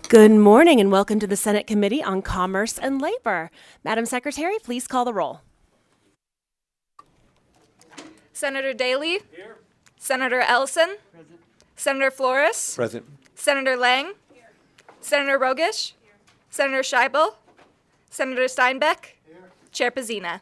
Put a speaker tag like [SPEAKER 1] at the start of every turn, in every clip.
[SPEAKER 1] Good morning and welcome to the Senate Committee on Commerce and Labor. Madam Secretary, please call the roll.
[SPEAKER 2] Senator Daley. Here. Senator Ellison. Present. Senator Flores.
[SPEAKER 3] Present.
[SPEAKER 2] Senator Lang. Here. Senator Rogish. Here. Senator Scheibel. Senator Steinbeck. Here. Chair Pazina.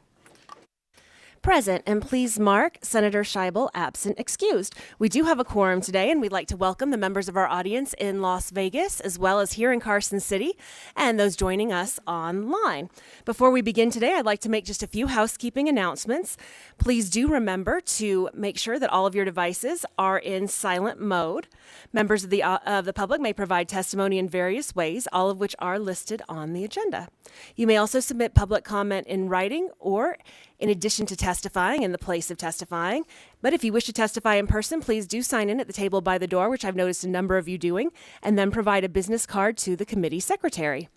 [SPEAKER 1] Present, and please mark Senator Scheibel absent excused. We do have a quorum today, and we'd like to welcome the members of our audience in Las Vegas, as well as here in Carson City, and those joining us online. Before we begin today, I'd like to make just a few housekeeping announcements. Please do remember to make sure that all of your devices are in silent mode. Members of the public may provide testimony in various ways, all of which are listed on the agenda. You may also submit public comment in writing or in addition to testifying in the place of testifying. But if you wish to testify in person, please do sign in at the table by the door, which I've noticed a number of you doing, and then provide a business card to the committee secretary.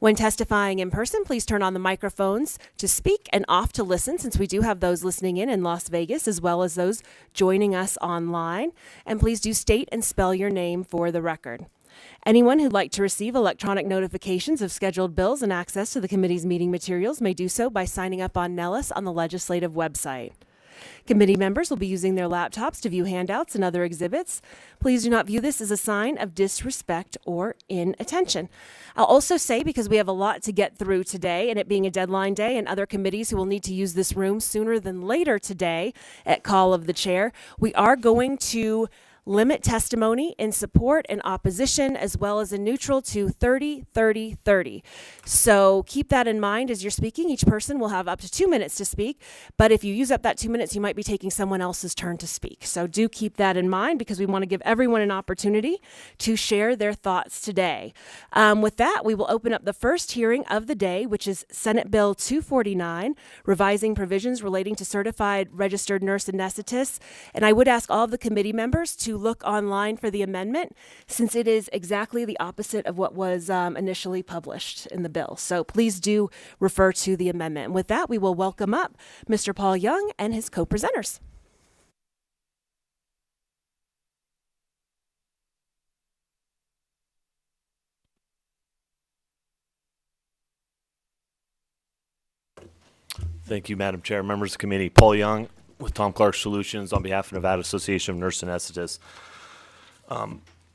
[SPEAKER 1] When testifying in person, please turn on the microphones to speak and off to listen, since we do have those listening in Las Vegas, as well as those joining us online. And please do state and spell your name for the record. Anyone who'd like to receive electronic notifications of scheduled bills and access to the committee's meeting materials may do so by signing up on Nellis on the legislative website. Committee members will be using their laptops to view handouts and other exhibits. Please do not view this as a sign of disrespect or inattention. I'll also say, because we have a lot to get through today, and it being a deadline day, and other committees who will need to use this room sooner than later today at call of the chair, we are going to limit testimony in support and opposition, as well as in neutral, to 30, 30, 30. So keep that in mind as you're speaking. Each person will have up to 2 minutes to speak, but if you use up that 2 minutes, you might be taking someone else's turn to speak. So do keep that in mind, because we want to give everyone an opportunity to share their thoughts today. With that, we will open up the first hearing of the day, which is Senate Bill 249, revising provisions relating to certified registered nurse anesthetists. And I would ask all of the committee members to look online for the amendment, since it is exactly the opposite of what was initially published in the bill. So please do refer to the amendment. And with that, we will welcome up Mr. Paul Young and his co-presenters.
[SPEAKER 3] Thank you, Madam Chair, members of the committee. Paul Young with Tom Clark Solutions on behalf of Nevada Association of Nurse Anesthetists.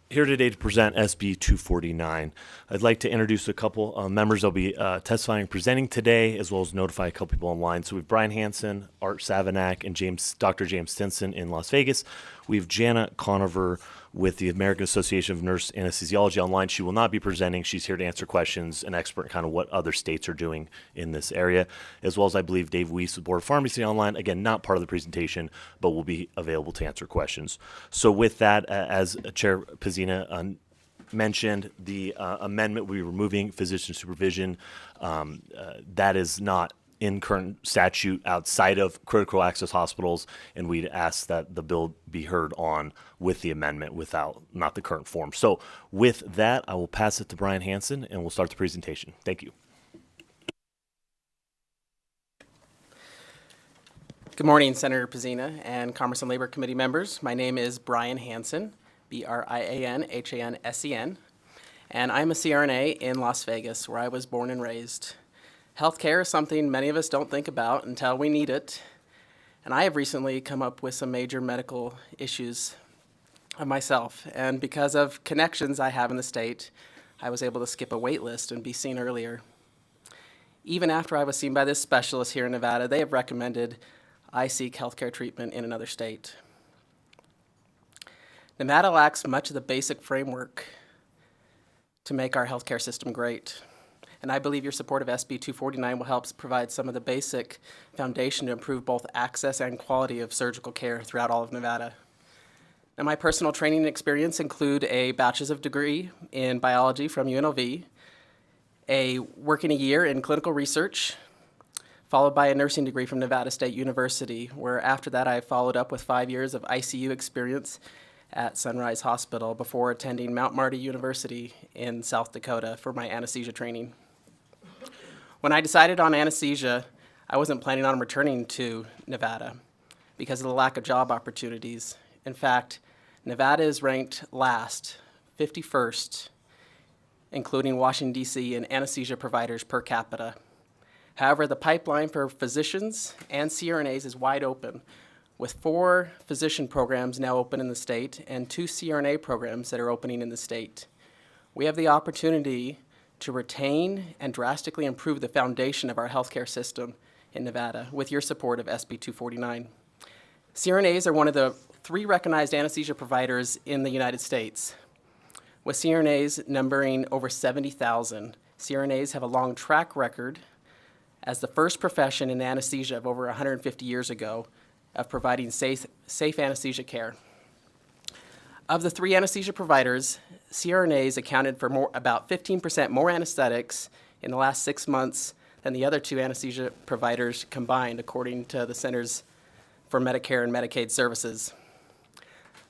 [SPEAKER 3] Here today to present SB 249. I'd like to introduce a couple members that'll be testifying, presenting today, as well as notify a couple people online. So we have Brian Hansen, Art Savanac, and Dr. James Stinson in Las Vegas. We have Jana Conover with the American Association of Nurse Anesthesiology online. She will not be presenting. She's here to answer questions, an expert in kind of what other states are doing in this area, as well as I believe Dave Weiss with Board of Pharmacy online. Again, not part of the presentation, but will be available to answer questions. So with that, as Chair Pazina mentioned, the amendment will be removing physician supervision. That is not in current statute outside of critical access hospitals, and we'd ask that the bill be heard on with the amendment not the current form. So with that, I will pass it to Brian Hansen and we'll start the presentation. Thank you.
[SPEAKER 4] Good morning, Senator Pazina and Commerce and Labor Committee members. My name is Brian Hansen, BrianHansen, and I'm a CRNA in Las Vegas, where I was born and raised. Healthcare is something many of us don't think about until we need it, and I have recently come up with some major medical issues of myself, and because of connections I have in the state, I was able to skip a wait list and be seen earlier. Even after I was seen by this specialist here in Nevada, they have recommended I seek healthcare treatment in another state. Nevada lacks much of the basic framework to make our healthcare system great. And I believe your support of SB 249 will help provide some of the basic foundation to improve both access and quality of surgical care throughout all of Nevada. Now, my personal training and experience include a bachelor's degree in biology from UNLV, working a year in clinical research, followed by a nursing degree from Nevada State University, where after that I followed up with 5 years of ICU experience at Sunrise Hospital before attending Mount Marty University in South Dakota for my anesthesia training. When I decided on anesthesia, I wasn't planning on returning to Nevada because of the lack of job opportunities. In fact, Nevada is ranked last, 51st, including Washington, D.C., and anesthesia providers per capita. However, the pipeline for physicians and CRNAs is wide open, with 4 physician programs now open in the state and 2 CRNA programs that are opening in the state. We have the opportunity to retain and drastically improve the foundation of our healthcare system in Nevada with your support of SB 249. CRNAs are one of the 3 recognized anesthesia providers in the United States. With CRNAs numbering over 70,000, CRNAs have a long track record as the first profession in anesthesia of over 150 years ago of providing safe anesthesia care. Of the 3 anesthesia providers, CRNAs accounted for about 15% more anesthetics in the last 6 months than the other 2 anesthesia providers combined, according to the Centers for Medicare and Medicaid Services.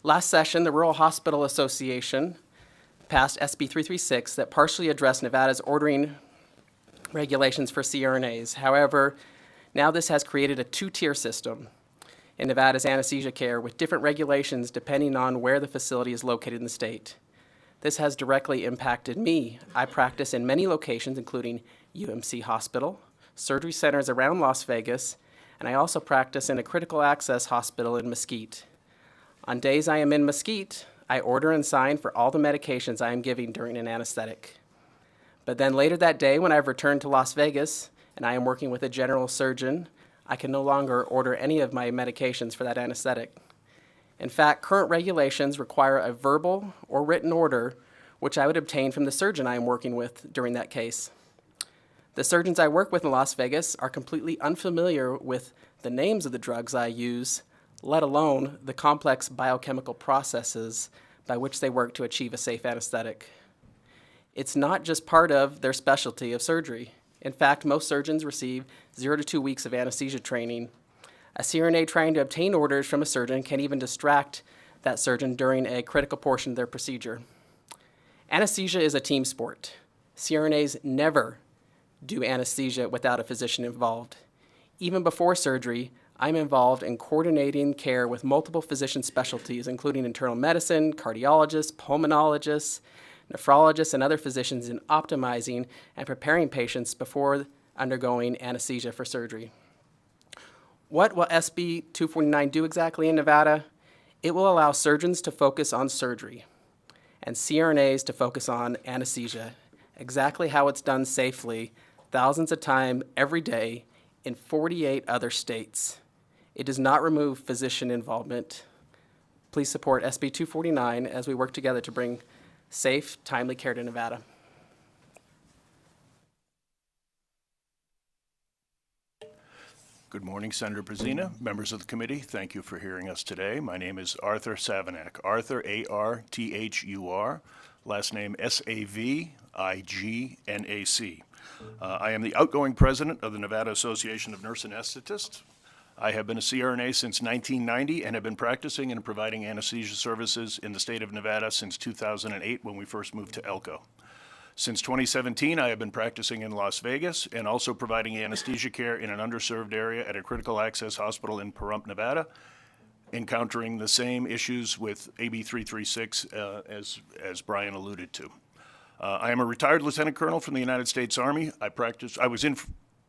[SPEAKER 4] Last session, the Rural Hospital Association passed SB 336 that partially addressed Nevada's ordering regulations for CRNAs. However, now this has created a 2-tier system in Nevada's anesthesia care with different regulations depending on where the facility is located in the state. This has directly impacted me. I practice in many locations, including UMC Hospital, surgery centers around Las Vegas, and I also practice in a critical access hospital in Mesquite. On days I am in Mesquite, I order and sign for all the medications I am giving during an anesthetic. But then later that day, when I've returned to Las Vegas and I am working with a general surgeon, I can no longer order any of my medications for that anesthetic. In fact, current regulations require a verbal or written order, which I would obtain from the surgeon I am working with during that case. The surgeons I work with in Las Vegas are completely unfamiliar with the names of the drugs I use, let alone the complex biochemical processes by which they work to achieve a safe anesthetic. It's not just part of their specialty of surgery. In fact, most surgeons receive 0 to 2 weeks of anesthesia training. A CRNA trying to obtain orders from a surgeon can even distract that surgeon during a critical portion of their procedure. Anesthesia is a team sport. CRNAs never do anesthesia without a physician involved. Even before surgery, I'm involved in coordinating care with multiple physician specialties, including internal medicine, cardiologists, pulmonologists, nephrologists, and other physicians in optimizing and preparing patients before undergoing anesthesia for surgery. What will SB 249 do exactly in Nevada? It will allow surgeons to focus on surgery and CRNAs to focus on anesthesia, exactly how it's done safely, thousands of times every day in 48 other states. It does not remove physician involvement. Please support SB 249 as we work together to bring safe, timely care to Nevada.
[SPEAKER 5] Good morning, Senator Brzezina, members of the committee. Thank you for hearing us today. My name is Arthur Savanak. Arthur, A-R-T-H-U-R, last name S-A-V-I-G-N-A-C. I am the outgoing president of the Nevada Association of Nurse Anesthetists. I have been a CRNA since 1990 and have been practicing and providing anesthesia services in the state of Nevada since 2008 when we first moved to Elko. Since 2017, I have been practicing in Las Vegas and also providing anesthesia care in an underserved area at a critical access hospital in Pahrump, Nevada, encountering the same issues with AB 336 as Brian alluded to. I am a retired lieutenant colonel from the United States Army. I was in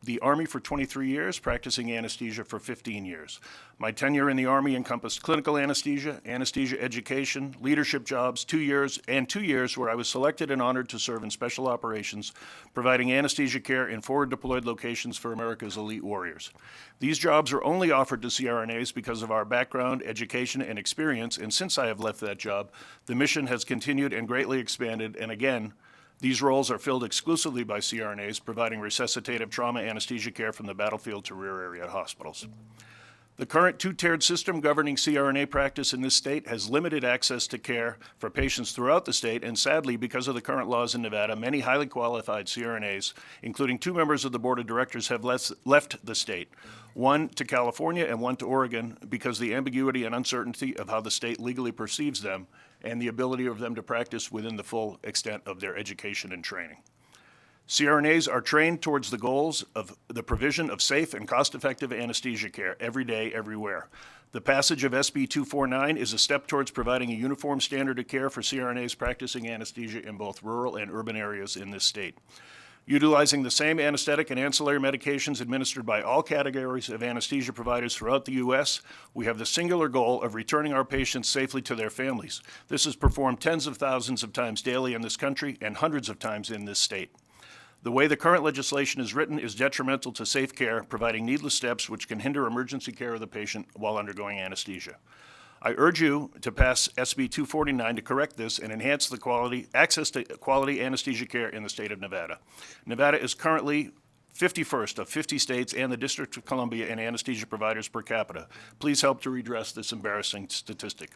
[SPEAKER 5] the Army for 23 years, practicing anesthesia for 15 years. My tenure in the Army encompassed clinical anesthesia, anesthesia education, leadership jobs, 2 years, and 2 years where I was selected and honored to serve in special operations, providing anesthesia care in forward deployed locations for America's elite warriors. These jobs are only offered to CRNAs because of our background, education, and experience, and since I have left that job, the mission has continued and greatly expanded, and again, these roles are filled exclusively by CRNAs, providing resuscitative trauma anesthesia care from the battlefield to rear area hospitals. The current 2-tiered system governing CRNA practice in this state has limited access to care for patients throughout the state, and sadly, because of the current laws in Nevada, many highly qualified CRNAs, including 2 members of the board of directors, have left the state, one to California and one to Oregon, because the ambiguity and uncertainty of how the state legally perceives them and the ability of them to practice within the full extent of their education and training. CRNAs are trained towards the goals of the provision of safe and cost-effective anesthesia care every day, everywhere. The passage of SB 249 is a step towards providing a uniform standard of care for CRNAs practicing anesthesia in both rural and urban areas in this state. Utilizing the same anesthetic and ancillary medications administered by all categories of anesthesia providers throughout the U.S., we have the singular goal of returning our patients safely to their families. This is performed tens of thousands of times daily in this country and hundreds of times in this state. The way the current legislation is written is detrimental to safe care, providing needless steps which can hinder emergency care of the patient while undergoing anesthesia. I urge you to pass SB 249 to correct this and enhance the access to quality anesthesia care in the state of Nevada. Nevada is currently 51st of 50 states and the District of Columbia in anesthesia providers per capita. Please help to redress this embarrassing statistic.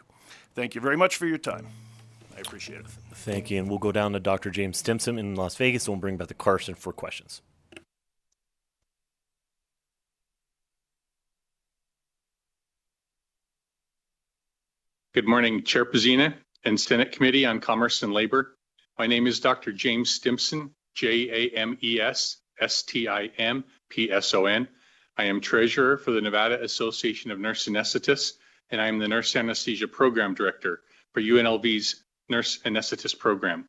[SPEAKER 5] Thank you very much for your time. I appreciate it.
[SPEAKER 3] Thank you. And we'll go down to Dr. James Stimson in Las Vegas, and we'll bring back to Carson for questions.
[SPEAKER 6] Good morning, Chair Pazina and Senate Committee on Commerce and Labor. My name is Dr. James Stimson, James Stimpson. I am Treasurer for the Nevada Association of Nurse Anesthetists, and I am the Nurse Anesthesia Program Director for UNLV's Nurse Anesthetist Program.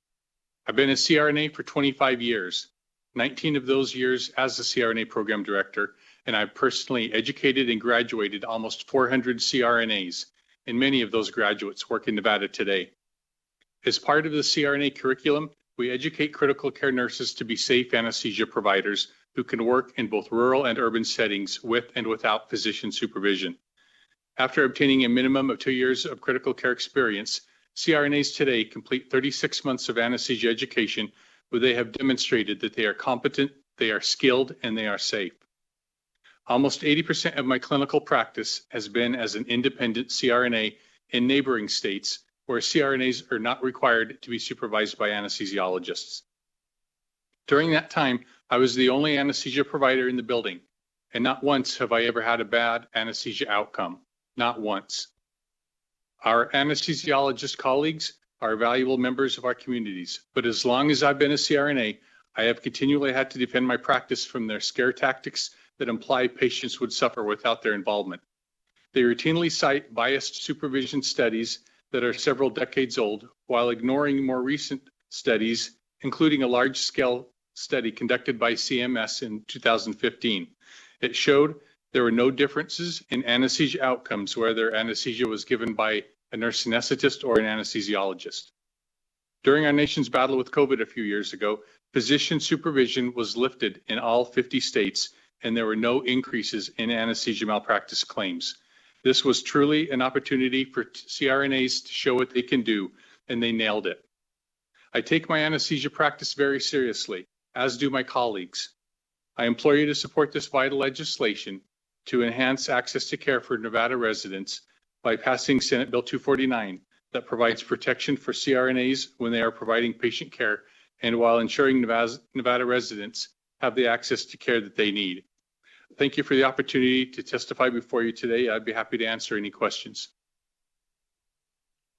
[SPEAKER 6] I've been a CRNA for 25 years, 19 of those years as the CRNA Program Director, and I've personally educated and graduated almost 400 CRNAs, and many of those graduates work in Nevada today. As part of the CRNA curriculum, we educate critical care nurses to be safe anesthesia providers who can work in both rural and urban settings with and without physician supervision. After obtaining a minimum of 2 years of critical care experience, CRNAs today complete 36 months of anesthesia education where they have demonstrated that they are competent, they are skilled, and they are safe. Almost 80% of my clinical practice has been as an independent CRNA in neighboring states where CRNAs are not required to be supervised by anesthesiologists. During that time, I was the only anesthesia provider in the building, and not once have I ever had a bad anesthesia outcome. Not once. Our anesthesiologist colleagues are valuable members of our communities, but as long as I've been a CRNA, I have continually had to defend my practice from their scare tactics that imply patients would suffer without their involvement. They routinely cite biased supervision studies that are several decades old, while ignoring more recent studies, including a large-scale study conducted by CMS in 2015. It showed there were no differences in anesthesia outcomes whether anesthesia was given by a nurse anesthetist or an anesthesiologist. During our nation's battle with COVID a few years ago, physician supervision was lifted in all 50 states, and there were no increases in anesthesia malpractice claims. This was truly an opportunity for CRNAs to show what they can do, and they nailed it. I take my anesthesia practice very seriously, as do my colleagues. I implore you to support this vital legislation to enhance access to care for Nevada residents by passing Senate Bill 249 that provides protection for CRNAs when they are providing patient care and while ensuring Nevada residents have the access to care that they need. Thank you for the opportunity to testify before you today. I'd be happy to answer any questions.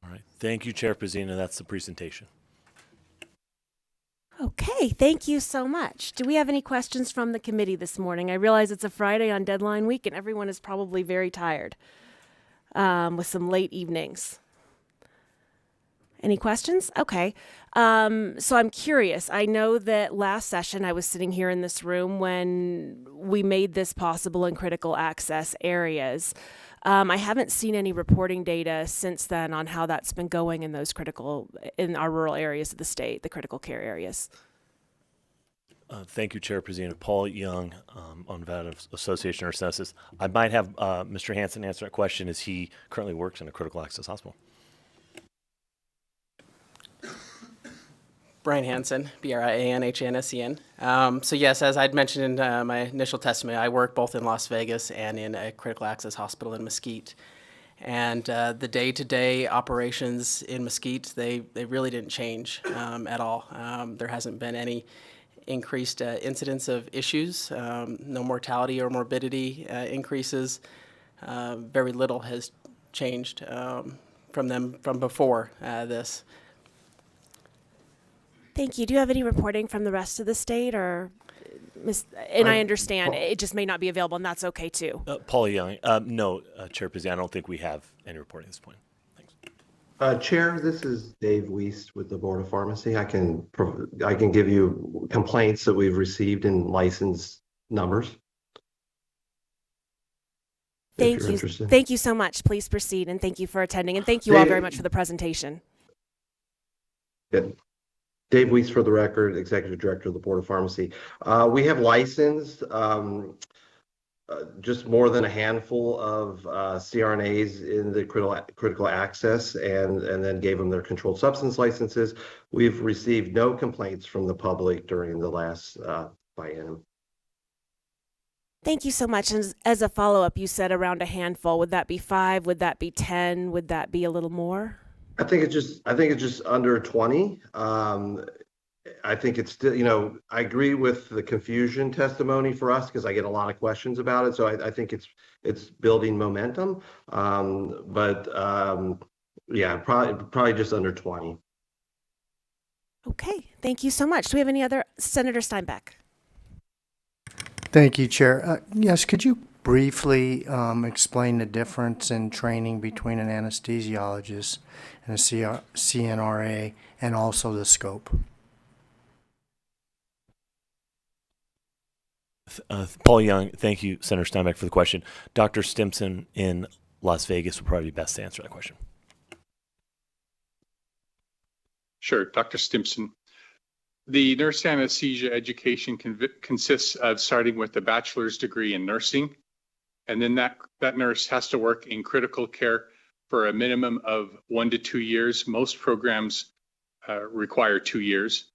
[SPEAKER 3] All right. Thank you, Chair Pazina. That's the presentation.
[SPEAKER 1] Okay, thank you so much. Do we have any questions from the committee this morning? I realize it's a Friday on deadline week and everyone is probably very tired with some late evenings. Any questions? Okay. So I'm curious. I know that last session I was sitting here in this room when we made this possible in critical access areas. I haven't seen any reporting data since then on how that's been going in in our rural areas of the state, the critical care areas.
[SPEAKER 3] Thank you, Chair Pazina. Paul Young, on Nevada Association of Nurse Anesthetists. I might have Mr. Hansen answer that question as he currently works in a critical access hospital.
[SPEAKER 4] Brian Hansen, Brianhansen. So yes, as I'd mentioned in my initial testimony, I work both in Las Vegas and in a critical access hospital in Mesquite. And the day-to-day operations in Mesquite, they really didn't change at all. There hasn't been any increased incidence of issues, no mortality or morbidity increases. Very little has changed from before this.
[SPEAKER 1] Thank you. Do you have any reporting from the rest of the state or? And I understand it just may not be available, and that's okay too.
[SPEAKER 3] Paul Young, no, Chair Pizzi, I don't think we have any reporting at this point. Thanks.
[SPEAKER 7] Chair, this is Dave Wiest with the Board of Pharmacy. I can give you complaints that we've received in license numbers.
[SPEAKER 1] Thank you.
[SPEAKER 7] Interested.
[SPEAKER 1] Thank you so much. Please proceed, and thank you for attending, and thank you all very much for the presentation.
[SPEAKER 7] Good. Dave Wiest, for the record, Executive Director of the Board of Pharmacy. We have licensed just more than a handful of CRNAs in the critical access, and then gave them their controlled substance licenses. We've received no complaints from the public during the last biennium.
[SPEAKER 1] Thank you so much. And as a follow-up, you said around a handful. Would that be 5? Would that be 10? Would that be a little more?
[SPEAKER 7] I think it's just under 20. I think it's still, I agree with the confusion testimony for us because I get a lot of questions about it. So I think it's building momentum. Yeah, probably just under 20.
[SPEAKER 1] Okay. Thank you so much. Do we have any other? Senator Steinbeck.
[SPEAKER 8] Thank you, Chair. Yes, could you briefly explain the difference in training between an anesthesiologist and a CRNA, and also the scope?
[SPEAKER 3] Paul Young, thank you, Senator Steinbeck, for the question. Dr. Stimson in Las Vegas would probably be best to answer that question.
[SPEAKER 6] Sure, Dr. Stimson. The nurse anesthesia education consists of starting with a bachelor's degree in nursing, and then that nurse has to work in critical care for a minimum of 1 to 2 years. Most programs require 2 years.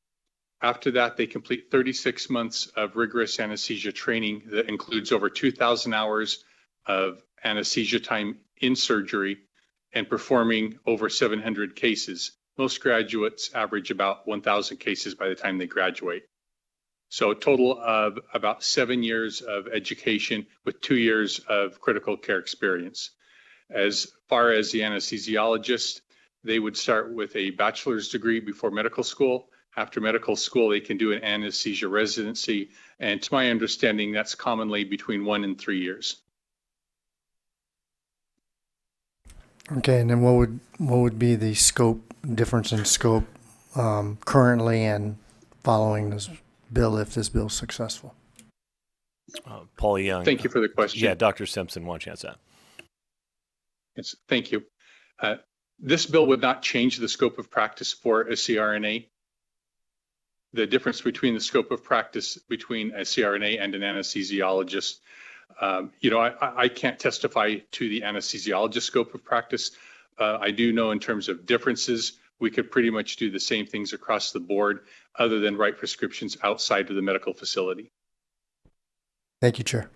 [SPEAKER 6] After that, they complete 36 months of rigorous anesthesia training that includes over 2,000 hours of anesthesia time in surgery and performing over 700 cases. Most graduates average about 1,000 cases by the time they graduate. So a total of about 7 years of education with 2 years of critical care experience. As far as the anesthesiologist, they would start with a bachelor's degree before medical school. After medical school, they can do an anesthesia residency. And to my understanding, that's commonly between 1 and 3 years.
[SPEAKER 8] Okay, and then what would be the difference in scope currently and following this bill, if this bill is successful?
[SPEAKER 3] Paul Young.
[SPEAKER 6] Thank you for the question.
[SPEAKER 3] Yeah, Dr. Simpson, why don't you answer that?
[SPEAKER 6] Yes, thank you. This bill would not change the scope of practice for a CRNA. The difference between the scope of practice between a CRNA and an anesthesiologist, I can't testify to the anesthesiologist scope of practice. I do know in terms of differences, we could pretty much do the same things across the board other than write prescriptions outside of the medical facility.
[SPEAKER 8] Thank you, Chair.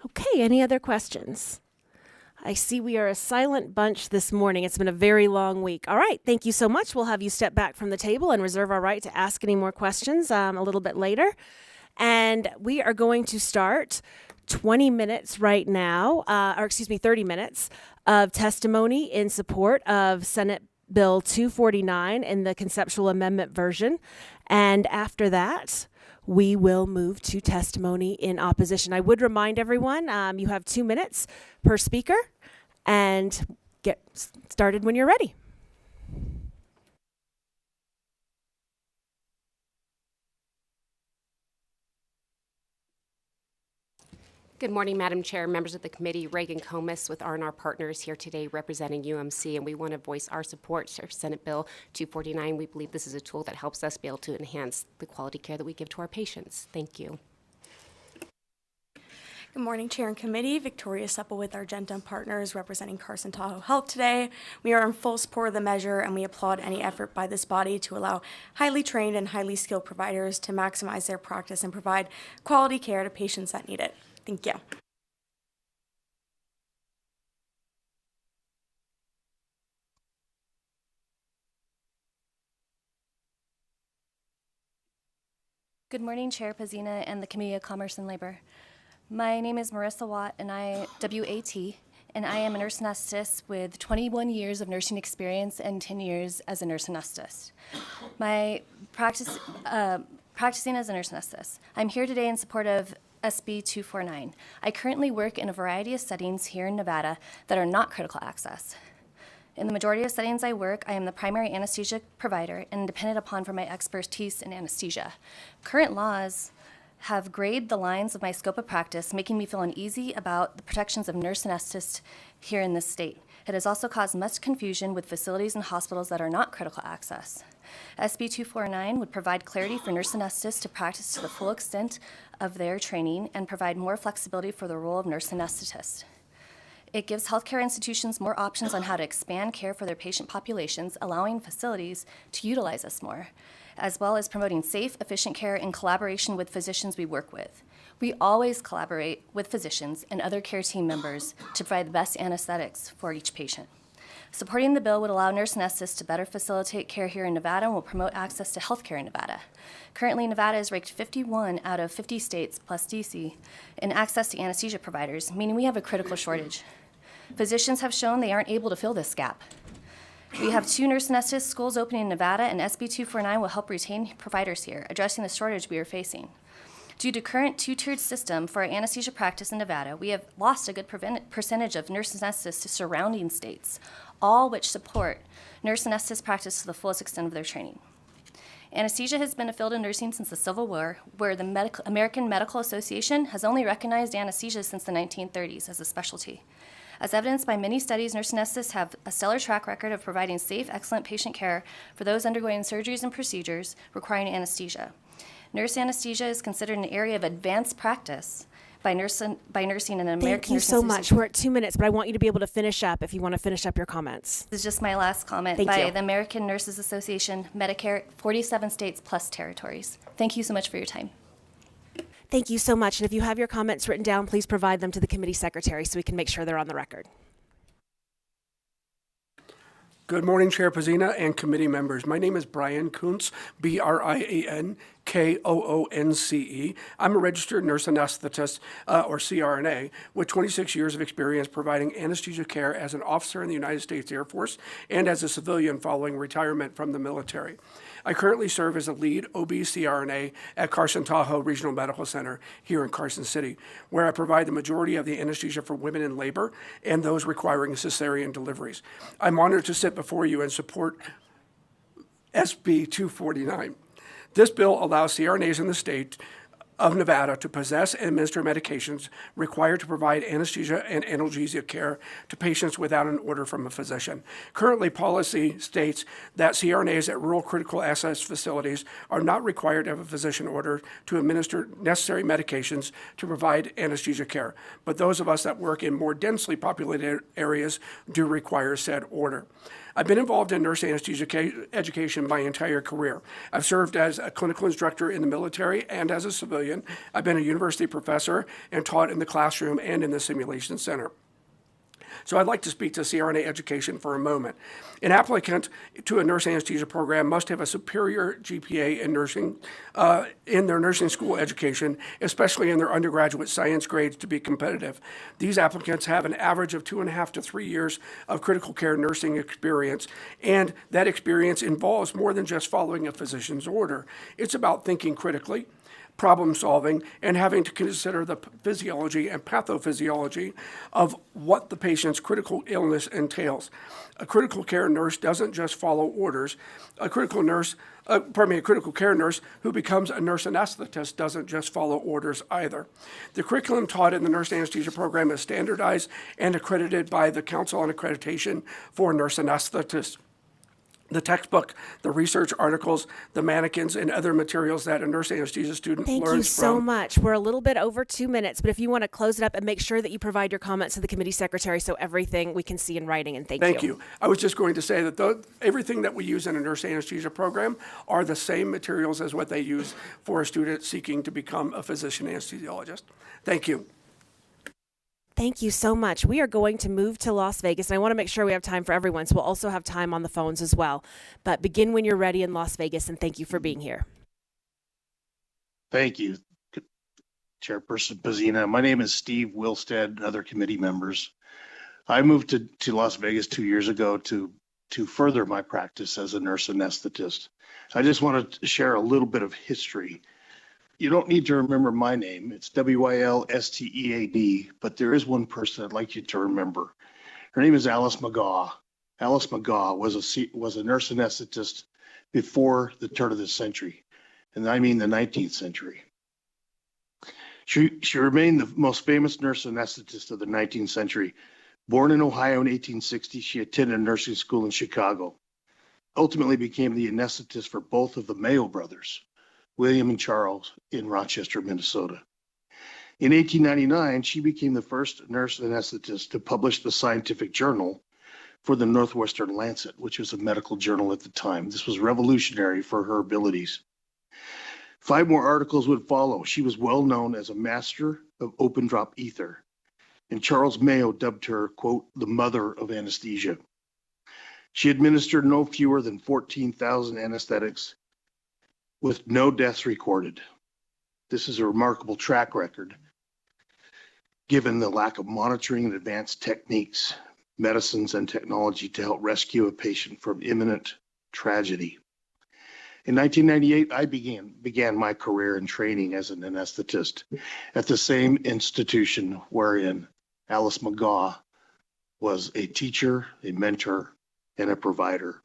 [SPEAKER 1] Okay, any other questions? I see we are a silent bunch this morning. It's been a very long week. All right, thank you so much. We'll have you step back from the table and reserve our right to ask any more questions a little bit later. And we are going to start 20 minutes right now, 30 minutes of testimony in support of Senate Bill 249 in the conceptual amendment version. And after that, we will move to testimony in opposition. I would remind everyone, you have 2 minutes per speaker, and get started when you're ready.
[SPEAKER 9] Good morning, Madam Chair, members of the committee. Reagan Comas with R&R Partners here today representing UMC, and we want to voice our support for Senate Bill 249. We believe this is a tool that helps us be able to enhance the quality care that we give to our patients. Thank you.
[SPEAKER 10] Good morning, Chair and Committee. Victoria Supple with Argentum Partners representing Carson Tahoe Health today. We are in full support of the measure, and we applaud any effort by this body to allow highly trained and highly skilled providers to maximize their practice and provide quality care to patients that need it. Thank you.
[SPEAKER 11] Good morning, Chair Pazina and the Committee of Commerce and Labor. My name is Marissa Watt, and WAT, and I am a nurse anesthetist with 21 years of nursing experience and 10 years as a nurse anesthetist. My practice practicing as a nurse anesthetist. I'm here today in support of SB 249. I currently work in a variety of settings here in Nevada that are not critical access. In the majority of settings I work, I am the primary anesthesia provider and depended upon for my expertise in anesthesia. Current laws have grayed the lines of my scope of practice, making me feel uneasy about the protections of nurse anesthetists here in this state. It has also caused much confusion with facilities and hospitals that are not critical access. SB 249 would provide clarity for nurse anesthetists to practice to the full extent of their training and provide more flexibility for the role of nurse anesthetist. It gives healthcare institutions more options on how to expand care for their patient populations, allowing facilities to utilize us more, as well as promoting safe, efficient care in collaboration with physicians we work with. We always collaborate with physicians and other care team members to provide the best anesthetics for each patient. Supporting the bill would allow nurse anesthetists to better facilitate care here in Nevada and will promote access to healthcare in Nevada. Currently, Nevada is ranked 51 out of 50 states, plus DC, in access to anesthesia providers, meaning we have a critical shortage. Physicians have shown they aren't able to fill this gap. We have 2 nurse anesthetist schools opening in Nevada, and SB 249 will help retain providers here, addressing the shortage we are facing. Due to current 2-tiered system for our anesthesia practice in Nevada, we have lost a good percentage of nurse anesthetists to surrounding states, all which support nurse anesthetist practice to the fullest extent of their training. Anesthesia has been a field of nursing since the Civil War, where the American Medical Association has only recognized anesthesia since the 1930s as a specialty. As evidenced by many studies, nurse anesthetists have a stellar track record of providing safe, excellent patient care for those undergoing surgeries and procedures requiring anesthesia. Nurse anesthesia is considered an area of advanced practice by nursing in an American
[SPEAKER 1] Thank you
[SPEAKER 11] Nursing
[SPEAKER 1] so much.
[SPEAKER 11] Association.
[SPEAKER 1] We're at 2 minutes, but I want you to be able to finish up if you want to finish up your comments.
[SPEAKER 11] This is just my last comment.
[SPEAKER 1] Thank
[SPEAKER 11] By
[SPEAKER 1] you.
[SPEAKER 11] the American Nurses Association, Medicare, 47 states plus territories. Thank you so much for your time.
[SPEAKER 1] Thank you so much. And if you have your comments written down, please provide them to the committee secretary so we can make sure they're on the record.
[SPEAKER 12] Good morning, Chair Pazina and committee members. My name is Brian Kuntz, BrianKoonce. I'm a registered nurse anesthetist, or CRNA, with 26 years of experience providing anesthesia care as an officer in the United States Air Force and as a civilian following retirement from the military. I currently serve as a lead OB CRNA at Carson Tahoe Regional Medical Center here in Carson City, where I provide the majority of the anesthesia for women in labor and those requiring cesarean deliveries. I'm honored to sit before you and support SB 249. This bill allows CRNAs in the state of Nevada to possess and administer medications required to provide anesthesia and analgesia care to patients without an order from a physician. Currently, policy states that CRNAs at rural critical access facilities are not required to have a physician order to administer necessary medications to provide anesthesia care, but those of us that work in more densely populated areas do require said order. I've been involved in nurse anesthesia education my entire career. I've served as a clinical instructor in the military and as a civilian. I've been a university professor and taught in the classroom and in the simulation center. So I'd like to speak to CRNA education for a moment. An applicant to a nurse anesthesia program must have a superior GPA in nursing, in their nursing school education, especially in their undergraduate science grades, to be competitive. These applicants have an average of 2.5 to 3 years of critical care nursing experience, and that experience involves more than just following a physician's order. It's about thinking critically, problem solving, and having to consider the physiology and pathophysiology of what the patient's critical illness entails. A critical care nurse doesn't just follow orders. A critical care nurse who becomes a nurse anesthetist doesn't just follow orders either. The curriculum taught in the nurse anesthesia program is standardized and accredited by the Council on Accreditation for Nurse Anesthetists. The textbook, the research articles, the mannequins, and other materials that a nurse anesthesia student learns from.
[SPEAKER 1] Thank you so much. We're a little bit over 2 minutes, but if you want to close it up and make sure that you provide your comments to the committee secretary so everything we can see in writing, and thank you.
[SPEAKER 12] Thank you. I was just going to say that everything that we use in a nurse anesthesia program are the same materials as what they use for a student seeking to become a physician anesthesiologist. Thank you.
[SPEAKER 1] Thank you so much. We are going to move to Las Vegas, and I want to make sure we have time for everyone, so we'll also have time on the phones as well. But begin when you're ready in Las Vegas, and thank you for being here.
[SPEAKER 13] Thank you, Chairperson Pazina. My name is Steve Wilstead and other committee members. I moved to Las Vegas 2 years ago to to further my practice as a nurse anesthetist. I just wanted to share a little bit of history. You don't need to remember my name. It's Wylstead, but there is one person I'd like you to remember. Her name is Alice McGaw. Alice McGaw was a nurse anesthetist before the turn of the century, and I mean the 19th century. She remained the most famous nurse anesthetist of the 19th century. Born in Ohio in 1860, she attended nursing school in Chicago. Ultimately became the anesthetist for both of the Mayo brothers, William and Charles, in Rochester, Minnesota. In 1899, she became the first nurse anesthetist to publish the scientific journal for the Northwestern Lancet, which was a medical journal at the time. This was revolutionary for her abilities. 5 more articles would follow. She was well known as a master of open drop ether, and Charles Mayo dubbed her, quote, the mother of anesthesia. She administered no fewer than 14,000 anesthetics with no deaths recorded. This is a remarkable track record, given the lack of monitoring and advanced techniques, medicines, and technology to help rescue a patient from imminent tragedy. In 1998, I began my career in training as an anesthetist at the same institution wherein Alice McGaw was a teacher, a mentor, and a provider.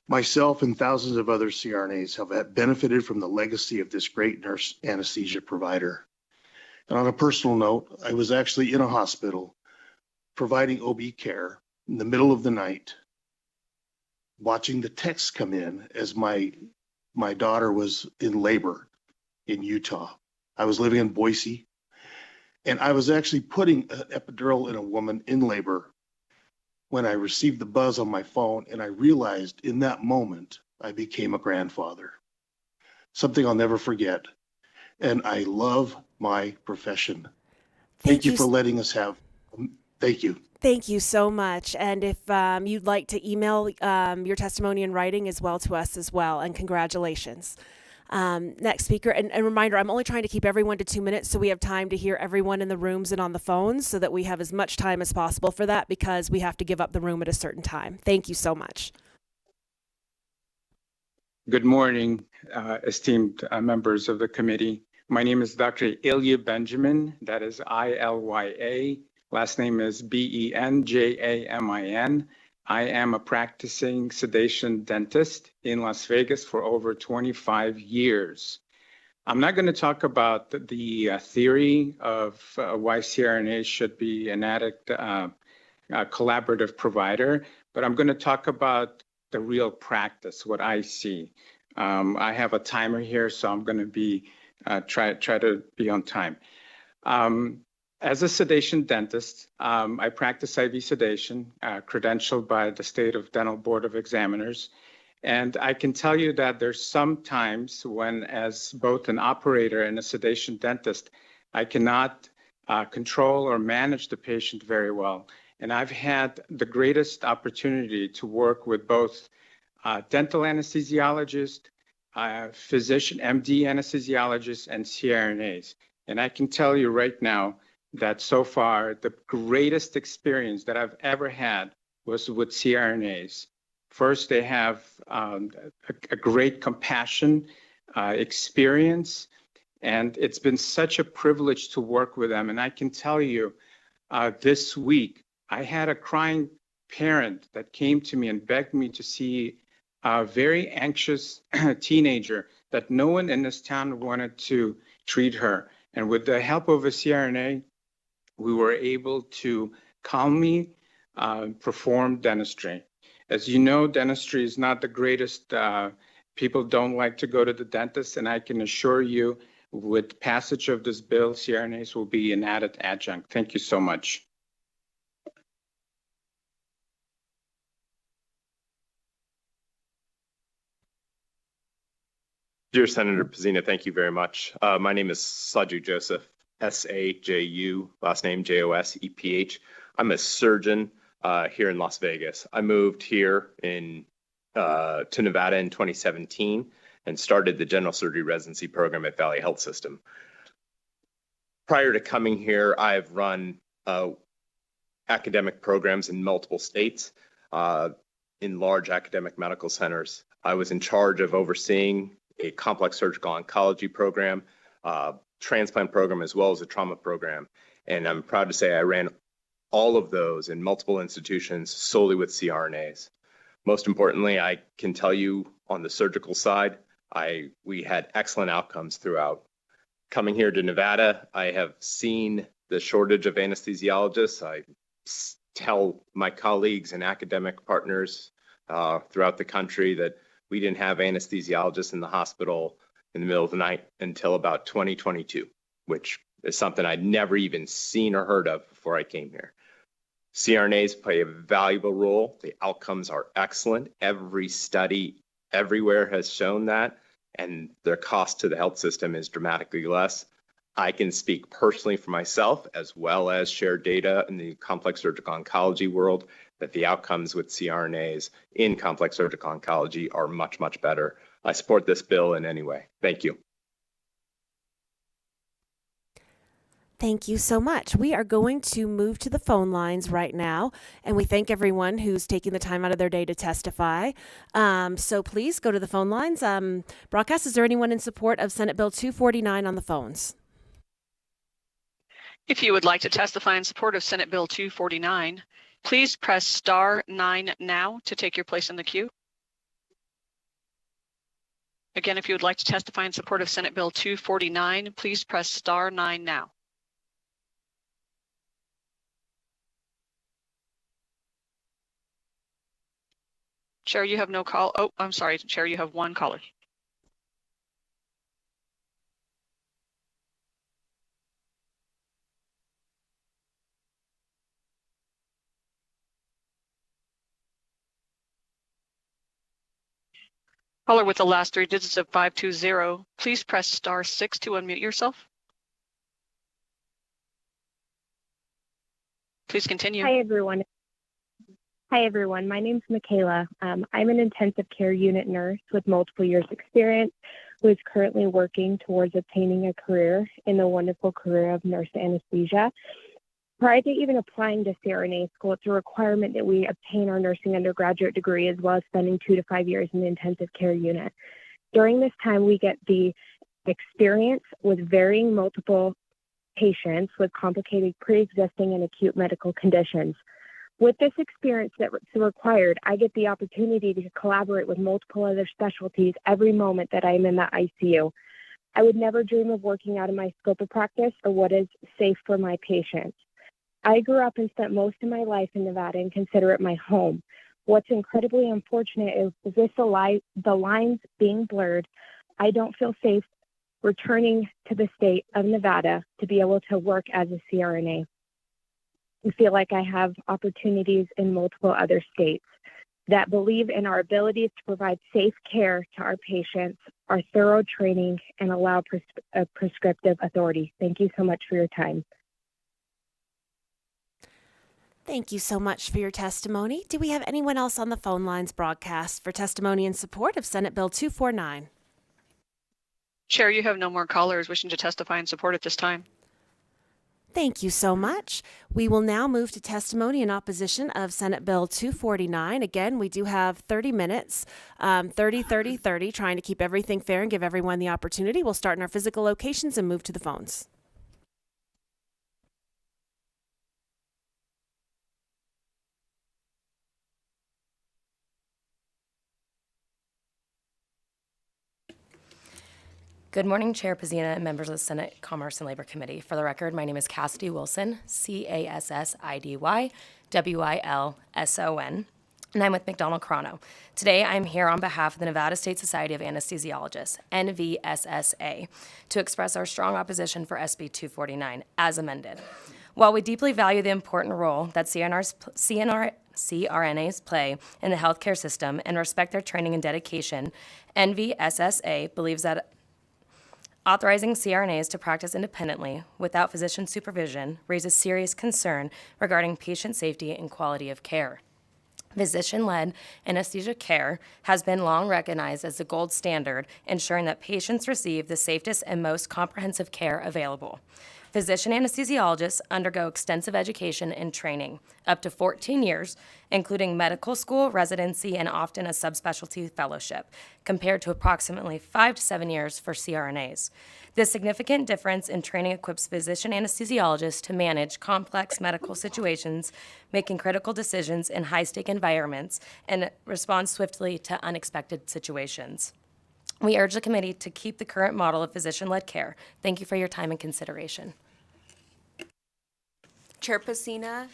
[SPEAKER 13] Myself and thousands of other CRNAs have benefited from the legacy of this great nurse anesthesia provider. And on a personal note, I was actually in a hospital providing OB care in the middle of the night, watching the texts come in as my daughter was in labor in Utah. I was living in Boise, and I was actually putting an epidural in a woman in labor when I received the buzz on my phone, and I realized in that moment I became a grandfather. Something I'll never forget. And I love my profession. Thank you for letting us have. Thank you.
[SPEAKER 1] Thank you so much. And if you'd like to email your testimony in writing as well to us as well, and congratulations. Next speaker, and a reminder, I'm only trying to keep everyone to 2 minutes so we have time to hear everyone in the rooms and on the phones so that we have as much time as possible for that, because we have to give up the room at a certain time. Thank you so much.
[SPEAKER 14] Good morning, esteemed members of the committee. My name is Dr. Ilya Benjamin. That is I-L-Y-A. Last name is B-E-N-J-A-M-I-N. I am a practicing sedation dentist in Las Vegas for over 25 years. I'm not going to talk about the theory of why CRNA should be an adequate collaborative provider, but I'm going to talk about the real practice, what I see. I have a timer here, so I'm going to be try to be on time. As a sedation dentist, I practice IV sedation, credentialed by the State of Dental Board of Examiners. And I can tell you that there's some times when, as both an operator and a sedation dentist, I cannot control or manage the patient very well. And I've had the greatest opportunity to work with both dental anesthesiologists, physician, MD anesthesiologists, and CRNAs. And I can tell you right now that so far, the greatest experience that I've ever had was with CRNAs. First, they have a great compassion experience, and it's been such a privilege to work with them. And I can tell you, this week, I had a crying parent that came to me and begged me to see a very anxious teenager that no one in this town wanted to treat her. And with the help of a CRNA, we were able to calmly perform dentistry. As you know, dentistry is not the greatest. People don't like to go to the dentist, and I can assure you, with passage of this bill, CRNAs will be an added adjunct. Thank you so much.
[SPEAKER 15] Dear Senator Pezzina, thank you very much. My name is Saju Joseph, S-A-J-U, last name J-O-S-E-P-H. I'm a surgeon here in Las Vegas. I moved here to Nevada in 2017 and started the general surgery residency program at Valley Health System. Prior to coming here, I've run academic programs in multiple states. in large academic medical centers. I was in charge of overseeing a complex surgical oncology program, transplant program, as well as a trauma program. And I'm proud to say I ran all of those in multiple institutions solely with CRNAs. Most importantly, I can tell you on the surgical side, we had excellent outcomes throughout. Coming here to Nevada, I have seen the shortage of anesthesiologists. I tell my colleagues and academic partners throughout the country that we didn't have anesthesiologists in the hospital in the middle of the night until about 2022, which is something I'd never even seen or heard of before I came here. CRNAs play a valuable role. The outcomes are excellent. Every study everywhere has shown that, and their cost to the health system is dramatically less. I can speak personally for myself, as well as share data in the complex surgical oncology world, that the outcomes with CRNAs in complex surgical oncology are much, much better. I support this bill in any way. Thank you.
[SPEAKER 1] Thank you so much. We are going to move to the phone lines right now, and we thank everyone who's taking the time out of their day to testify. So please go to the phone lines. Broadcast, is there anyone in support of Senate Bill 249 on the phones?
[SPEAKER 16] If you would like to testify in support of Senate Bill 249, please press *9 now to take your place in the queue. Again, if you would like to testify in support of Senate Bill 249, please press *9 now. Chair, you have no call. Oh, I'm sorry, Chair, you have one caller. Caller with the last 3 digits of 520, please press *6 to unmute yourself. Please continue.
[SPEAKER 17] Hi, everyone. My name's Michaela. I'm an intensive care unit nurse with multiple years experience who is currently working towards obtaining a career in the wonderful career of nurse anesthesia. Prior to even applying to CRNA school, it's a requirement that we obtain our nursing undergraduate degree as well as spending 2 to 5 years in the intensive care unit. During this time, we get the experience with varying multiple patients with complicated pre-existing and acute medical conditions. With this experience that's required, I get the opportunity to collaborate with multiple other specialties every moment that I'm in the ICU. I would never dream of working out of my scope of practice or what is safe for my patients. I grew up and spent most of my life in Nevada and consider it my home. What's incredibly unfortunate is with the lines being blurred, I don't feel safe returning to the state of Nevada to be able to work as a CRNA. I feel like I have opportunities in multiple other states that believe in our abilities to provide safe care to our patients, our thorough training, and allow prescriptive authority. Thank you so much for your time.
[SPEAKER 1] Thank you so much for your testimony. Do we have anyone else on the phone lines broadcast for testimony in support of Senate Bill 249?
[SPEAKER 16] Chair, you have no more callers wishing to testify in support at this time.
[SPEAKER 1] Thank you so much. We will now move to testimony in opposition of Senate Bill 249. Again, we do have 30 minutes, 30, 30, 30, trying to keep everything fair and give everyone the opportunity. We'll start in our physical locations and move to the phones.
[SPEAKER 18] Good morning, Chair Pazina and members of the Senate Commerce and Labor Committee. For the record, my name is Cassidy Wilson, CASSIDY-WILSON, and I'm with McDonald Chrono. Today, I'm here on behalf of the Nevada State Society of Anesthesiologists, NVSSA, to express our strong opposition for SB 249 as amended. While we deeply value the important role that CRNAs play in the healthcare system and respect their training and dedication, NVSSA believes that authorizing CRNAs to practice independently without physician supervision raises serious concern regarding patient safety and quality of care. Physician-led anesthesia care has been long recognized as the gold standard, ensuring that patients receive the safest and most comprehensive care available. Physician anesthesiologists undergo extensive education and training, up to 14 years, including medical school, residency, and often a subspecialty fellowship, compared to approximately 5 to 7 years for CRNAs. This significant difference in training equips physician anesthesiologists to manage complex medical situations, making critical decisions in high-stake environments, and respond swiftly to unexpected situations. We urge the committee to keep the current model of physician-led care. Thank you for your time and consideration.
[SPEAKER 19] Chair Pacina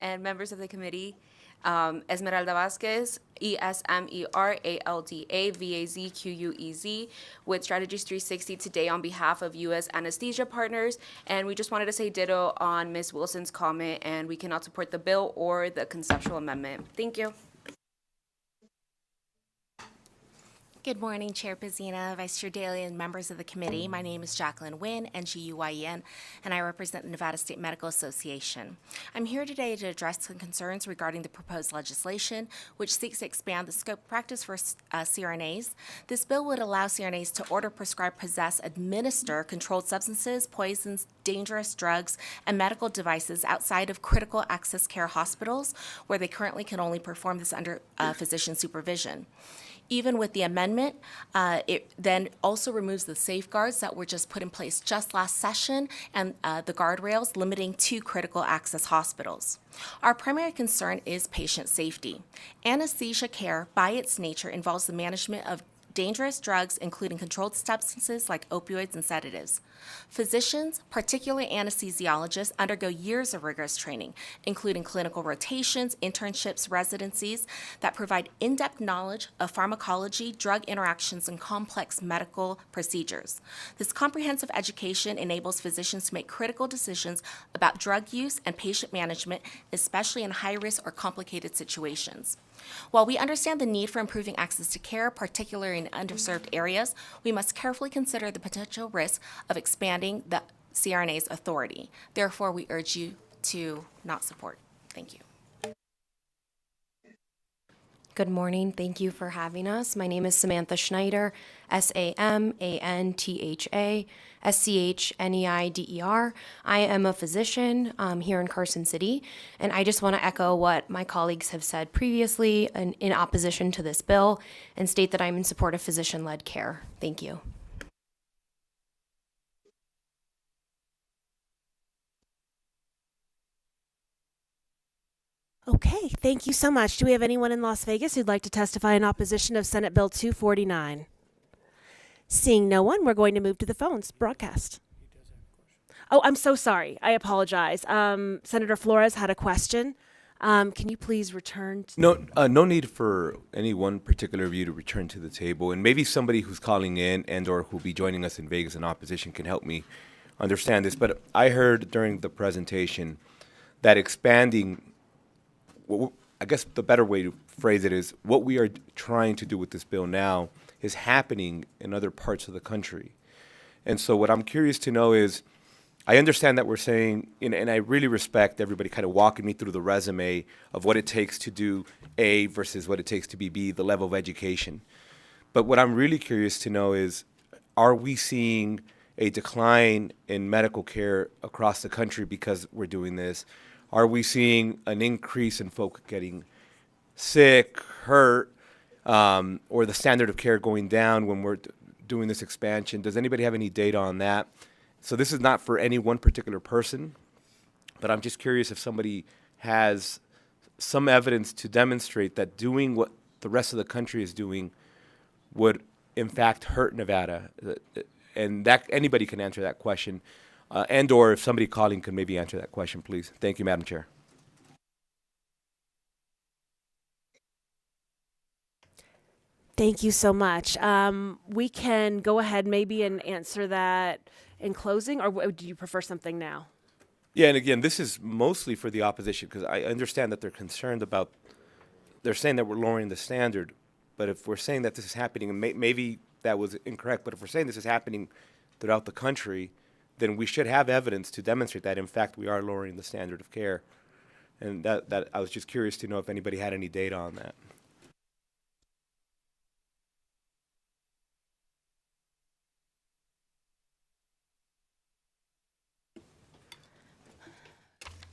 [SPEAKER 19] and members of the committee, Esmeralda Vasquez, ESMERALDA with Strategies 360 today on behalf of U.S. Anesthesia Partners. And we just wanted to say ditto on Ms. Wilson's comment, and we cannot support the bill or the conceptual amendment. Thank you.
[SPEAKER 20] Good morning, Chair Pazina, Vice Chair Daly, and members of the committee. My name is Jacqueline Nguyen, NGUYEN, and I represent the Nevada State Medical Association. I'm here today to address some concerns regarding the proposed legislation, which seeks to expand the scope of practice for CRNAs. This bill would allow CRNAs to order, prescribe, possess, administer controlled substances, poisons, dangerous drugs, and medical devices outside of critical access care hospitals, where they currently can only perform this under physician supervision. Even with the amendment, it then also removes the safeguards that were just put in place just last session and the guardrails limiting to critical access hospitals. Our primary concern is patient safety. Anesthesia care, by its nature, involves the management of dangerous drugs, including controlled substances like opioids and sedatives. Physicians, particularly anesthesiologists, undergo years of rigorous training, including clinical rotations, internships, residencies, that provide in-depth knowledge of pharmacology, drug interactions, and complex medical procedures. This comprehensive education enables physicians to make critical decisions about drug use and patient management, especially in high-risk or complicated situations. While we understand the need for improving access to care, particularly in underserved areas, we must carefully consider the potential risk of expanding the CRNA's authority. Therefore, we urge you to not support. Thank you.
[SPEAKER 9] Good morning. Thank you for having us. My name is Samantha Schneider, SAMANTHA SCHNEIDER. I am a physician here in Carson City, and I just want to echo what my colleagues have said previously in opposition to this bill and state that I'm in support of physician-led care. Thank you.
[SPEAKER 1] Okay, thank you so much. Do we have anyone in Las Vegas who'd like to testify in opposition of Senate Bill 249? Seeing no one, we're going to move to the phones broadcast. Oh, I'm so sorry. I apologize. Senator Flores had a question. Can you please return to...
[SPEAKER 21] No need for any one particular of you to return to the table. And maybe somebody who's calling in and or who'll be joining us in Vegas in opposition can help me understand this. But I heard during the presentation that expanding... I guess the better way to phrase it is what we are trying to do with this bill now is happening in other parts of the country. And so what I'm curious to know is, I understand that we're saying, and I really respect everybody kind of walking me through the resume of what it takes to do A versus what it takes to be B, the level of education. But what I'm really curious to know is, are we seeing a decline in medical care across the country because we're doing this? Are we seeing an increase in folk getting sick, hurt, or the standard of care going down when we're doing this expansion? Does anybody have any data on that? So this is not for any one particular person, but I'm just curious if somebody has some evidence to demonstrate that doing what the rest of the country is doing would, in fact, hurt Nevada. And that anybody can answer that question. And or if somebody calling could maybe answer that question, please. Thank you, Madam Chair.
[SPEAKER 1] Thank you so much. We can go ahead maybe and answer that in closing, or do you prefer something now?
[SPEAKER 21] Yeah, and again, this is mostly for the opposition because I understand that they're concerned about, they're saying that we're lowering the standard, but if we're saying that this is happening, and maybe that was incorrect, but if we're saying this is happening throughout the country, then we should have evidence to demonstrate that, in fact, we are lowering the standard of care. And that I was just curious to know if anybody had any data on that.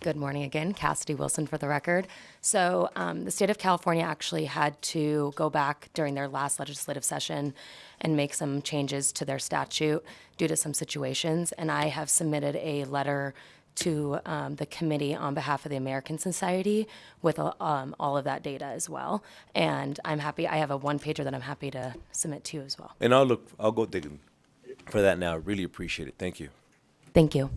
[SPEAKER 18] Good morning again, Cassidy Wilson for the record. So the state of California actually had to go back during their last legislative session and make some changes to their statute due to some situations. And I have submitted a letter to the committee on behalf of the American Society with all of that data as well. And I'm happy, I have a one-pager that I'm happy to submit to you as well.
[SPEAKER 21] And I'll go digging for that now. Really appreciate it. Thank you.
[SPEAKER 18] Thank you.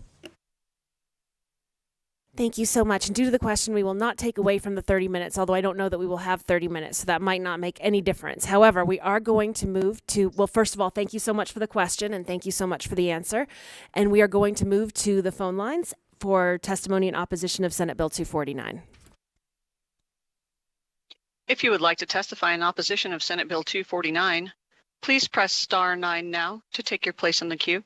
[SPEAKER 1] Thank you so much. And due to the question, we will not take away from the 30 minutes, although I don't know that we will have 30 minutes, so that might not make any difference. However, we are going to move to, well, first of all, thank you so much for the question, and thank you so much for the answer. And we are going to move to the phone lines for testimony in opposition of Senate Bill 249.
[SPEAKER 16] If you would like to testify in opposition of Senate Bill 249, please press star 9 now to take your place in the queue.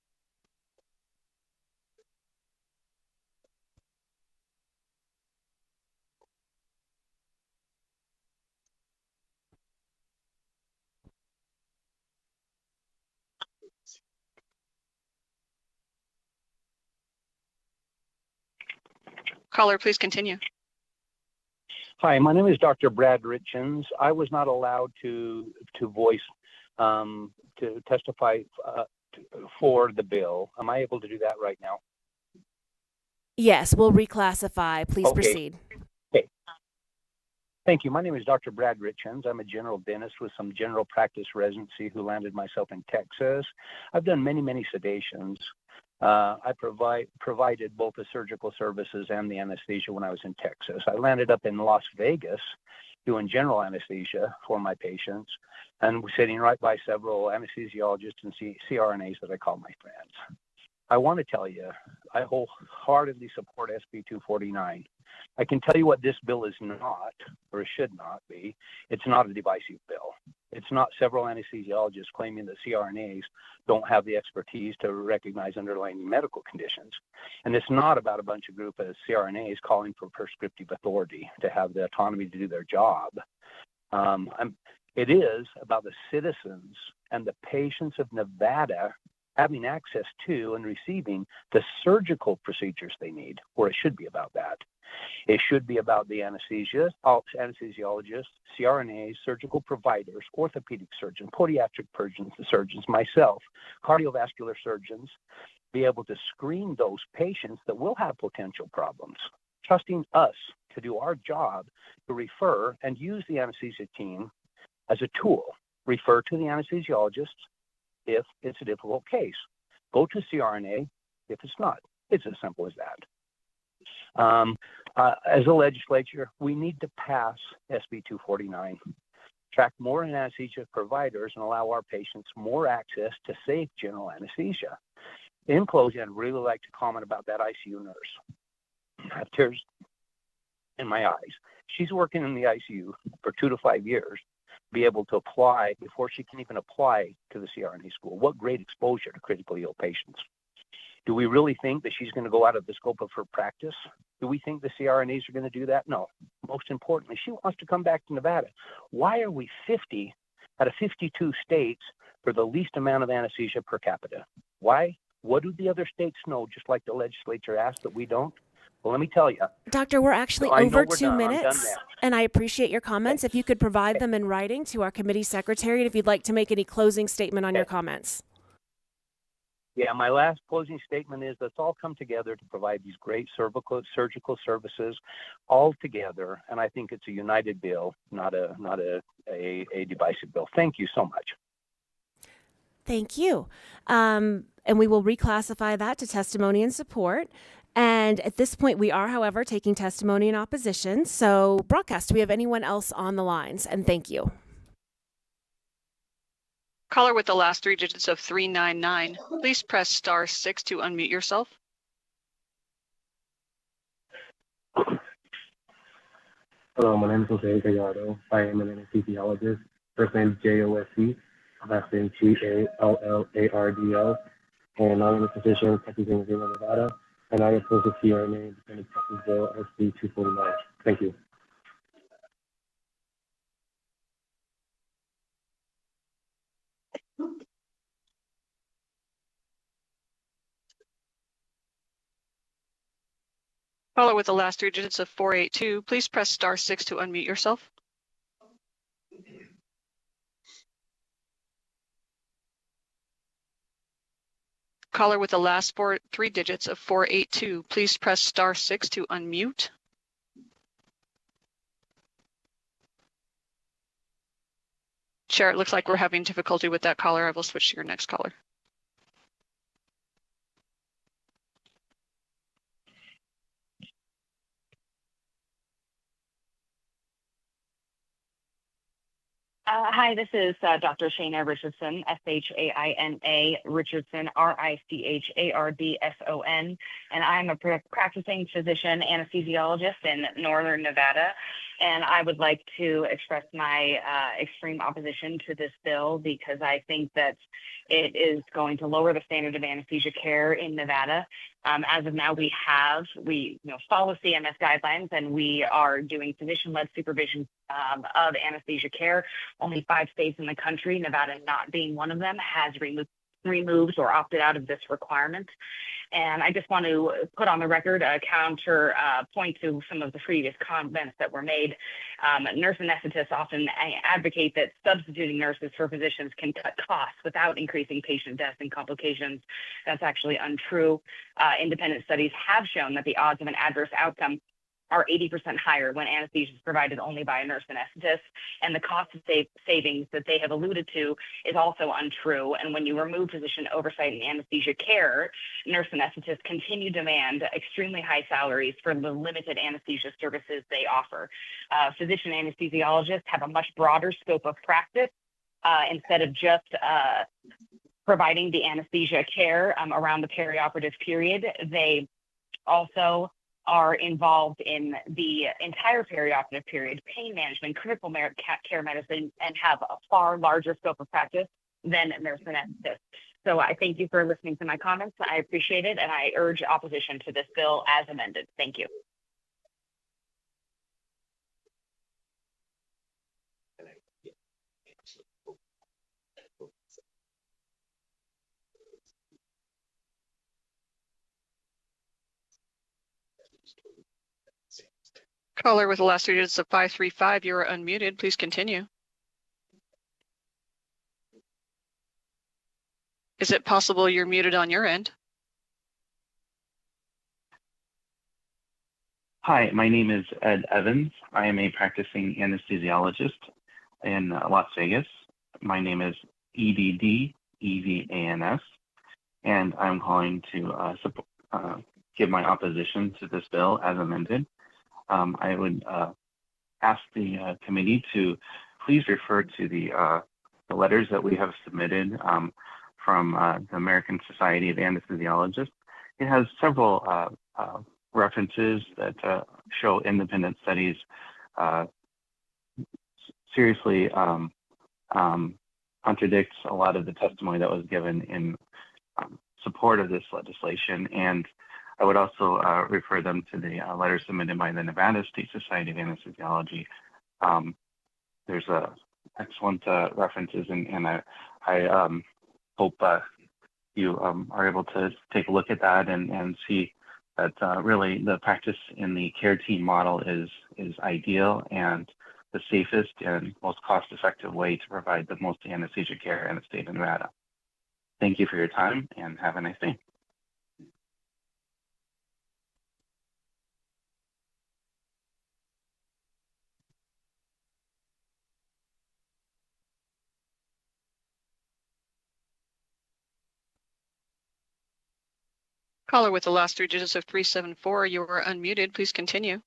[SPEAKER 16] Caller, please continue.
[SPEAKER 2] Hi, my name is Dr. Brad Richens. I was not allowed to voice, to testify for the bill. Am I able to do that right now?
[SPEAKER 1] Yes, we'll reclassify. Please
[SPEAKER 2] Okay.
[SPEAKER 1] proceed.
[SPEAKER 2] Okay. Thank you. My name is Dr. Brad Richens. I'm a general dentist with some general practice residency who landed myself in Texas. I've done many, many sedations. I provided both the surgical services and the anesthesia when I was in Texas. I landed up in Las Vegas doing general anesthesia for my patients and sitting right by several anesthesiologists and CRNAs that I call my friends. I want to tell you, I wholeheartedly support SB 249. I can tell you what this bill is not, or it should not be. It's not a divisive bill. It's not several anesthesiologists claiming that CRNAs don't have the expertise to recognize underlying medical conditions. And it's not about a bunch of group of CRNAs calling for prescriptive authority to have the autonomy to do their job. It is about the citizens and the patients of Nevada having access to and receiving the surgical procedures they need, or it should be about that. It should be about the anesthesiologists, CRNAs, surgical providers, orthopedic surgeons, podiatric surgeons, myself, cardiovascular surgeons, be able to screen those patients that will have potential problems, trusting us to do our job to refer and use the anesthesia team as a tool. Refer to the anesthesiologist if it's a difficult case. Go to CRNA if it's not. It's as simple as that. As a legislature, we need to pass SB 249, track more anesthesia providers and allow our patients more access to safe general anesthesia. In closing, I'd really like to comment about that ICU nurse. I have tears in my eyes. She's working in the ICU for 2 to 5 years, be able to apply before she can even apply to the CRNA school. What great exposure to critically ill patients. Do we really think that she's going to go out of the scope of her practice? Do we think the CRNAs are going to do that? No. Most importantly, she wants to come back to Nevada. Why are we 50 out of 52 states for the least amount of anesthesia per capita? Why? What do the other states know, just like the legislature asked, that we don't? Well, let me tell you.
[SPEAKER 1] Doctor, we're actually
[SPEAKER 2] I know
[SPEAKER 1] over
[SPEAKER 2] we're
[SPEAKER 1] 2
[SPEAKER 2] done. I'm done
[SPEAKER 1] minutes,
[SPEAKER 2] now.
[SPEAKER 1] and I appreciate your comments. If you could provide them in writing to our committee secretary, and if you'd like to make any closing statement on your comments.
[SPEAKER 2] Yeah, my last closing statement is let's all come together to provide these great surgical services all together, and I think it's a united bill, not a divisive bill. Thank you so much.
[SPEAKER 1] Thank you. And we will reclassify that to testimony in support. And at this point, we are, however, taking testimony in opposition. So, broadcast, do we have anyone else on the lines? And thank you.
[SPEAKER 16] Caller with the last 3 digits of 399, please press star 6 to unmute yourself.
[SPEAKER 22] Hello, my name is Jose Gallardo. I am an anesthesiologist. First name is Josc, last name Gallardo, and I'm a physician practicing in Nevada, and I oppose the CRNA independent practice bill SB 249. Thank you.
[SPEAKER 16] Caller with the last three digits of 482, please press *6 to unmute yourself. Caller with the last three digits of 482, please press *6 to unmute. Chair, it looks like we're having difficulty with that caller. I will switch to your next caller.
[SPEAKER 4] Hi, this is Dr. Shana Richardson, Shaina Richardson, Richardson, and I'm a practicing physician anesthesiologist in Northern Nevada. And I would like to express my extreme opposition to this bill because I think that it is going to lower the standard of anesthesia care in Nevada. As of now, we follow CMS guidelines, and we are doing physician-led supervision of anesthesia care. Only 5 states in the country, Nevada not being one of them, has removed or opted out of this requirement. And I just want to put on the record a counter point to some of the previous comments that were made. Nurse anesthetists often advocate that substituting nurses for physicians can cut costs without increasing patient deaths and complications. That's actually untrue. Independent studies have shown that the odds of an adverse outcome are 80% higher when anesthesia is provided only by a nurse anesthetist, and the cost of savings that they have alluded to is also untrue. And when you remove physician oversight in anesthesia care, nurse anesthetists continue to demand extremely high salaries for the limited anesthesia services they offer. Physician anesthesiologists have a much broader scope of practice. Instead of just providing the anesthesia care around the perioperative period, they also are involved in the entire perioperative period, pain management, critical care medicine, and have a far larger scope of practice than nurse anesthetists. So I thank you for listening to my comments. I appreciate it, and I urge opposition to this bill as amended. Thank you.
[SPEAKER 16] Caller with the last three digits of 535, you are unmuted. Please continue. Is it possible you're muted on your end?
[SPEAKER 5] Hi, my name is Ed Evans. I am a practicing anesthesiologist in Las Vegas. My name is EVANS, and I'm calling to give my opposition to this bill as amended. I would ask the committee to please refer to the letters that we have submitted from the American Society of Anesthesiologists. It has several references that show independent studies seriously contradicts a lot of the testimony that was given in support of this legislation. And I would also refer them to the letter submitted by the Nevada State Society of Anesthesiology. There's excellent references, and I hope you are able to take a look at that and see that really the practice in the care team model is ideal and the safest and most cost-effective way to provide the most anesthesia care in the state of Nevada. Thank you for your time, and have a nice day.
[SPEAKER 16] Caller with the last three digits of 374, you are unmuted. Please continue.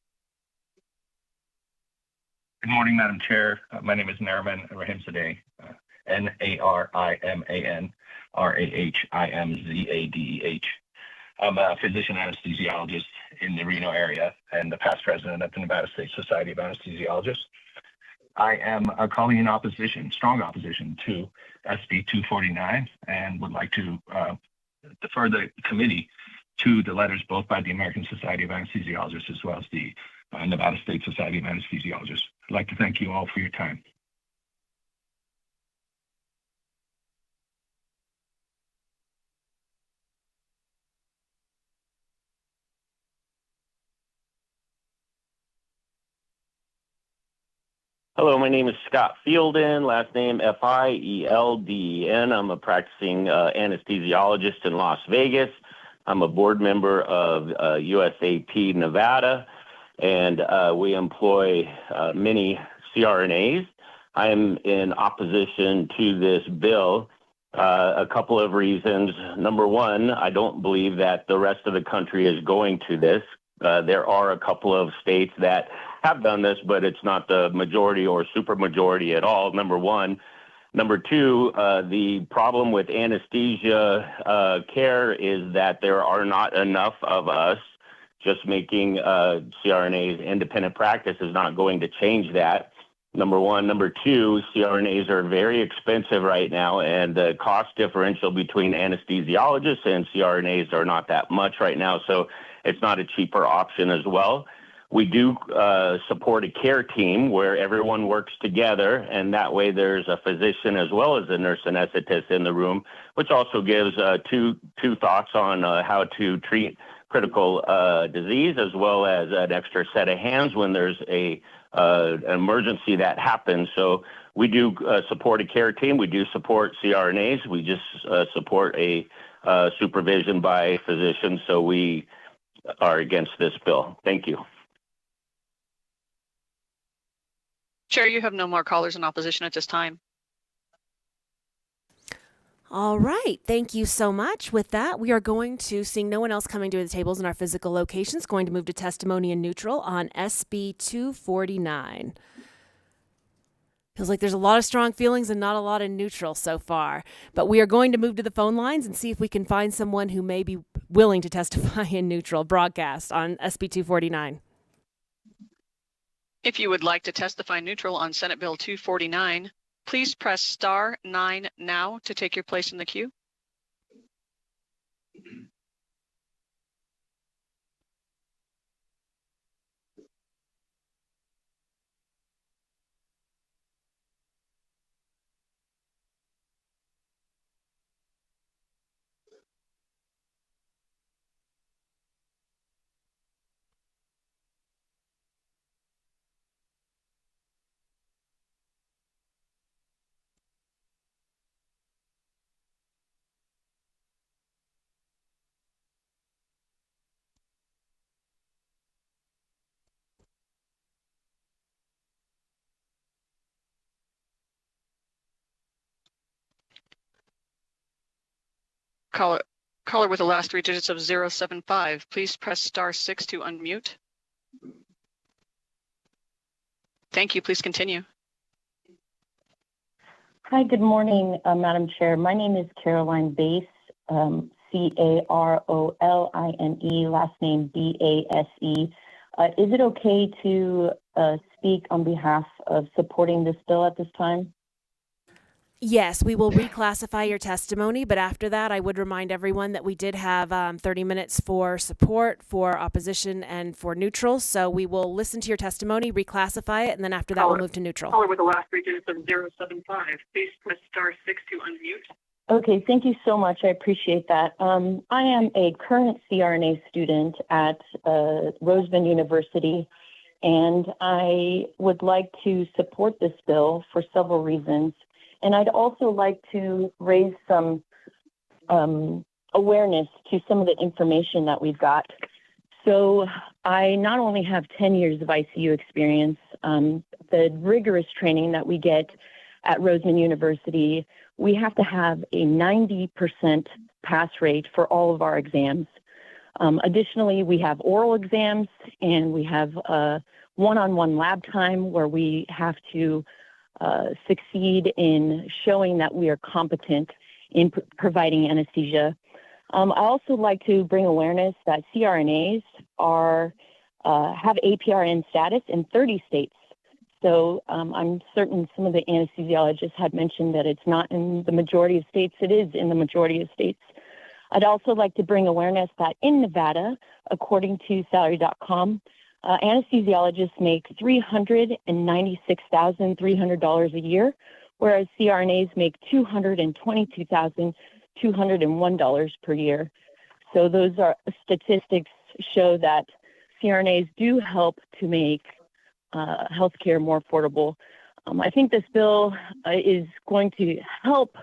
[SPEAKER 23] Good morning, Madam Chair. My name is Nariman Rahimzadeh, Nariman Rahimzadeh. I'm a physician anesthesiologist in the Reno area and the past president of the Nevada State Society of Anesthesiologists. I am calling in opposition, strong opposition to SB 249, and would like to defer the committee to the letters both by the American Society of Anesthesiologists as well as the Nevada State Society of Anesthesiologists. I'd like to thank you all for your time.
[SPEAKER 3] Hello, my name is Scott Fielden, last name Fielden. I'm a practicing anesthesiologist in Las Vegas. I'm a board member of USAP Nevada, and we employ many CRNAs. I am in opposition to this bill. A couple of reasons. Number one, I don't believe that the rest of the country is going to this. There are a couple of states that have done this, but it's not the majority or supermajority at all, number one. Number two, the problem with anesthesia care is that there are not enough of us. Just making CRNAs independent practice is not going to change that. Number one. Number two, CRNAs are very expensive right now, and the cost differential between anesthesiologists and CRNAs are not that much right now, so it's not a cheaper option as well. We do support a care team where everyone works together, and that way there's a physician as well as a nurse anesthetist in the room, which also gives two thoughts on how to treat critical disease, as well as an extra set of hands when there's an emergency that happens. So we do support a care team. We do support CRNAs. We just support a supervision by physicians. So we are against this bill. Thank you.
[SPEAKER 16] Chair, you have no more callers in opposition at this time.
[SPEAKER 1] All right. Thank you so much. With that, we are going to, seeing no one else coming to the tables in our physical locations, going to move to testimony in neutral on SB 249. Feels like there's a lot of strong feelings and not a lot in neutral so far. But we are going to move to the phone lines and see if we can find someone who may be willing to testify in neutral broadcast on SB 249.
[SPEAKER 16] If you would like to testify neutral on Senate Bill 249, please press star 9 now to take your place in the queue. Caller with the last three digits of 075, please press star 6 to unmute. Thank you. Please continue.
[SPEAKER 6] Hi, good morning, Madam Chair. My name is Caroline Base, Caroline, last name Base. Is it okay to speak on behalf of supporting this bill at this time?
[SPEAKER 1] Yes, we will reclassify your testimony, but after that, I would remind everyone that we did have 30 minutes for support, for opposition, and for neutral. So we will listen to your testimony, reclassify it, and then after that, we'll move to neutral.
[SPEAKER 16] Caller with the last three digits of 075, please press star 6 to unmute.
[SPEAKER 6] Okay, thank you so much. I appreciate that. I am a current CRNA student at Roseman University, and I would like to support this bill for several reasons. And I'd also like to raise some awareness to some of the information that we've got. So I not only have 10 years of ICU experience, the rigorous training that we get at Roseman University, we have to have a 90% pass rate for all of our exams. Additionally, we have oral exams and we have one-on-one lab time where we have to succeed in showing that we are competent in providing anesthesia. I also like to bring awareness that CRNAs have APRN status in 30 states. So I'm certain some of the anesthesiologists had mentioned that it's not in the majority of states. It is in the majority of states. I'd also like to bring awareness that in Nevada, according to salary.com, anesthesiologists make $396,300 a year, whereas CRNAs make $222,201 per year. So those statistics show that CRNAs do help to make healthcare more affordable. I think this bill is going to help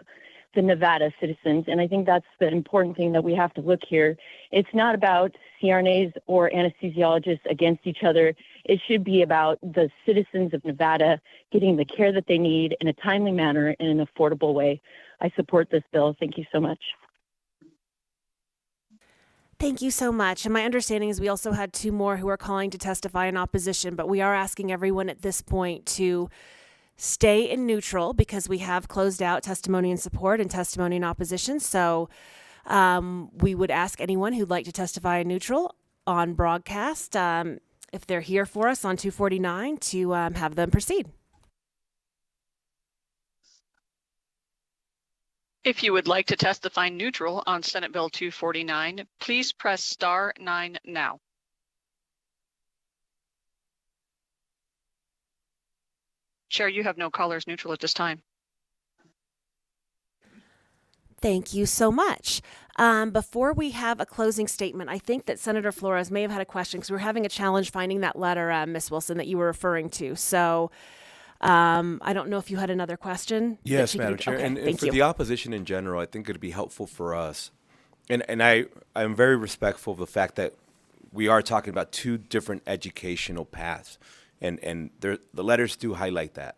[SPEAKER 6] the Nevada citizens, and I think that's the important thing that we have to look here. It's not about CRNAs or anesthesiologists against each other. It should be about the citizens of Nevada getting the care that they need in a timely manner and in an affordable way. I support this bill. Thank you so much.
[SPEAKER 1] Thank you so much. And my understanding is we also had 2 more who are calling to testify in opposition, but we are asking everyone at this point to stay in neutral because we have closed out testimony in support and testimony in opposition. So we would ask anyone who'd like to testify in neutral on broadcast, if they're here for us on 249, to have them proceed.
[SPEAKER 16] If you would like to testify neutral on Senate Bill 249, please press star 9 now. Chair, you have no callers neutral at this time.
[SPEAKER 1] Thank you so much. Before we have a closing statement, I think that Senator Flores may have had a question because we're having a challenge finding that letter, Ms. Wilson, that you were referring to. So I don't know if you had another question.
[SPEAKER 21] Yes, Madam Chair.
[SPEAKER 1] Okay,
[SPEAKER 21] and for
[SPEAKER 1] you.
[SPEAKER 21] the opposition in general, I think it'd be helpful for us. And I'm very respectful of the fact that we are talking about 2 different educational paths. And the letters do highlight that.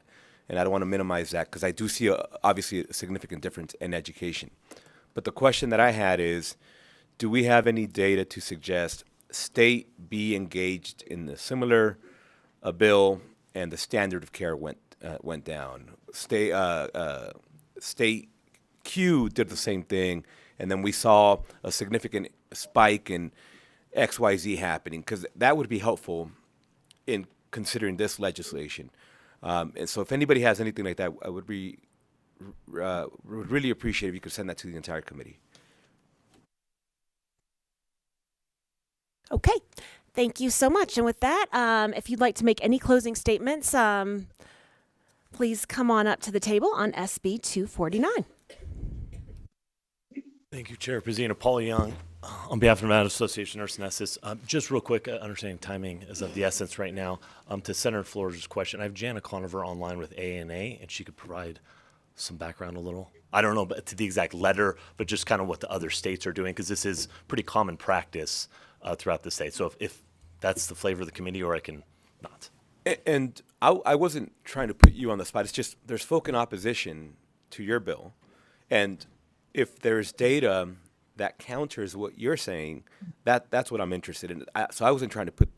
[SPEAKER 21] And I don't want to minimize that because I do see, obviously, a significant difference in education. But the question that I had is, do we have any data to suggest state be engaged in the similar bill and the standard of care went down? State Q did the same thing, and then we saw a significant spike in XYZ happening, because that would be helpful in considering this legislation. And so if anybody has anything like that, I would really appreciate if you could send that to the entire committee.
[SPEAKER 1] Okay. Thank you so much. And with that, if you'd like to make any closing statements, please come on up to the table on SB 249.
[SPEAKER 7] Thank you, Chair Pazina. Paul Young, on behalf of the Nevada Association of Nurse Anesthetists. Just real quick, understanding timing is of the essence right now. To Senator Flores' question, I have Jana Conover online with ANA, and she could provide some background a little. I don't know but to the exact letter, but just kind of what the other states are doing, because this is pretty common practice throughout the state. So if that's the flavor of the committee, or I can not.
[SPEAKER 21] And I wasn't trying to put you on the spot. It's just there's folk in opposition to your bill. And if there's data that counters what you're saying, that's what I'm interested in. So I wasn't trying to put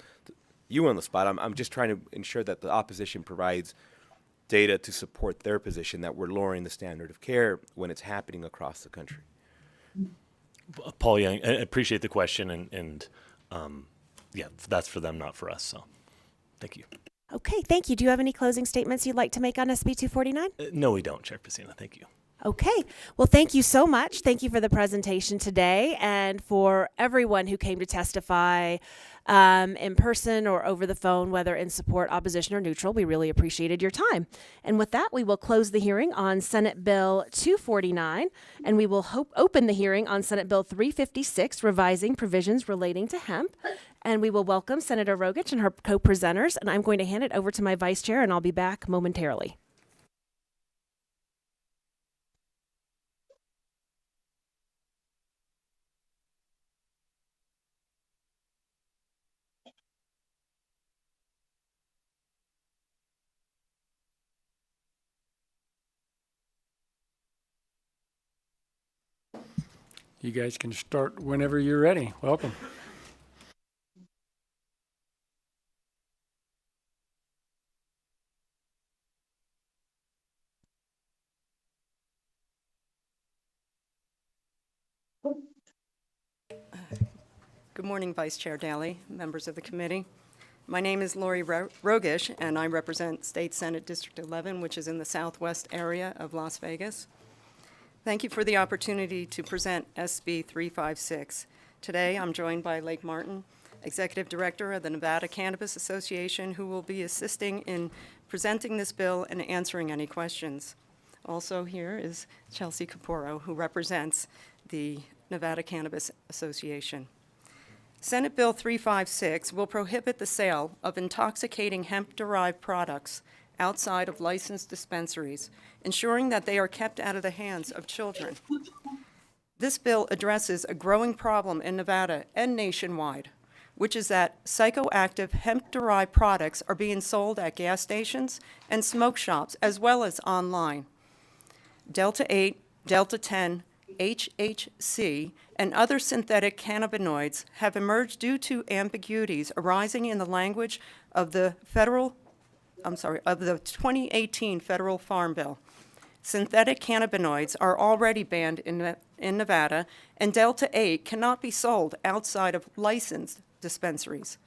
[SPEAKER 21] you on the spot. I'm just trying to ensure that the opposition provides data to support their position that we're lowering the standard of care when it's happening across the country.
[SPEAKER 7] Paul Young, I appreciate the question, and yeah, that's for them, not for us. So thank you.
[SPEAKER 1] Okay, thank you. Do you have any closing statements you'd like to make on SB 249?
[SPEAKER 7] No, we don't, Chair Pacina. Thank you.
[SPEAKER 1] Okay. Well, thank you so much. Thank you for the presentation today, and for everyone who came to testify in person or over the phone, whether in support, opposition, or neutral. We really appreciated your time. And with that, we will close the hearing on Senate Bill 249, and we will open the hearing on Senate Bill 356, revising provisions relating to hemp. And we will welcome Senator Rogich and her co-presenters, and I'm going to hand it over to my vice chair, and I'll be back momentarily.
[SPEAKER 8] You guys can start whenever you're ready. Welcome.
[SPEAKER 10] Good morning, Vice Chair Daly, members of the committee. My name is Lori Rogish, and I represent State Senate District 11, which is in the southwest area of Las Vegas. Thank you for the opportunity to present SB 356. Today, I'm joined by Lake Martin, Executive Director of the Nevada Cannabis Association, who will be assisting in presenting this bill and answering any questions. Also here is Chelsea Caporo, who represents the Nevada Cannabis Association. Senate Bill 356 will prohibit the sale of intoxicating hemp-derived products outside of licensed dispensaries, ensuring that they are kept out of the hands of children. This bill addresses a growing problem in Nevada and nationwide, which is that psychoactive hemp-derived products are being sold at gas stations and smoke shops, as well as online. Delta-8, Delta-10, HHC, and other synthetic cannabinoids have emerged due to ambiguities arising in the language of the 2018 Federal Farm Bill. Synthetic cannabinoids are already banned in Nevada, and Delta-8 cannot be sold outside of licensed dispensaries.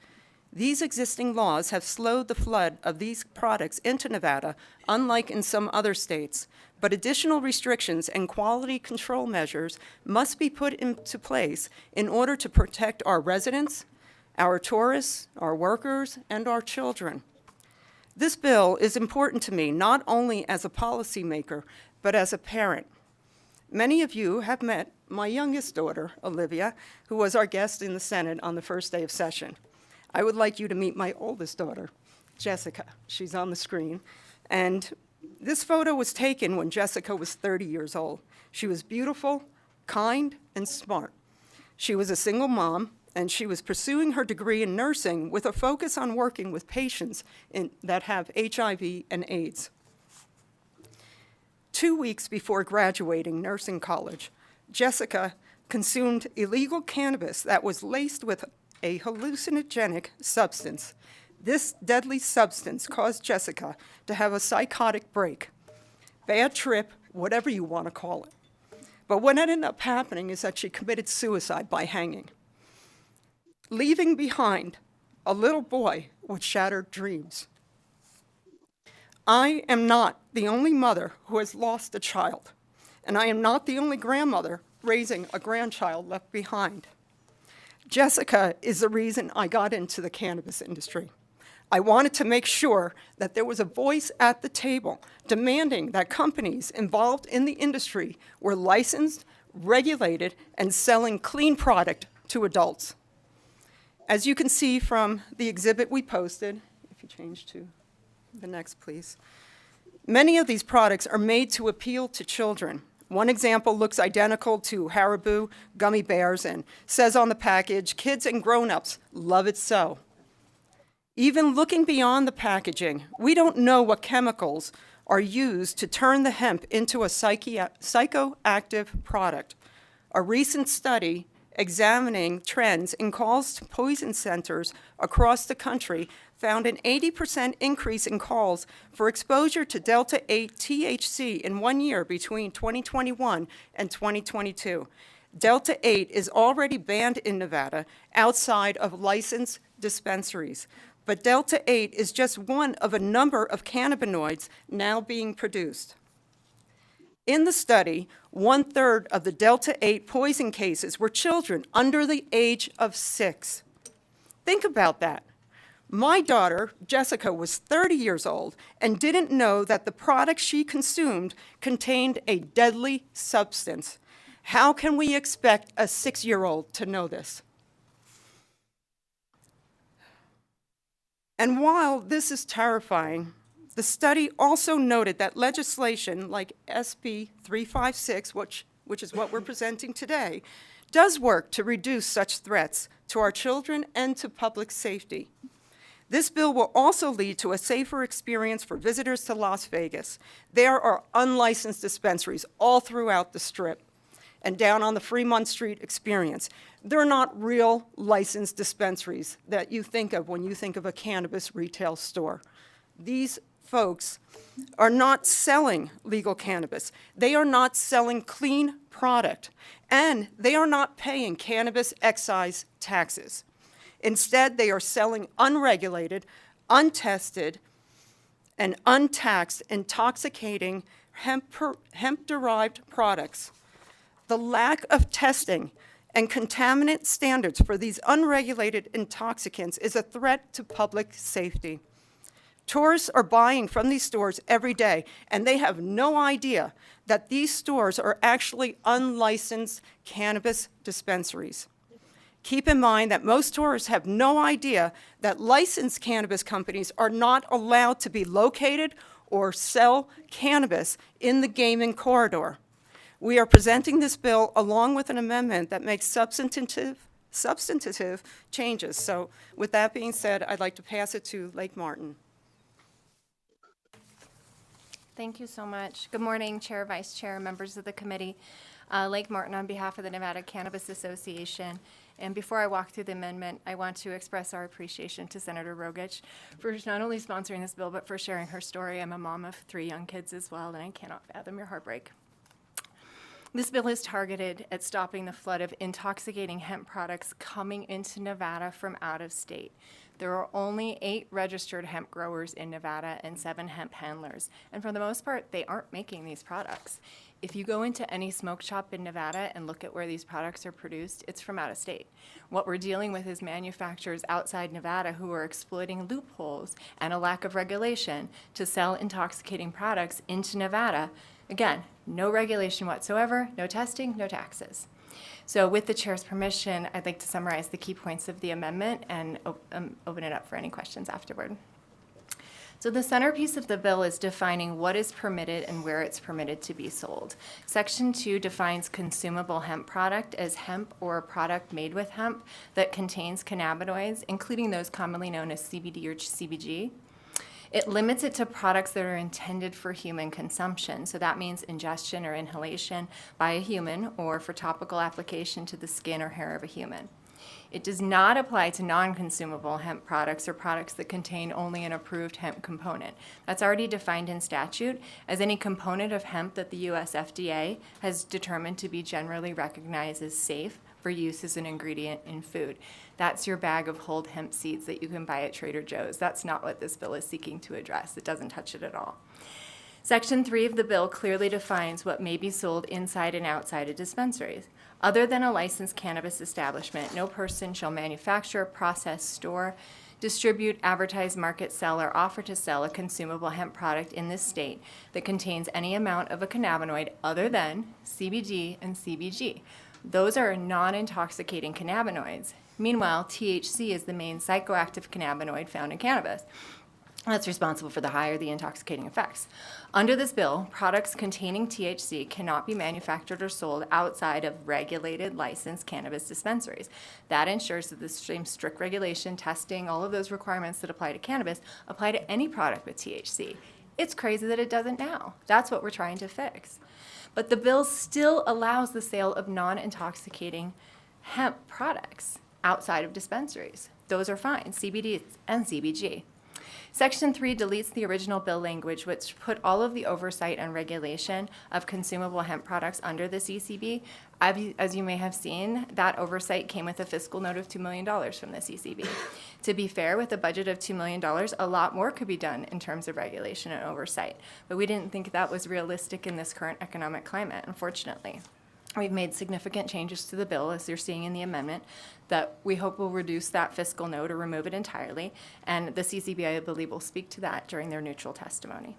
[SPEAKER 10] These existing laws have slowed the flood of these products into Nevada, unlike in some other states, but additional restrictions and quality control measures must be put into place in order to protect our residents, our tourists, our workers, and our children. This bill is important to me not only as a policymaker, but as a parent. Many of you have met my youngest daughter, Olivia, who was our guest in the Senate on the first day of session. I would like you to meet my oldest daughter, Jessica. She's on the screen. And this photo was taken when Jessica was 30 years old. She was beautiful, kind, and smart. She was a single mom, and she was pursuing her degree in nursing with a focus on working with patients that have HIV and AIDS. 2 weeks before graduating nursing college, Jessica consumed illegal cannabis that was laced with a hallucinogenic substance. This deadly substance caused Jessica to have a psychotic break, bad trip, whatever you want to call it. But what ended up happening is that she committed suicide by hanging, leaving behind a little boy with shattered dreams. I am not the only mother who has lost a child, and I am not the only grandmother raising a grandchild left behind. Jessica is the reason I got into the cannabis industry. I wanted to make sure that there was a voice at the table demanding that companies involved in the industry were licensed, regulated, and selling clean product to adults. As you can see from the exhibit we posted, if you change to the next, please, many of these products are made to appeal to children. One example looks identical to Haribo gummy bears and says on the package, "Kids and grown-ups love it so." Even looking beyond the packaging, we don't know what chemicals are used to turn the hemp into a psychoactive product. A recent study examining trends in calls to poison centers across the country found an 80% increase in calls for exposure to Delta-8 THC in 1 year between 2021 and 2022. Delta-8 is already banned in Nevada outside of licensed dispensaries, but Delta-8 is just one of a number of cannabinoids now being produced. In the study, 1/3 of the Delta-8 poison cases were children under the age of 6. Think about that. My daughter, Jessica, was 30 years old and didn't know that the product she consumed contained a deadly substance. How can we expect a 6-year-old to know this? And while this is terrifying, the study also noted that legislation like SB 356, which is what we're presenting today, does work to reduce such threats to our children and to public safety. This bill will also lead to a safer experience for visitors to Las Vegas. There are unlicensed dispensaries all throughout the Strip and down on the Fremont Street experience. They're not real licensed dispensaries that you think of when you think of a cannabis retail store. These folks are not selling legal cannabis. They are not selling clean product, and they are not paying cannabis excise taxes. Instead, they are selling unregulated, untested, and untaxed intoxicating hemp-derived products. The lack of testing and contaminant standards for these unregulated intoxicants is a threat to public safety. Tourists are buying from these stores every day, and they have no idea that these stores are actually unlicensed cannabis dispensaries. Keep in mind that most tourists have no idea that licensed cannabis companies are not allowed to be located or sell cannabis in the gaming corridor. We are presenting this bill along with an amendment that makes substantive changes. So with that being said, I'd like to pass it to Lake Martin.
[SPEAKER 11] Thank you so much. Good morning, Chair, Vice Chair, members of the committee. Lake Martin on behalf of the Nevada Cannabis Association. And before I walk through the amendment, I want to express our appreciation to Senator Rogich for not only sponsoring this bill, but for sharing her story. I'm a mom of 3 young kids as well, and I cannot fathom your heartbreak. This bill is targeted at stopping the flood of intoxicating hemp products coming into Nevada from out of state. There are only 8 registered hemp growers in Nevada and 7 hemp handlers. And for the most part, they aren't making these products. If you go into any smoke shop in Nevada and look at where these products are produced, it's from out of state. What we're dealing with is manufacturers outside Nevada who are exploiting loopholes and a lack of regulation to sell intoxicating products into Nevada. Again, no regulation whatsoever, no testing, no taxes. So with the chair's permission, I'd like to summarize the key points of the amendment and open it up for any questions afterward. So the centerpiece of the bill is defining what is permitted and where it's permitted to be sold. Section 2 defines consumable hemp product as hemp or a product made with hemp that contains cannabinoids, including those commonly known as CBD or CBG. It limits it to products that are intended for human consumption. So that means ingestion or inhalation by a human or for topical application to the skin or hair of a human. It does not apply to non-consumable hemp products or products that contain only an approved hemp component. That's already defined in statute as any component of hemp that the US FDA has determined to be generally recognized as safe for use as an ingredient in food. That's your bag of whole hemp seeds that you can buy at Trader Joe's. That's not what this bill is seeking to address. It doesn't touch it at all. Section 3 of the bill clearly defines what may be sold inside and outside of dispensaries. Other than a licensed cannabis establishment, no person shall manufacture, process, store, distribute, advertise, market, sell, or offer to sell a consumable hemp product in this state that contains any amount of a cannabinoid other than CBD and CBG. Those are non-intoxicating cannabinoids. Meanwhile, THC is the main psychoactive cannabinoid found in cannabis. That's responsible for the high or the intoxicating effects. Under this bill, products containing THC cannot be manufactured or sold outside of regulated licensed cannabis dispensaries. That ensures that the same strict regulation, testing, all of those requirements that apply to cannabis apply to any product with THC. It's crazy that it doesn't now. That's what we're trying to fix. But the bill still allows the sale of non-intoxicating hemp products outside of dispensaries. Those are fine, CBD and CBG. Section 3 deletes the original bill language, which put all of the oversight and regulation of consumable hemp products under the CCB. As you may have seen, that oversight came with a fiscal note of $2 million from the CCB. To be fair, with a budget of $2 million, a lot more could be done in terms of regulation and oversight. But we didn't think that was realistic in this current economic climate, unfortunately. We've made significant changes to the bill, as you're seeing in the amendment, that we hope will reduce that fiscal note or remove it entirely, and the CCB, I believe, will speak to that during their neutral testimony.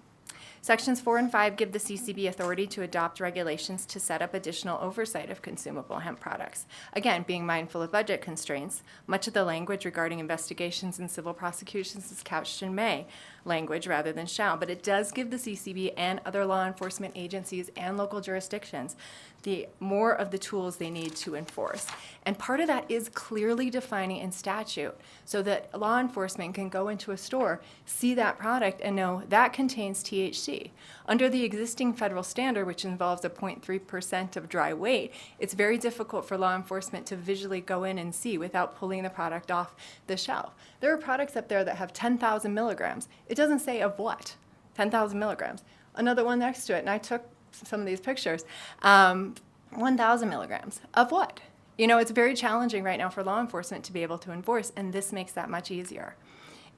[SPEAKER 11] Sections 4 and 5 give the CCB authority to adopt regulations to set up additional oversight of consumable hemp products. Again, being mindful of budget constraints, much of the language regarding investigations and civil prosecutions is couched in may language rather than shall, but it does give the CCB and other law enforcement agencies and local jurisdictions the more of the tools they need to enforce. And part of that is clearly defining in statute so that law enforcement can go into a store, see that product, and know that contains THC. Under the existing federal standard, which involves a 0.3% of dry weight, it's very difficult for law enforcement to visually go in and see without pulling the product off the shelf. There are products up there that have 10,000 milligrams. It doesn't say of what, 10,000 milligrams. Another one next to it, and I took some of these pictures, 1,000 milligrams. Of what? You know, it's very challenging right now for law enforcement to be able to enforce, and this makes that much easier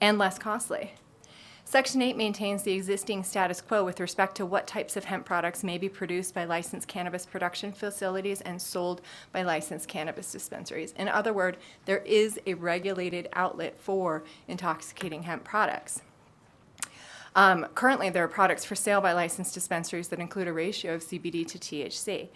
[SPEAKER 11] and less costly. Section 8 maintains the existing status quo with respect to what types of hemp products may be produced by licensed cannabis production facilities and sold by licensed cannabis dispensaries. In other words, there is a regulated outlet for intoxicating hemp products. Currently, there are products for sale by licensed dispensaries that include a ratio of CBD to THC.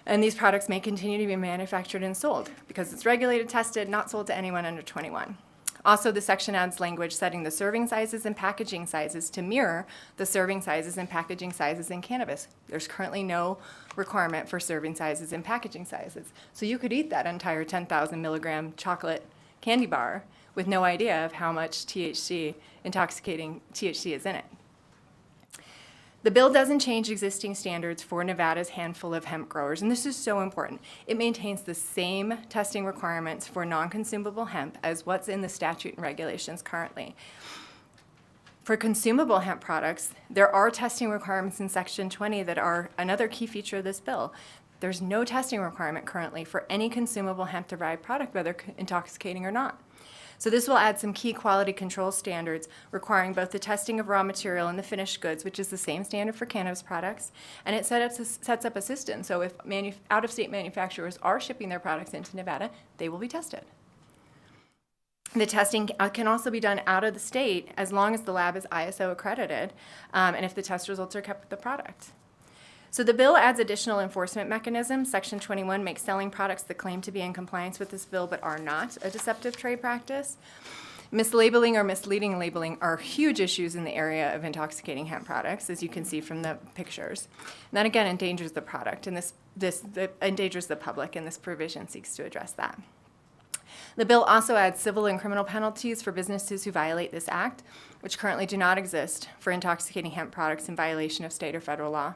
[SPEAKER 11] And these products may continue to be manufactured and sold because it's regulated, tested, not sold to anyone under 21. Also, the section adds language setting the serving sizes and packaging sizes to mirror the serving sizes and packaging sizes in cannabis. There's currently no requirement for serving sizes and packaging sizes. So you could eat that entire 10,000 milligram chocolate candy bar with no idea of how much THC, intoxicating THC, is in it. The bill doesn't change existing standards for Nevada's handful of hemp growers, and this is so important. It maintains the same testing requirements for non-consumable hemp as what's in the statute and regulations currently. For consumable hemp products, there are testing requirements in Section 20 that are another key feature of this bill. There's no testing requirement currently for any consumable hemp-derived product, whether intoxicating or not. So this will add some key quality control standards requiring both the testing of raw material and the finished goods, which is the same standard for cannabis products, and it sets up a system. So if out-of-state manufacturers are shipping their products into Nevada, they will be tested. The testing can also be done out of the state as long as the lab is ISO accredited, and if the test results are kept with the product. So the bill adds additional enforcement mechanisms. Section 21 makes selling products that claim to be in compliance with this bill but are not a deceptive trade practice. Mislabeling or misleading labeling are huge issues in the area of intoxicating hemp products, as you can see from the pictures. And that again endangers the product, and this endangers the public, and this provision seeks to address that. The bill also adds civil and criminal penalties for businesses who violate this act, which currently do not exist for intoxicating hemp products in violation of state or federal law.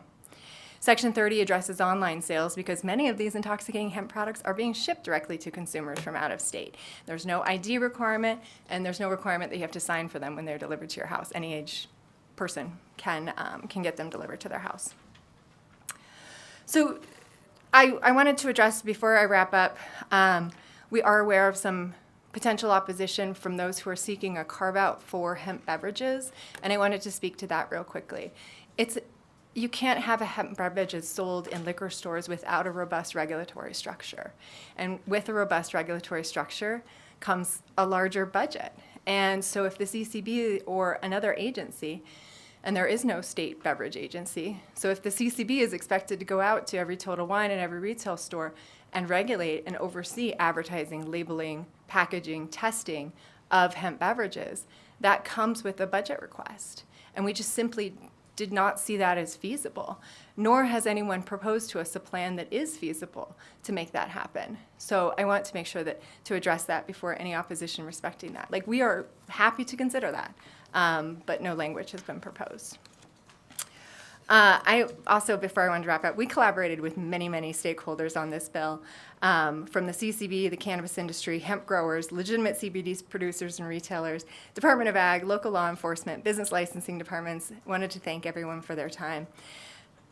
[SPEAKER 11] Section 30 addresses online sales because many of these intoxicating hemp products are being shipped directly to consumers from out of state. There's no ID requirement, and there's no requirement that you have to sign for them when they're delivered to your house. Any age person can get them delivered to their house. So I wanted to address, before I wrap up, we are aware of some potential opposition from those who are seeking a carve-out for hemp beverages, and I wanted to speak to that real quickly. You can't have a hemp beverage sold in liquor stores without a robust regulatory structure. And with a robust regulatory structure comes a larger budget. And so if the CCB or another agency, and there is no state beverage agency, so if the CCB is expected to go out to every Total Wine and every retail store and regulate and oversee advertising, labeling, packaging, testing of hemp beverages, that comes with a budget request. And we just simply did not see that as feasible, nor has anyone proposed to us a plan that is feasible to make that happen. So I want to make sure that to address that before any opposition respecting that. Like, we are happy to consider that, but no language has been proposed. I also, before I wanted to wrap up, we collaborated with many, many stakeholders on this bill, from the CCB, the cannabis industry, hemp growers, legitimate CBD producers and retailers, Department of Ag, local law enforcement, business licensing departments. Wanted to thank everyone for their time.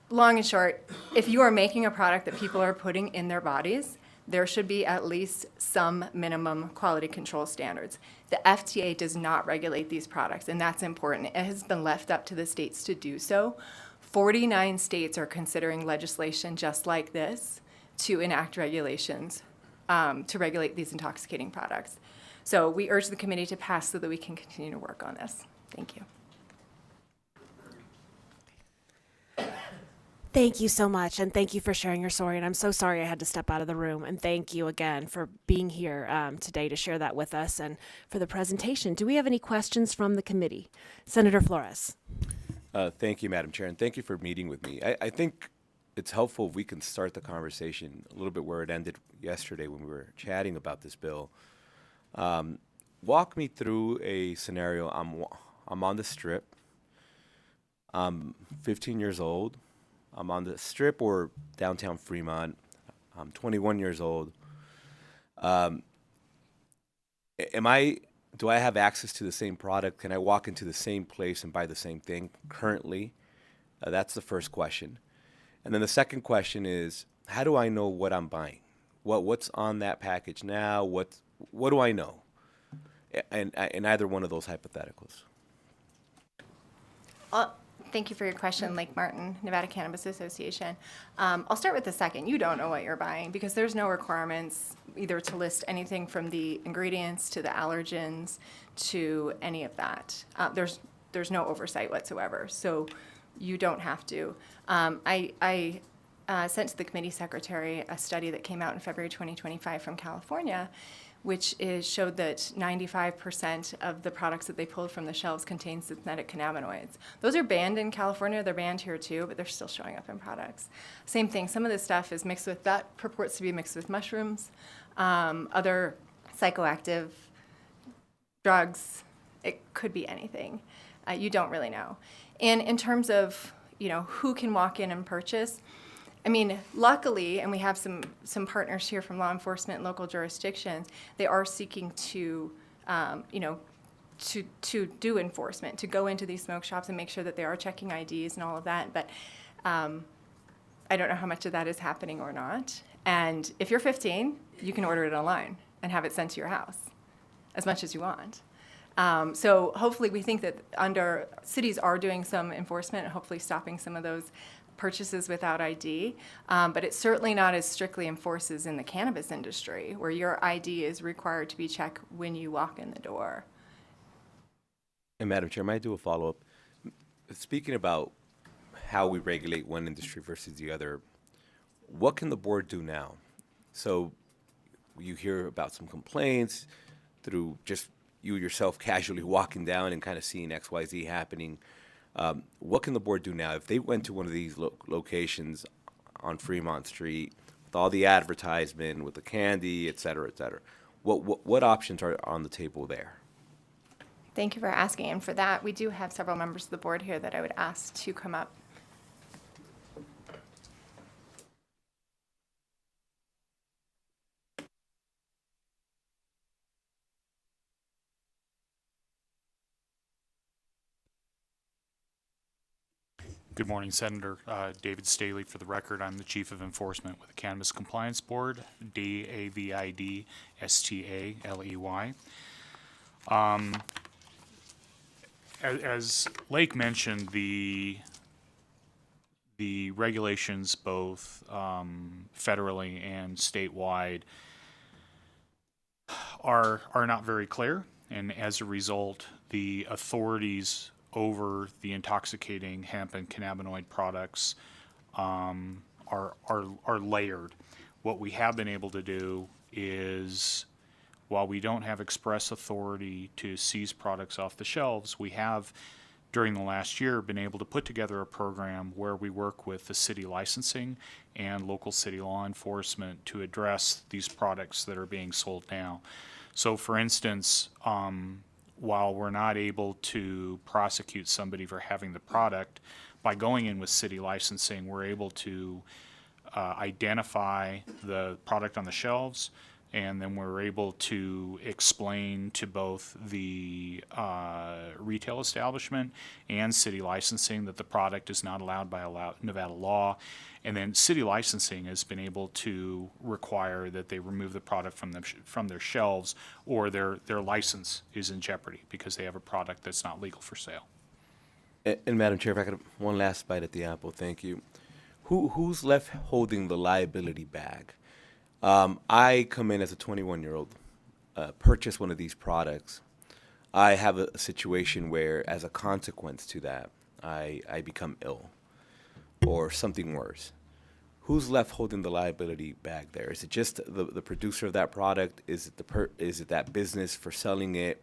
[SPEAKER 11] Long and short, if you are making a product that people are putting in their bodies, there should be at least some minimum quality control standards. The FDA does not regulate these products, and that's important. It has been left up to the states to do so. 49 states are considering legislation just like this to enact regulations to regulate these intoxicating products. So we urge the committee to pass so that we can continue to work on this. Thank you.
[SPEAKER 1] Thank you so much, and thank you for sharing your story. And I'm so sorry I had to step out of the room. And thank you again for being here today to share that with us and for the presentation. Do we have any questions from the committee? Senator Flores.
[SPEAKER 21] Thank you, Madam Chair, and thank you for meeting with me. I think it's helpful if we can start the conversation a little bit where it ended yesterday when we were chatting about this bill. Walk me through a scenario. I'm on the Strip. I'm 15 years old. I'm on the Strip or downtown Fremont. I'm 21 years old. Do I have access to the same product? Can I walk into the same place and buy the same thing currently? That's the first question. And then the second question is, how do I know what I'm buying? What's on that package now? What do I know? In either one of those hypotheticals.
[SPEAKER 11] Thank you for your question, Lake Martin, Nevada Cannabis Association. I'll start with the second. You don't know what you're buying because there's no requirements either to list anything from the ingredients to the allergens to any of that. There's no oversight whatsoever, so you don't have to. I sent to the committee secretary a study that came out in February 2025 from California, which showed that 95% of the products that they pulled from the shelves contain synthetic cannabinoids. Those are banned in California. They're banned here too, but they're still showing up in products. Same thing. Some of this stuff is mixed with, that purports to be mixed with mushrooms, other psychoactive drugs. It could be anything. You don't really know. And in terms of, who can walk in and purchase, I mean, luckily, and we have some partners here from law enforcement and local jurisdictions, they are seeking to, to do enforcement, to go into these smoke shops and make sure that they are checking IDs and all of that. But I don't know how much of that is happening or not. And if you're 15, you can order it online and have it sent to your house as much as you want. So hopefully we think that cities are doing some enforcement, hopefully stopping some of those purchases without ID, but it's certainly not as strictly enforced as in the cannabis industry, where your ID is required to be checked when you walk in the door.
[SPEAKER 21] And Madam Chair, might I do a follow-up? Speaking about how we regulate one industry versus the other, what can the board do now? So you hear about some complaints through just you yourself casually walking down and kind of seeing XYZ happening. What can the board do now? If they went to one of these locations on Fremont Street with all the advertisement, with the candy, et cetera, what options are on the table there?
[SPEAKER 11] Thank you for asking. And for that, we do have several members of the board here that I would ask to come up.
[SPEAKER 12] Good morning, Senator. David Staley, for the record. I'm the Chief of Enforcement with the Cannabis Compliance Board, DAVID STALEY. As Lake mentioned, the regulations both federally and statewide are not very clear, and as a result, the authorities over the intoxicating hemp and cannabinoid products are layered. What we have been able to do is, while we don't have express authority to seize products off the shelves, we have, during the last year, been able to put together a program where we work with the city licensing and local city law enforcement to address these products that are being sold now. So, for instance, while we're not able to prosecute somebody for having the product, by going in with city licensing, we're able to identify the product on the shelves, and then we're able to explain to both the retail establishment and city licensing that the product is not allowed by Nevada law. And then city licensing has been able to require that they remove the product from their shelves, or their license is in jeopardy because they have a product that's not legal for sale.
[SPEAKER 21] And Madam Chair, if I could have one last bite at the apple, thank you. Who's left holding the liability bag? I come in as a 21-year-old, purchase one of these products. I have a situation where, as a consequence to that, I become ill or something worse. Who's left holding the liability bag there? Is it just the producer of that product? Is it that business for selling it?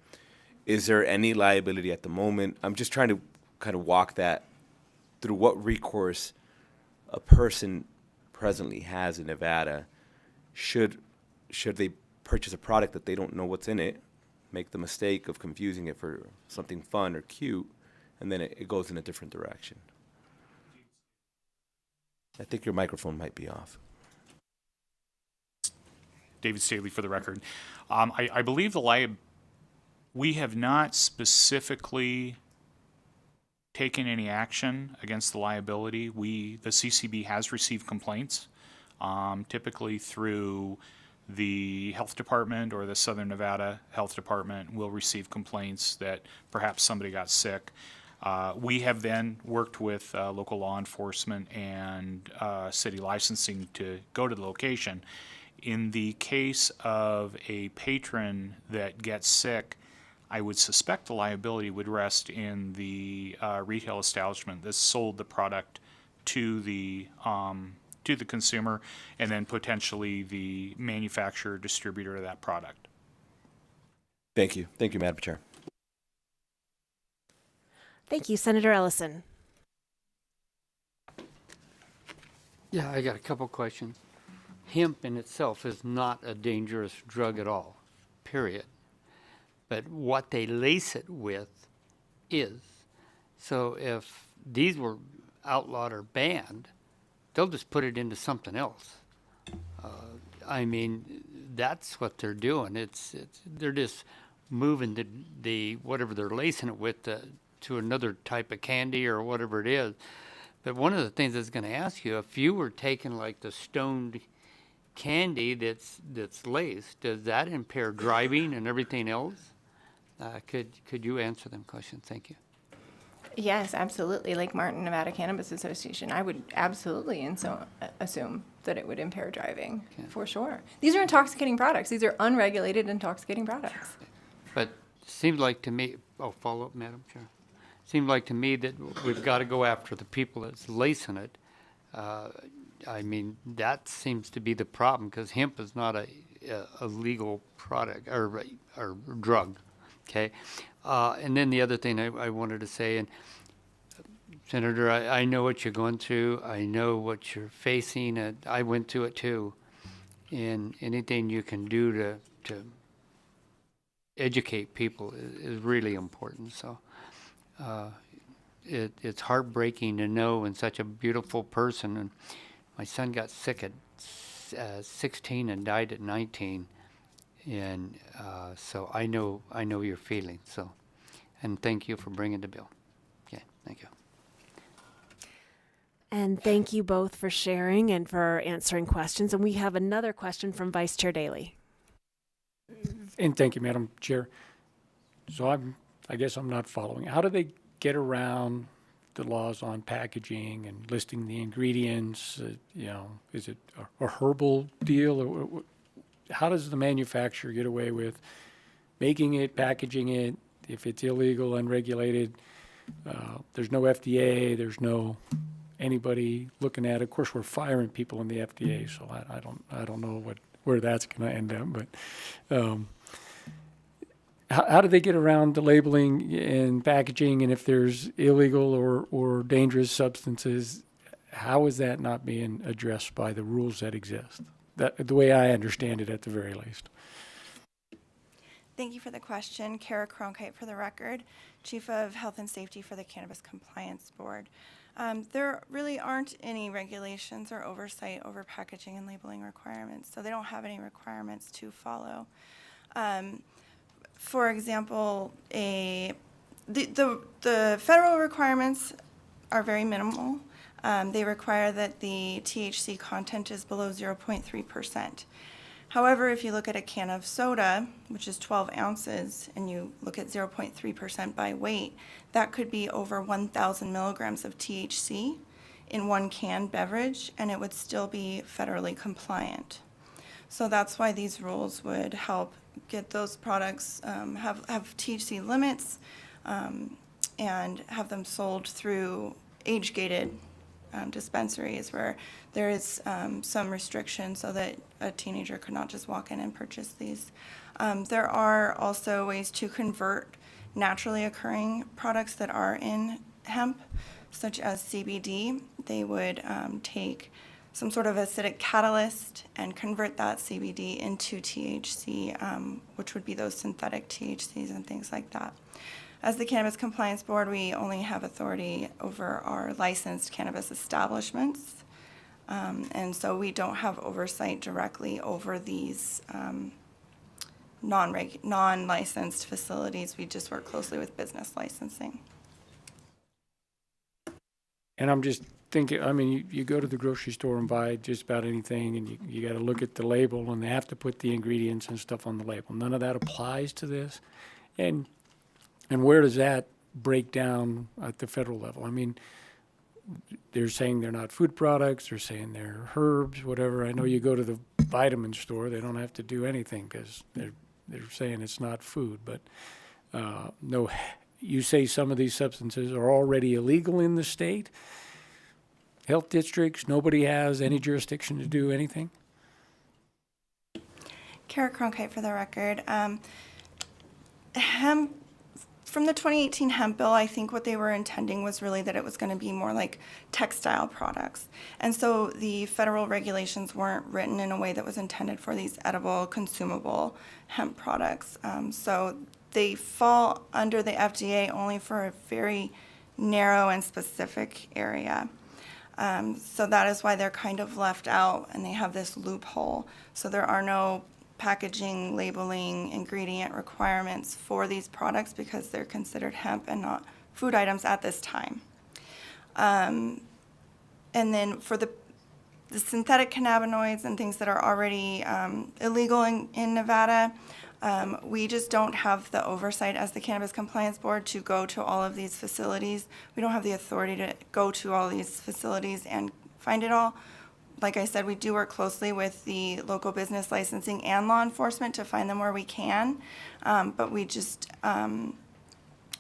[SPEAKER 21] Is there any liability at the moment? I'm just trying to kind of walk that through, what recourse a person presently has in Nevada should they purchase a product that they don't know what's in it, make the mistake of confusing it for something fun or cute, and then it goes in a different direction. I think your microphone might be off.
[SPEAKER 12] David Staley, for the record. I believe we have not specifically taken any action against the liability. The CCB has received complaints, typically through the health department or the Southern Nevada Health Department will receive complaints that perhaps somebody got sick. We have then worked with local law enforcement and city licensing to go to the location. In the case of a patron that gets sick, I would suspect the liability would rest in the retail establishment that sold the product to the to the consumer, and then potentially the manufacturer, distributor of that product.
[SPEAKER 21] Thank you. Thank you, Madam Chair.
[SPEAKER 1] Thank you, Senator Ellison.
[SPEAKER 8] Yeah, I got a couple questions. Hemp in itself is not a dangerous drug at all, period. But what they lace it with is. So if these were outlawed or banned, they'll just put it into something else. I mean, that's what they're doing. They're just moving the whatever they're lacing it with to another type of candy or whatever it is. But one of the things I was going to ask you, if you were taking like the stoned candy that's laced, does that impair driving and everything else? Could you answer them questions? Thank you.
[SPEAKER 11] Yes, absolutely. Lake Martin, Nevada Cannabis Association, I would absolutely assume that it would impair driving, for sure. These are intoxicating products. These are unregulated intoxicating products.
[SPEAKER 8] But seems like to me, follow up, Madam Chair. Seemed like to me that we've got to go after the people that's lacing it. I mean, that seems to be the problem, because hemp is not a legal product or drug. Okay, and then the other thing I wanted to say, and Senator, I know what you're going through. I know what you're facing. And I went through it too. And anything you can do to educate people is really important. So it's heartbreaking to know, and such a beautiful person. And my son got sick at 16 and died at 19. And so I know your feelings. So, and thank you for bringing the bill. Okay, thank you.
[SPEAKER 1] And thank you both for sharing and for answering questions. And we have another question from Vice Chair Daley.
[SPEAKER 8] And thank you, Madam Chair. So I guess I'm not following. How do they get around the laws on packaging and listing the ingredients? Is it a herbal deal? Or how does the manufacturer get away with making it, packaging it, if it's illegal, unregulated? There's no FDA, there's no anybody looking at it. Of course, we're firing people in the FDA, so I don't know where that's going to end up. But how do they get around the labeling and packaging? And if there's illegal or dangerous substances, how is that not being addressed by the rules that exist? The way I understand it, at the very least.
[SPEAKER 13] Thank you for the question. Kara Cronkite for the record, Chief of Health and Safety for the Cannabis Compliance Board. There really aren't any regulations or oversight over packaging and labeling requirements, so they don't have any requirements to follow. For example, the federal requirements are very minimal. They require that the THC content is below 0.3%. However, if you look at a can of soda, which is 12 ounces, and you look at 0.3% by weight, that could be over 1,000 milligrams of THC in one canned beverage, and it would still be federally compliant. So that's why these rules would help get those products, have THC limits, and have them sold through age-gated dispensaries where there is some restriction so that a teenager could not just walk in and purchase these. There are also ways to convert naturally occurring products that are in hemp, such as CBD. They would take some sort of acidic catalyst and convert that CBD into THC, which would be those synthetic THCs and things like that. As the Cannabis Compliance Board, we only have authority over our licensed cannabis establishments, and so we don't have oversight directly over these non-licensed facilities. We just work closely with business licensing.
[SPEAKER 8] And I'm just thinking, I mean, you go to the grocery store and buy just about anything, and you got to look at the label, and they have to put the ingredients and stuff on the label. None of that applies to this. And where does that break down at the federal level? I mean, they're saying they're not food products. They're saying they're herbs, whatever. I know you go to the vitamin store, they don't have to do anything because they're saying it's not food. But no, you say some of these substances are already illegal in the state. health districts, nobody has any jurisdiction to do anything?
[SPEAKER 13] Kara Cronkite for the record. Hemp, from the 2018 hemp bill, I think what they were intending was really that it was going to be more like textile products. And so the federal regulations weren't written in a way that was intended for these edible, consumable hemp products. So they fall under the FDA only for a very narrow and specific area. So that is why they're kind of left out and they have this loophole. So there are no packaging, labeling, ingredient requirements for these products because they're considered hemp and not food items at this time. And then for the synthetic cannabinoids and things that are already illegal in Nevada, we just don't have the oversight as the Cannabis Compliance Board to go to all of these facilities. We don't have the authority to go to all these facilities and find it all. Like I said, we do work closely with the local business licensing and law enforcement to find them where we can, but we just are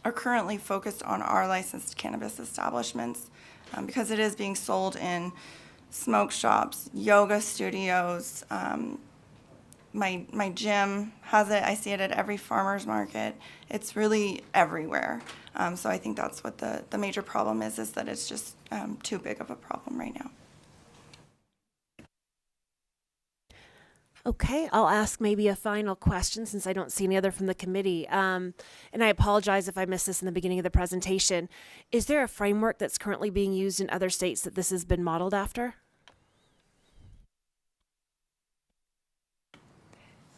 [SPEAKER 13] currently focused on our licensed cannabis establishments because it is being sold in smoke shops, yoga studios. My gym has it. I see it at every farmer's market. It's really everywhere. So I think that's what the major problem is that it's just too big of a problem right now.
[SPEAKER 1] Okay, I'll ask maybe a final question since I don't see any other from the committee. And I apologize if I missed this in the beginning of the presentation. Is there a framework that's currently being used in other states that this has been modeled after?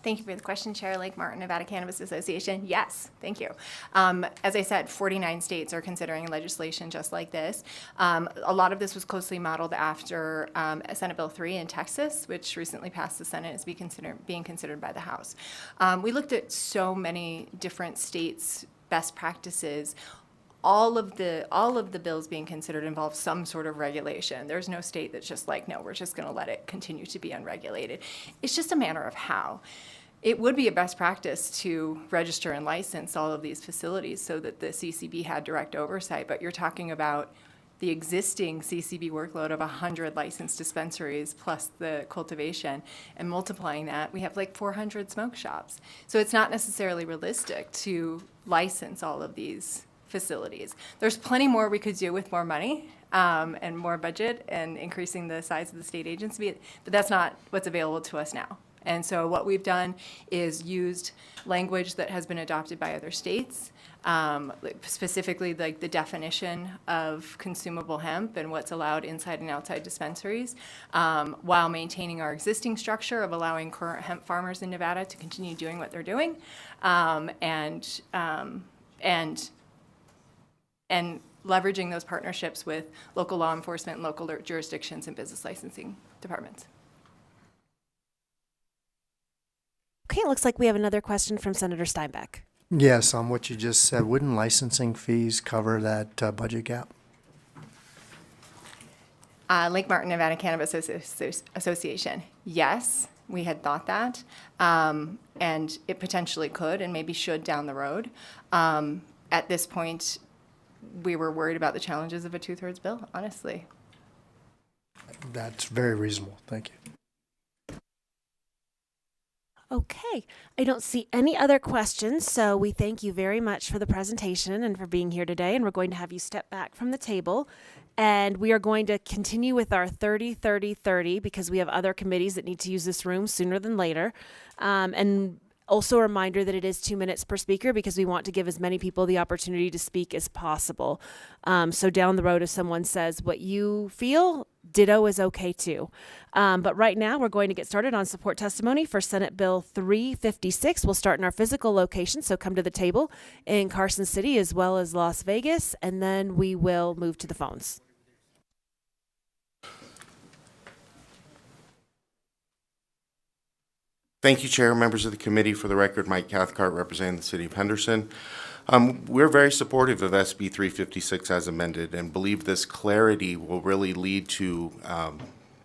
[SPEAKER 11] Thank you for the question, Chair. Lake Martin, Nevada Cannabis Association. Yes, thank you. As I said, 49 states are considering legislation just like this. A lot of this was closely modeled after Senate Bill 3 in Texas, which recently passed the Senate, is being considered by the House. We looked at so many different states' best practices. All of the bills being considered involve some sort of regulation. There's no state that's just like, no, we're just going to let it continue to be unregulated. It's just a matter of how. It would be a best practice to register and license all of these facilities so that the CCB had direct oversight, but you're talking about the existing CCB workload of 100 licensed dispensaries plus the cultivation, and multiplying that, we have like 400 smoke shops. So it's not necessarily realistic to license all of these facilities. There's plenty more we could do with more money and more budget and increasing the size of the state agency, but that's not what's available to us now. And so what we've done is used language that has been adopted by other states, specifically like the definition of consumable hemp and what's allowed inside and outside dispensaries, while maintaining our existing structure of allowing current hemp farmers in Nevada to continue doing what they're doing, and leveraging those partnerships with local law enforcement, local jurisdictions, and business licensing departments.
[SPEAKER 1] Okay, it looks like we have another question from Senator Steinbeck.
[SPEAKER 14] Yes, on what you just said, wouldn't licensing fees cover that budget gap?
[SPEAKER 11] Lake Martin, Nevada Cannabis Association. Yes, we had thought that, and it potentially could and maybe should down the road. At this point, we were worried about the challenges of a 2/3 bill, honestly.
[SPEAKER 14] That's very reasonable. Thank you.
[SPEAKER 1] Okay, I don't see any other questions, so we thank you very much for the presentation and for being here today, and we're going to have you step back from the table, and we are going to continue with our 30-30-30 because we have other committees that need to use this room sooner than later, and also a reminder that it is 2 minutes per speaker because we want to give as many people the opportunity to speak as possible. So down the road, if someone says what you feel, ditto is okay too. But right now, we're going to get started on support testimony for Senate Bill 356. We'll start in our physical location, so come to the table in Carson City as well as Las Vegas, and then we will move to the phones.
[SPEAKER 15] Thank you, Chair, members of the committee. For the record, Mike Cathcart, representing the City of Henderson. We're very supportive of SB 356 as amended and believe this clarity will really lead to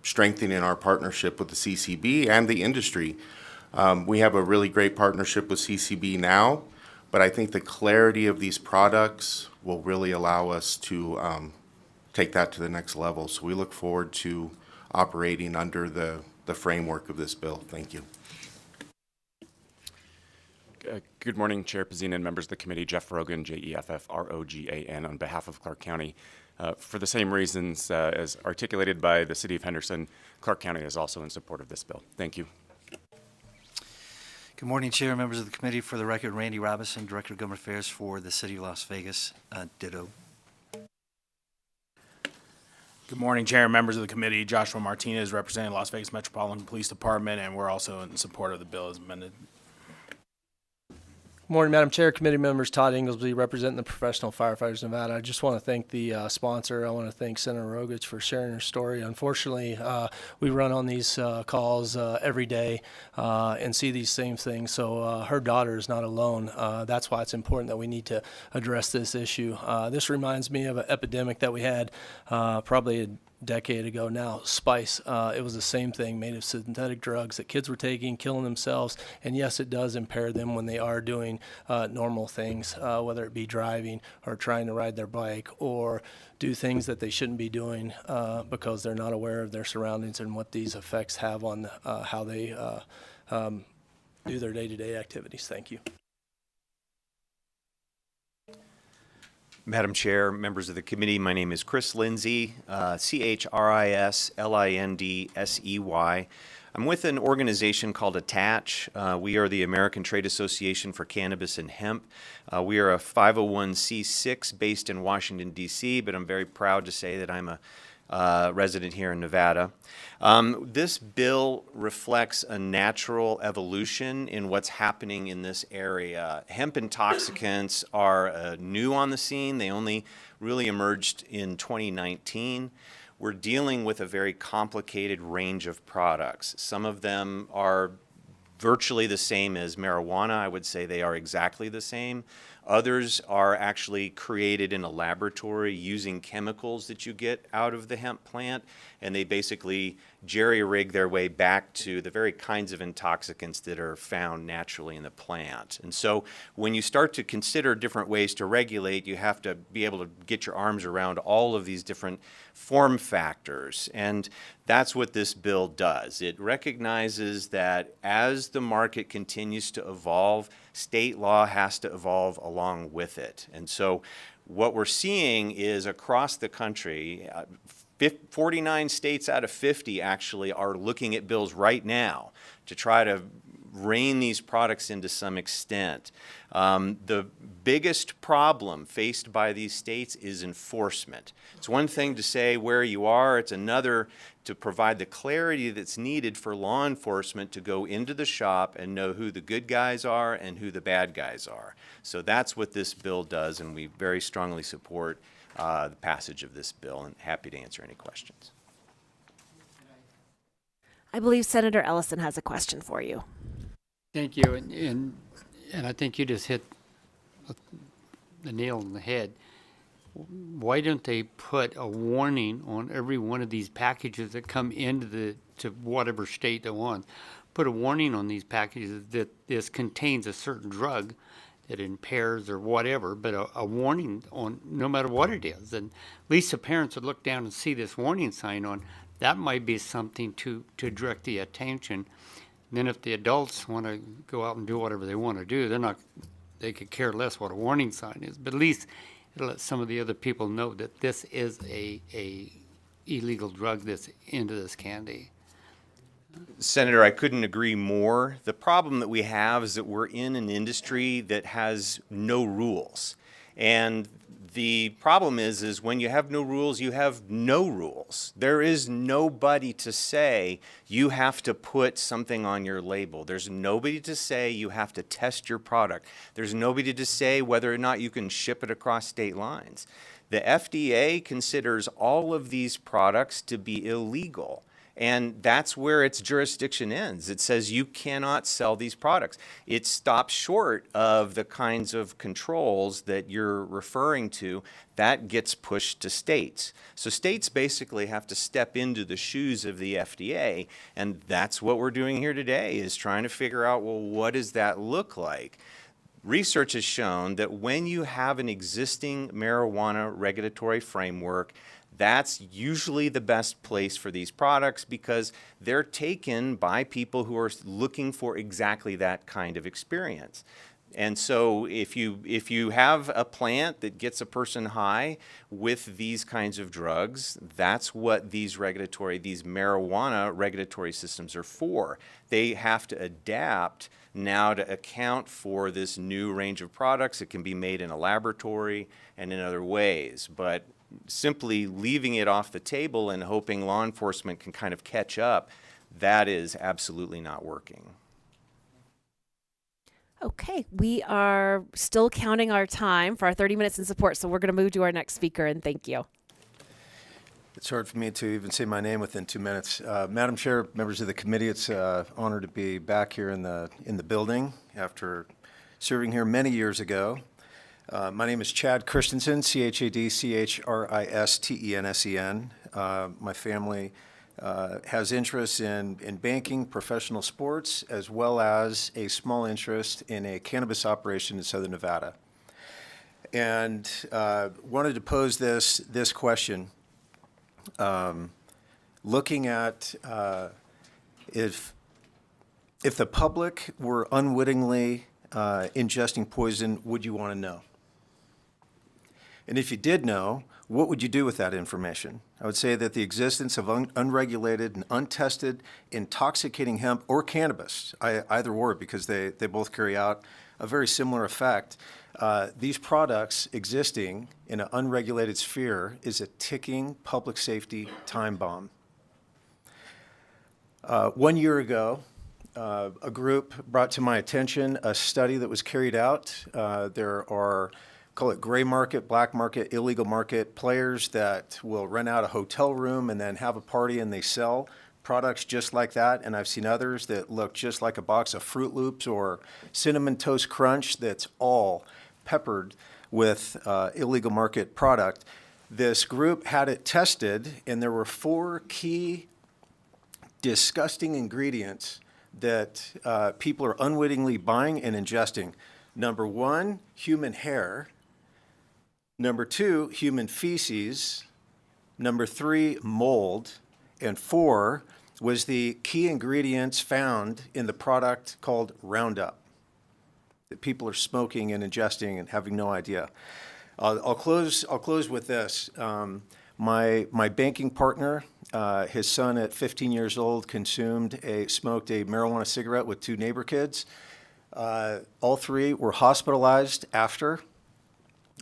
[SPEAKER 15] strengthening our partnership with the CCB and the industry. We have a really great partnership with CCB now, but I think the clarity of these products will really allow us to take that to the next level. So we look forward to operating under the framework of this bill. Thank you.
[SPEAKER 17] Good morning, Chair Pazina and members of the committee. Jeff Rogan, Jeffrogan, on behalf of Clark County. For the same reasons as articulated by the City of Henderson, Clark County is also in support of this bill. Thank you.
[SPEAKER 19] Good morning, Chair, members of the committee. For the record, Randy Robinson, Director of Government Affairs for the City of Las Vegas. Ditto.
[SPEAKER 20] Good morning, Chair and members of the committee. Joshua Martinez, representing Las Vegas Metropolitan Police Department, and we're also in support of the bill as amended.
[SPEAKER 24] Morning, Madam Chair, committee members. Todd Inglesby, representing the Professional Firefighters of Nevada. I just want to thank the sponsor. I want to thank Senator Rogich for sharing her story. Unfortunately, we run on these calls every day and see these same things. So her daughter is not alone. That's why it's important that we need to address this issue. This reminds me of an epidemic that we had probably a decade ago now, spice. It was the same thing, made of synthetic drugs that kids were taking, killing themselves. And yes, it does impair them when they are doing normal things, whether it be driving or trying to ride their bike or do things that they shouldn't be doing because they're not aware of their surroundings and what these effects have on how they do their day-to-day activities. Thank you.
[SPEAKER 25] Madam Chair, members of the committee, my name is Chris Lindsay, CHRISLINDSEY. I'm with an organization called ATTACH. We are the American Trade Association for Cannabis and Hemp. We are a 501c6 based in Washington, D.C., but I'm very proud to say that I'm a resident here in Nevada. This bill reflects a natural evolution in what's happening in this area. Hemp intoxicants are new on the scene. They only really emerged in 2019. We're dealing with a very complicated range of products. Some of them are virtually the same as marijuana. I would say they are exactly the same. Others are actually created in a laboratory using chemicals that you get out of the hemp plant, and they basically jerry-rig their way back to the very kinds of intoxicants that are found naturally in the plant. And so when you start to consider different ways to regulate, you have to be able to get your arms around all of these different form factors. And that's what this bill does. It recognizes that as the market continues to evolve, state law has to evolve along with it. And so what we're seeing is across the country, 49 states out of 50 actually are looking at bills right now to try to rein these products into some extent. The biggest problem faced by these states is enforcement. It's one thing to say where you are, it's another to provide the clarity that's needed for law enforcement to go into the shop and know who the good guys are and who the bad guys are. So that's what this bill does, and we very strongly support the passage of this bill, and happy to answer any questions.
[SPEAKER 1] I believe Senator Ellison has a question for you.
[SPEAKER 8] Thank you, and I think you just hit the nail on the head. Why don't they put a warning on every one of these packages that come into to whatever state they want? Put a warning on these packages that this contains a certain drug that impairs or whatever, but a warning on no matter what it is. And at least the parents would look down and see this warning sign on. That might be something to direct the attention. And then if the adults want to go out and do whatever they want to do, they could care less what a warning sign is. But at least it'll let some of the other people know that this is a illegal drug that's into this candy.
[SPEAKER 25] Senator, I couldn't agree more. The problem that we have is that we're in an industry that has no rules. And the problem is when you have no rules, you have no rules. There is nobody to say you have to put something on your label. There's nobody to say you have to test your product. There's nobody to say whether or not you can ship it across state lines. The FDA considers all of these products to be illegal. And that's where its jurisdiction ends. It says you cannot sell these products. It stops short of the kinds of controls that you're referring to. That gets pushed to states. So states basically have to step into the shoes of the FDA, and that's what we're doing here today, is trying to figure out, well, what does that look like? Research has shown that when you have an existing marijuana regulatory framework, That's usually the best place for these products because they're taken by people who are looking for exactly that kind of experience. And so if you have a plant that gets a person high with these kinds of drugs, that's what these marijuana regulatory systems are for. They have to adapt now to account for this new range of products. It can be made in a laboratory and in other ways, but simply leaving it off the table and hoping law enforcement can kind of catch up, that is absolutely not working.
[SPEAKER 1] Okay, we are still counting our time for our 30 minutes in support, so we're going to move to our next speaker, and thank you.
[SPEAKER 2] It's hard for me to even say my name within 2 minutes. Madam Chair, members of the committee, it's an honor to be back here in the building after serving here many years ago. My name is Chad Christensen, Chadchristensen. My family has interests in banking, professional sports, as well as a small interest in a cannabis operation in Southern Nevada. And wanted to pose this question. Looking at if the public were unwittingly ingesting poison, would you want to know? And if you did know, what would you do with that information? I would say that the existence of unregulated and untested intoxicating hemp or cannabis, either or, because they both carry out a very similar effect, these products existing in an unregulated sphere is a ticking public safety time bomb. 1 year ago, a group brought to my attention a study that was carried out. There are, call it gray market, black market, illegal market players that will rent out a hotel room and then have a party and they sell products just like that. And I've seen others that look just like a box of Fruit Loops or Cinnamon Toast Crunch that's all peppered with illegal market product. This group had it tested, and there were 4 key disgusting ingredients that people are unwittingly buying and ingesting. Number 1, human hair. Number 2, human feces. Number 3, mold. And 4 was the key ingredients found in the product called Roundup that people are smoking and ingesting and having no idea. I'll close with this. My banking partner, his son at 15 years old smoked a marijuana cigarette with 2 neighbor kids. All 3 were hospitalized after.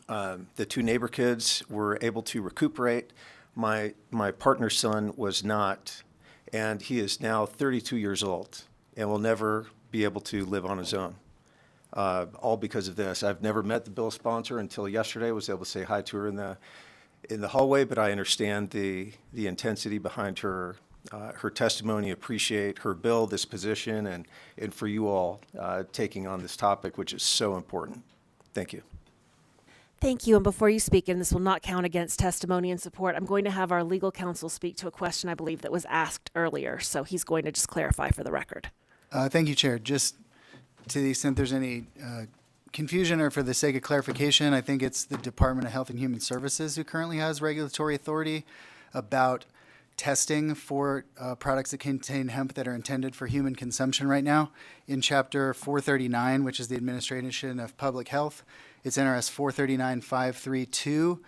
[SPEAKER 2] The 2 neighbor kids were able to recuperate. My partner's son was not, and he is now 32 years old and will never be able to live on his own. All because of this. I've never met the bill sponsor until yesterday. Was able to say hi to her in the hallway, but I understand the intensity behind her testimony. Appreciate her bill, this position, and for you all taking on this topic, which is so important. Thank you.
[SPEAKER 1] Thank you. And before you speak, and this will not count against testimony and support, I'm going to have our legal counsel speak to a question I believe that was asked earlier. So he's going to just clarify for the record.
[SPEAKER 4] Thank you, Chair. Just to the extent there's any confusion or for the sake of clarification, I think it's the Department of Health and Human Services who currently has regulatory authority about testing for products that contain hemp that are intended for human consumption right now. In Chapter 439, which is the Administration of Public Health, it's NRS 439532.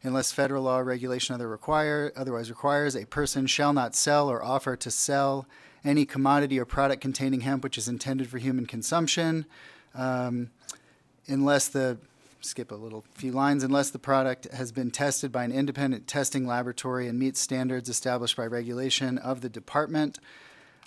[SPEAKER 4] Unless federal law or regulation otherwise requires, a person shall not sell or offer to sell any commodity or product containing hemp which is intended for human consumption, unless the product has been tested by an independent testing laboratory and meets standards established by regulation of the department.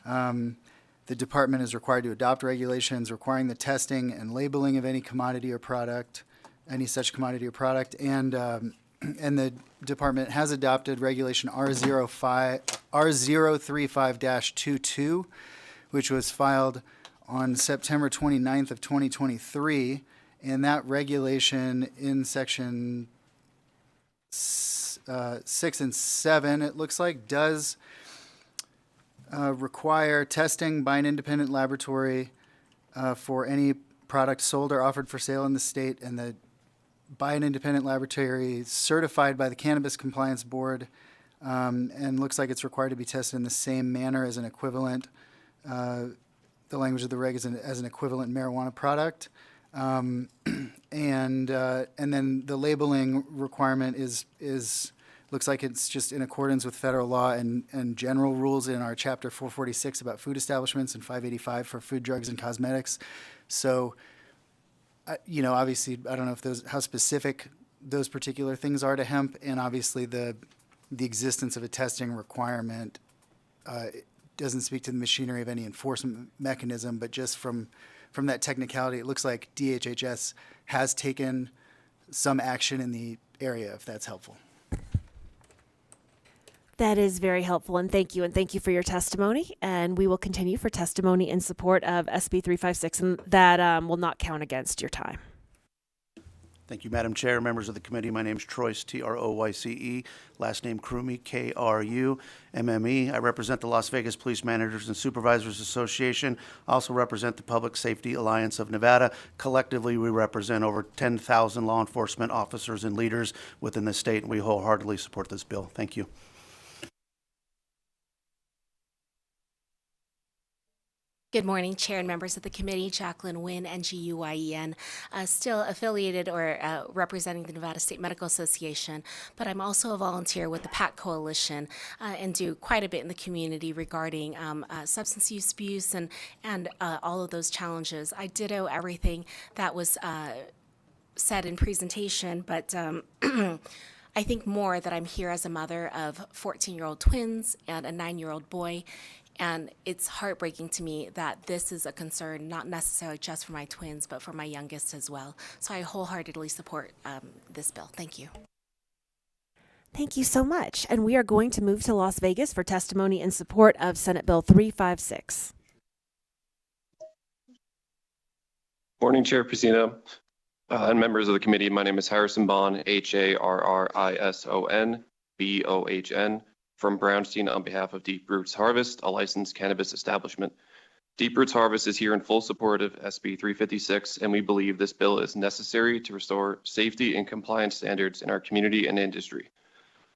[SPEAKER 4] The department is required to adopt regulations requiring the testing and labeling of any commodity or product, any such commodity or product, and the department has adopted regulation R035-22, which was filed on September 29th of 2023, and that regulation in section 6 and 7, it looks like, does require testing by an independent laboratory for any product sold or offered for sale in the state, and the by an independent laboratory certified by the Cannabis Compliance Board, and looks like it's required to be tested in the same manner as an equivalent. The language of the reg is as an equivalent marijuana product. And then the labeling requirement is looks like it's just in accordance with federal law and general rules in our chapter 446 about food establishments and 585 for food, drugs, and cosmetics. So, obviously, I don't know if how specific those particular things are to hemp, and obviously the existence of a testing requirement doesn't speak to the machinery of any enforcement mechanism, but just from that technicality, it looks like DHHS has taken some action in the area, if that's helpful.
[SPEAKER 1] That is very helpful, and thank you for your testimony. And we will continue for testimony in support of SB 356, and that will not count against your time.
[SPEAKER 5] Thank you, Madam Chair, members of the committee. My name is Troyce, Troyce, last name Krumme, Krumme. I represent the Las Vegas Police Managers and Supervisors Association. I also represent the Public Safety Alliance of Nevada. Collectively, we represent over 10,000 law enforcement officers and leaders within the state, and we wholeheartedly support this bill. Thank you.
[SPEAKER 9] Good morning, Chair and members of the committee. Jacqueline Wynn, NGUYEN, still affiliated or representing the Nevada State Medical Association, but I'm also a volunteer with the PAC Coalition and do quite a bit in the community regarding substance use abuse and all of those challenges. I ditto everything that was said in presentation, but I think more that I'm here as a mother of 14-year-old twins and a 9-year-old boy. And it's heartbreaking to me that this is a concern, not necessarily just for my twins, but for my youngest as well. So I wholeheartedly support this bill. Thank you.
[SPEAKER 1] Thank you so much. And we are going to move to Las Vegas for testimony in support of Senate Bill 356.
[SPEAKER 18] Morning, Chair Pacino and members of the committee. My name is Harrison Bohn, Harrison Bohn, from Brownstein on behalf of Deep Roots Harvest, a licensed cannabis establishment. Deep Roots Harvest is here in full support of SB 356, and we believe this bill is necessary to restore safety and compliance standards in our community and industry.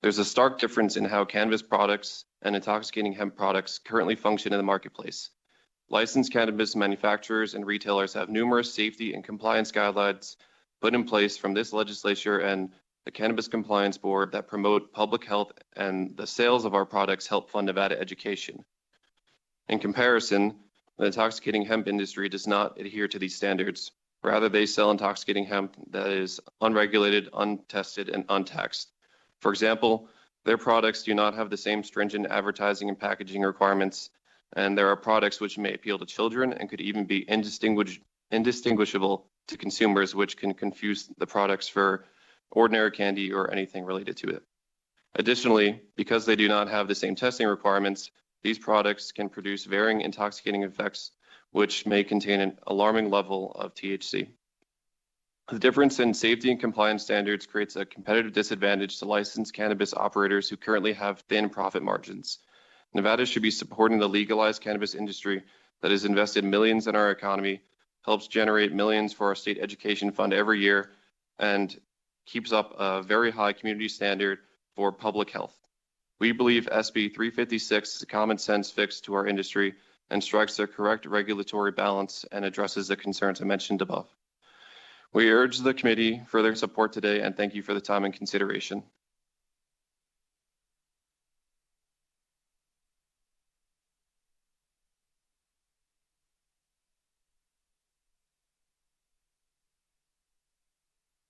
[SPEAKER 18] There's a stark difference in how cannabis products and intoxicating hemp products currently function in the marketplace. Licensed cannabis manufacturers and retailers have numerous safety and compliance guidelines put in place from this legislature and the Cannabis Compliance Board that promote public health, and the sales of our products help fund Nevada education. In comparison, the intoxicating hemp industry does not adhere to these standards. Rather, they sell intoxicating hemp that is unregulated, untested, and untaxed. For example, their products do not have the same stringent advertising and packaging requirements, and there are products which may appeal to children and could even be indistinguishable to consumers, which can confuse the products for ordinary candy or anything related to it. Additionally, because they do not have the same testing requirements, these products can produce varying intoxicating effects, which may contain an alarming level of THC. The difference in safety and compliance standards creates a competitive disadvantage to licensed cannabis operators who currently have thin profit margins. Nevada should be supporting the legalized cannabis industry that has invested millions in our economy, helps generate millions for our state education fund every year, and keeps up a very high community standard for public health. We believe SB 356 is a common sense fix to our industry and strikes the correct regulatory balance and addresses the concerns I mentioned above. We urge the committee for their support today, and thank you for the time and consideration.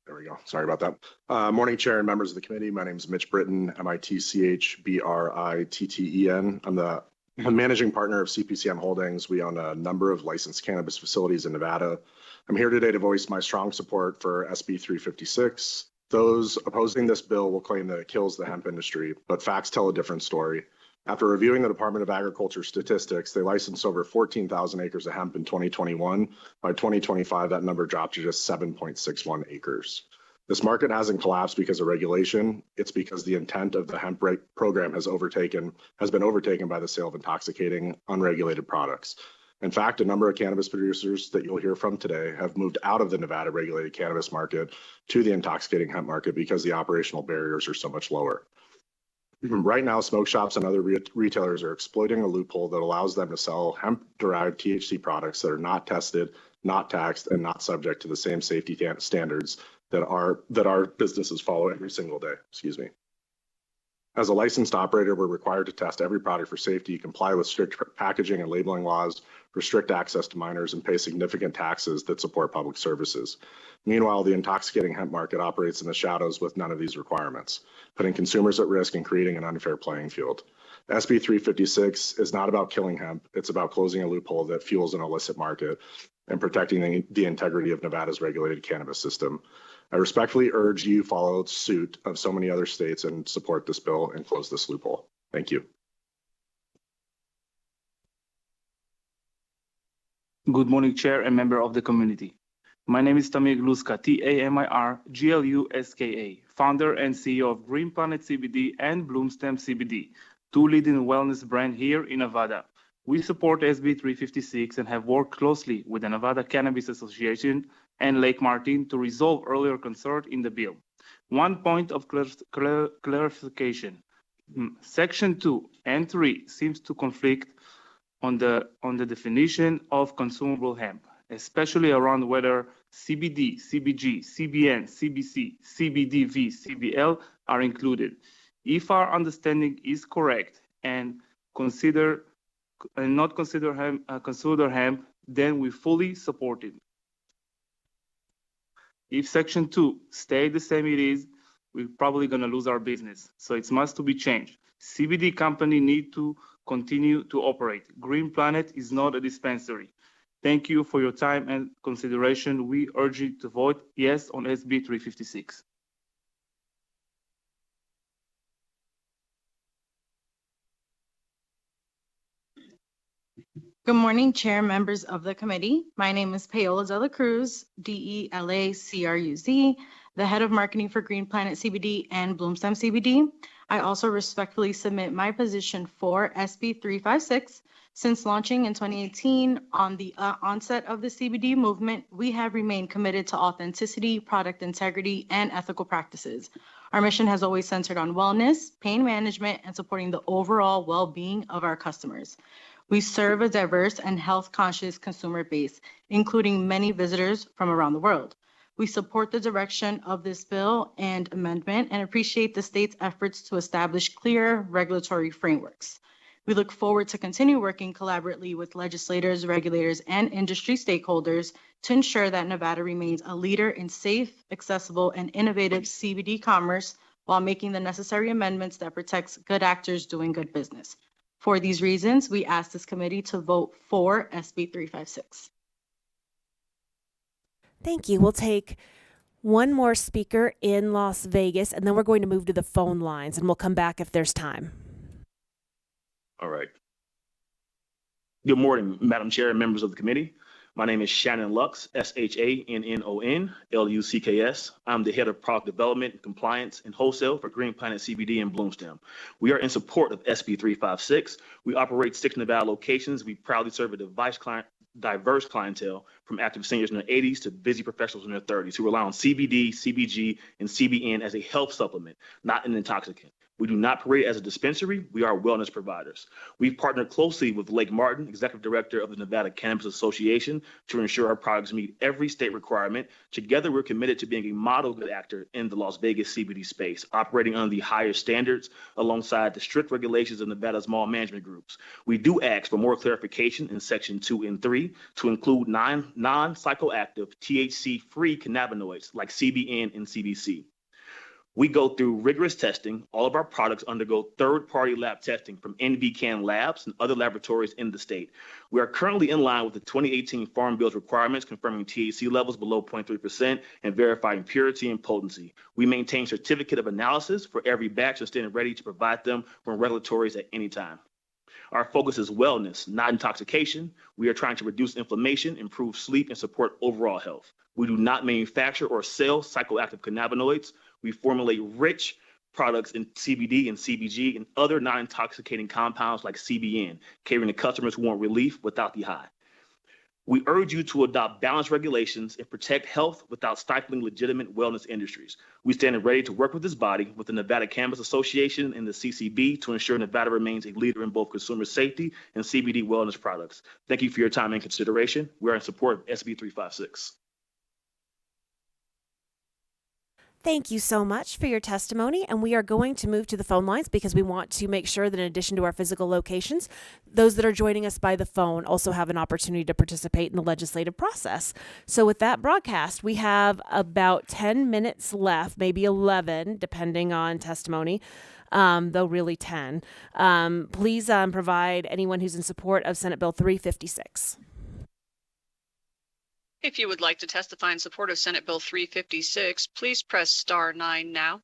[SPEAKER 22] There we go. Sorry about that. Morning, Chair and members of the committee. My name is Mitch Britton, Mitchbritton. I'm the managing partner of CPCM Holdings. We own a number of licensed cannabis facilities in Nevada. I'm here today to voice my strong support for SB 356. Those opposing this bill will claim that it kills the hemp industry, but facts tell a different story. After reviewing the Department of Agriculture statistics, they licensed over 14,000 acres of hemp in 2021. By 2025, that number dropped to just 7.61 acres. This market hasn't collapsed because of regulation. It's because the intent of the hemp program has been overtaken by the sale of intoxicating, unregulated products. In fact, a number of cannabis producers that you'll hear from today have moved out of the Nevada regulated cannabis market to the intoxicating hemp market because the operational barriers are so much lower. Right now, smoke shops and other retailers are exploiting a loophole that allows them to sell hemp-derived THC products that are not tested, not taxed, and not subject to the same safety standards that our businesses follow every single day. Excuse me. As a licensed operator, we're required to test every product for safety, comply with strict packaging and labeling laws, restrict access to minors, and pay significant taxes that support public services. Meanwhile, the intoxicating hemp market operates in the shadows with none of these requirements, putting consumers at risk and creating an unfair playing field. SB 356 is not about killing hemp. It's about closing a loophole that fuels an illicit market and protecting the integrity of Nevada's regulated cannabis system. I respectfully urge you follow suit of so many other states and support this bill and close this loophole. Thank you.
[SPEAKER 3] Good morning, Chair and member of the community. My name is Tamir Gluska, Tamir Gluska, founder and CEO of Green Planet CBD and Bloomstem CBD, two leading wellness brands here in Nevada. We support SB 356 and have worked closely with the Nevada Cannabis Association and Lake Martin to resolve earlier concerns in the bill. One point of clarification. Section 2 and 3 seems to conflict on the definition of consumable hemp, especially around whether CBD, CBG, CBN, CBC, CBDV, CBL are included. If our understanding is correct and not consider hemp, then we fully support it. If Section 2 stays the same it is, we're probably going to lose our business. So it must to be changed. CBD company need to continue to operate. Green Planet is not a dispensary. Thank you for your time and consideration. We urge you to vote yes on SB 356.
[SPEAKER 6] Good morning, Chair, members of the committee. My name is Paola De La Cruz, DELACRUZ, the head of marketing for Green Planet CBD and Bloomstem CBD. I also respectfully submit my position for SB 356. Since launching in 2018 on the onset of the CBD movement, we have remained committed to authenticity, product integrity, and ethical practices. Our mission has always centered on wellness, pain management, and supporting the overall well-being of our customers. We serve a diverse and health-conscious consumer base, including many visitors from around the world. We support the direction of this bill and amendment and appreciate the state's efforts to establish clear regulatory frameworks. We look forward to continue working collaboratively with legislators, regulators, and industry stakeholders to ensure that Nevada remains a leader in safe, accessible, and innovative CBD commerce while making the necessary amendments that protects good actors doing good business. For these reasons, we ask this committee to vote for SB 356.
[SPEAKER 1] Thank you. We'll take one more speaker in Las Vegas, and then we're going to move to the phone lines, and we'll come back if there's time.
[SPEAKER 7] All right. Good morning, Madam Chair and members of the committee. My name is Shannon Lux, SHANNON LUCKS. I'm the head of product development, compliance, and wholesale for Green Planet CBD and Bloomstem. We are in support of SB 356. We operate 6 Nevada locations. We proudly serve a diverse clientele from active seniors in their 80s to busy professionals in their 30s who rely on CBD, CBG, and CBN as a health supplement, not an intoxicant. We do not operate as a dispensary. We are wellness providers. We've partnered closely with Lake Martin, Executive Director of the Nevada Cannabis Association, to ensure our products meet every state requirement. Together, we're committed to being a model good actor in the Las Vegas CBD space, operating under the highest standards alongside the strict regulations of Nevada's mall management groups. We do ask for more clarification in Section 2 and 3 to include non-psychoactive THC-free cannabinoids like CBN and CBC. We go through rigorous testing. All of our products undergo third-party lab testing from NVCan labs and other laboratories in the state. We are currently in line with the 2018 Farm Bill's requirements, confirming THC levels below 0.3% and verifying purity and potency. We maintain certificate of analysis for every batch and stand ready to provide them from regulatories at any time. Our focus is wellness, not intoxication. We are trying to reduce inflammation, improve sleep, and support overall health. We do not manufacture or sell psychoactive cannabinoids. We formulate rich products in CBD and CBG and other non-intoxicating compounds like CBN, catering to customers who want relief without the high. We urge you to adopt balanced regulations and protect health without stifling legitimate wellness industries. We stand ready to work with this body, with the Nevada Cannabis Association and the CCB, to ensure Nevada remains a leader in both consumer safety and CBD wellness products. Thank you for your time and consideration. We are in support of SB 356.
[SPEAKER 1] Thank you so much for your testimony, and we are going to move to the phone lines because we want to make sure that in addition to our physical locations, those that are joining us by the phone also have an opportunity to participate in the legislative process. So with that broadcast, we have about 10 minutes left, maybe 11, depending on testimony, though really 10. Please provide anyone who's in support of Senate Bill 356.
[SPEAKER 10] If you would like to testify in support of Senate Bill 356, please press star 9 now.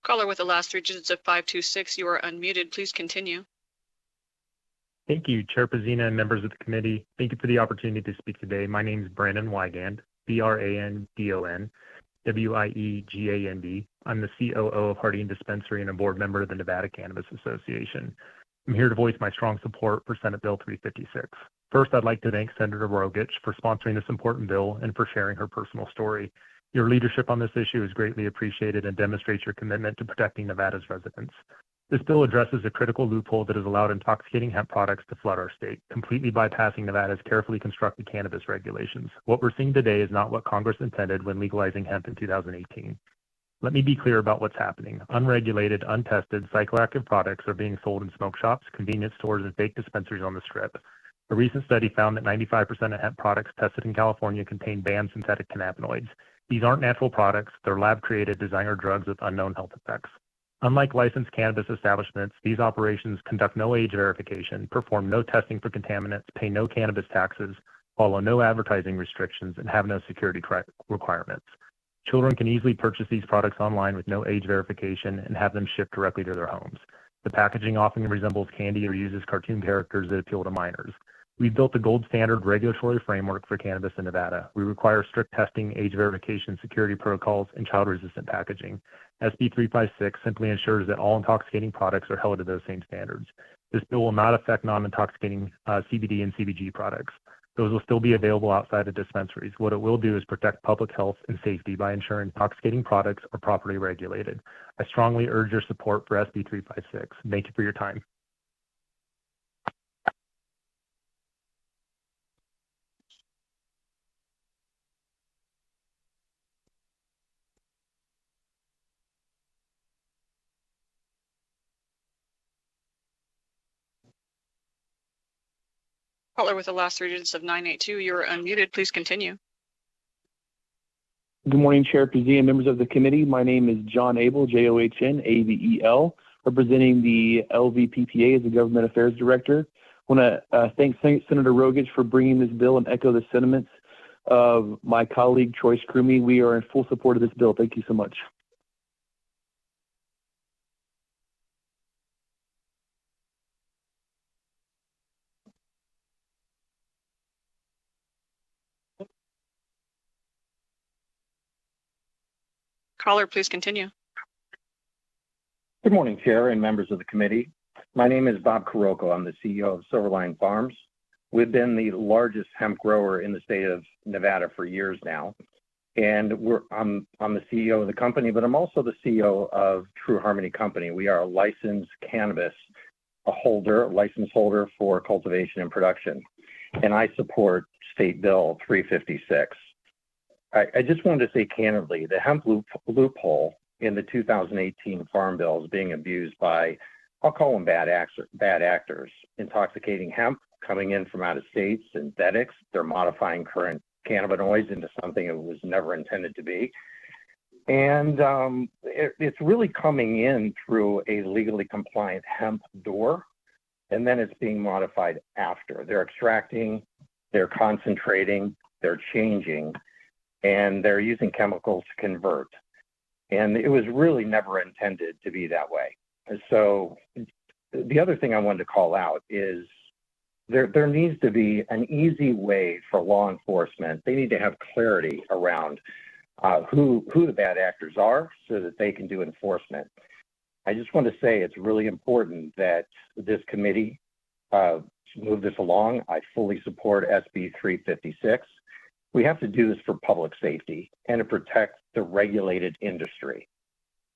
[SPEAKER 10] Caller with the last 3 digits of 526, you are unmuted. Please continue.
[SPEAKER 12] Thank you, Chair Pazina and members of the committee. Thank you for the opportunity to speak today. My name is Brandon Wygand, Brandon Wiegand. I'm the COO of Harding Dispensary and a board member of the Nevada Cannabis Association. I'm here to voice my strong support for Senate Bill 356. First, I'd like to thank Senator Rogich for sponsoring this important bill and for sharing her personal story. Your leadership on this issue is greatly appreciated and demonstrates your commitment to protecting Nevada's residents. This bill addresses a critical loophole that has allowed intoxicating hemp products to flood our state, completely bypassing Nevada's carefully constructed cannabis regulations. What we're seeing today is not what Congress intended when legalizing hemp in 2018. Let me be clear about what's happening. Unregulated, untested, psychoactive products are being sold in smoke shops, convenience stores, and fake dispensaries on the Strip. A recent study found that 95% of hemp products tested in California contain banned synthetic cannabinoids. These aren't natural products, they're lab-created designer drugs with unknown health effects. Unlike licensed cannabis establishments, these operations conduct no age verification, perform no testing for contaminants, pay no cannabis taxes, follow no advertising restrictions, and have no security requirements. Children can easily purchase these products online with no age verification and have them shipped directly to their homes. The packaging often resembles candy or uses cartoon characters that appeal to minors. We've built the gold standard regulatory framework for cannabis in Nevada. We require strict testing, age verification, security protocols, and child-resistant packaging. SB 356 simply ensures that all intoxicating products are held to those same standards. This bill will not affect non-intoxicating CBD and CBG products. Those will still be available outside of dispensaries. What it will do is protect public health and safety by ensuring intoxicating products are properly regulated. I strongly urge your support for SB 356. Thank you for your time.
[SPEAKER 10] Caller with the last 3 digits of 982, you are unmuted. Please continue.
[SPEAKER 3] Good morning, Chair Pazzi and members of the committee. My name is John Abel, Johnavel, representing the LVPPA as the Government Affairs Director. I want to thank Senator Rogich for bringing this bill and echo the sentiments of my colleague, Troy Scrumey. We are in full support of this bill. Thank you so much.
[SPEAKER 10] Caller, please continue.
[SPEAKER 16] Good morning, Chair and members of the committee. My name is Bob Kuroko. I'm the CEO of Silverline Farms. We've been the largest hemp grower in the state of Nevada for years now. And I'm the CEO of the company, but I'm also the CEO of True Harmony Company. We are a licensed cannabis license holder for cultivation and production. And I support State Bill 356. I just wanted to say candidly, the hemp loophole in the 2018 Farm Bill is being abused by, I'll call them bad actors, intoxicating hemp coming in from out of state, synthetics. They're modifying current cannabinoids into something it was never intended to be. And it's really coming in through a legally compliant hemp door, and then it's being modified after. They're extracting, they're concentrating, they're changing, and they're using chemicals to convert. And it was really never intended to be that way. So the other thing I wanted to call out is There needs to be an easy way for law enforcement. They need to have clarity around who the bad actors are so that they can do enforcement. I just want to say it's really important that this committee move this along. I fully support SB 356. We have to do this for public safety and to protect the regulated industry.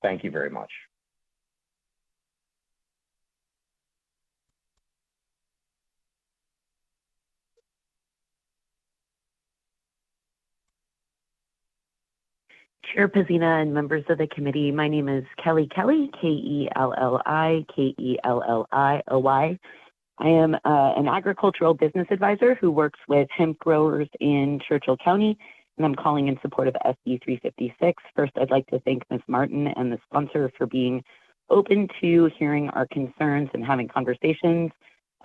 [SPEAKER 16] Thank you very much.
[SPEAKER 11] Chair Pazina and members of the committee, my name is Kelly Kelly, Kelli, Kellioi. I am an agricultural business advisor who works with hemp growers in Churchill County, and I'm calling in support of SB 356. First, I'd like to thank Ms. Martin and the sponsor for being open to hearing our concerns and having conversations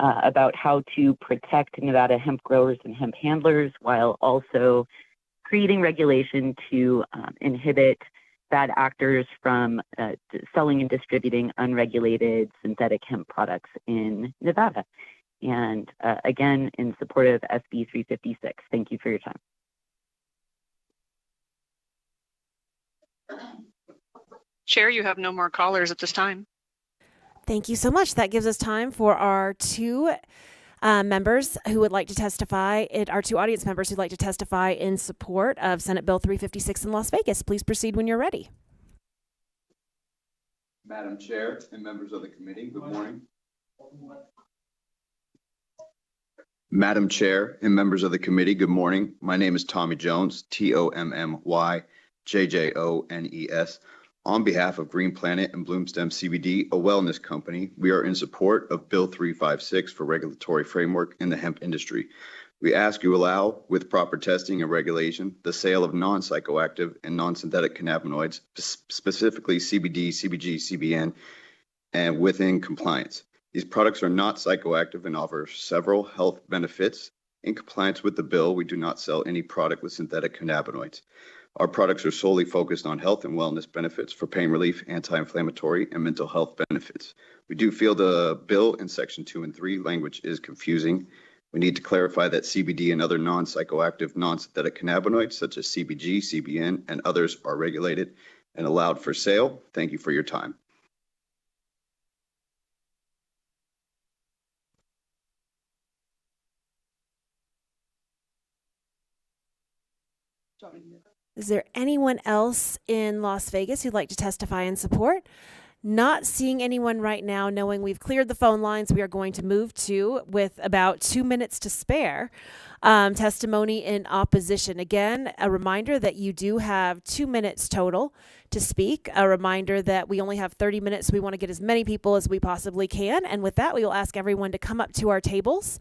[SPEAKER 11] about how to protect Nevada hemp growers and hemp handlers while also creating regulation to inhibit bad actors from selling and distributing unregulated synthetic hemp products in Nevada. And again, in support of SB 356. Thank you for your time.
[SPEAKER 10] Chair, you have no more callers at this time.
[SPEAKER 1] Thank you so much. That gives us time for our two members who would like to testify, our two audience members who'd like to testify in support of Senate Bill 356 in Las Vegas. Please proceed when you're ready.
[SPEAKER 13] Madam Chair and members of the committee, good morning. Madam Chair and members of the committee, good morning. My name is Tommy Jones, TOMMYJJONES. On behalf of Green Planet and Bloomstem CBD, a wellness company, we are in support of Bill 356 for regulatory framework in the hemp industry. We ask you allow, with proper testing and regulation, the sale of non-psychoactive and non-synthetic cannabinoids, specifically CBD, CBG, CBN, and within compliance. These products are not psychoactive and offer several health benefits. In compliance with the bill, we do not sell any product with synthetic cannabinoids. Our products are solely focused on health and wellness benefits for pain relief, anti-inflammatory, and mental health benefits. We do feel the bill in Section 2 and 3 language is confusing. We need to clarify that CBD and other non-psychoactive, non-synthetic cannabinoids such as CBG, CBN, and others are regulated and allowed for sale. Thank you for your time.
[SPEAKER 1] Is there anyone else in Las Vegas who'd like to testify in support? Not seeing anyone right now, knowing we've cleared the phone lines, we are going to move to, with about 2 minutes to spare, testimony in opposition. Again, a reminder that you do have 2 minutes total to speak. A reminder that we only have 30 minutes. So we want to get as many people as we possibly can. And with that, we will ask everyone to come up to our tables,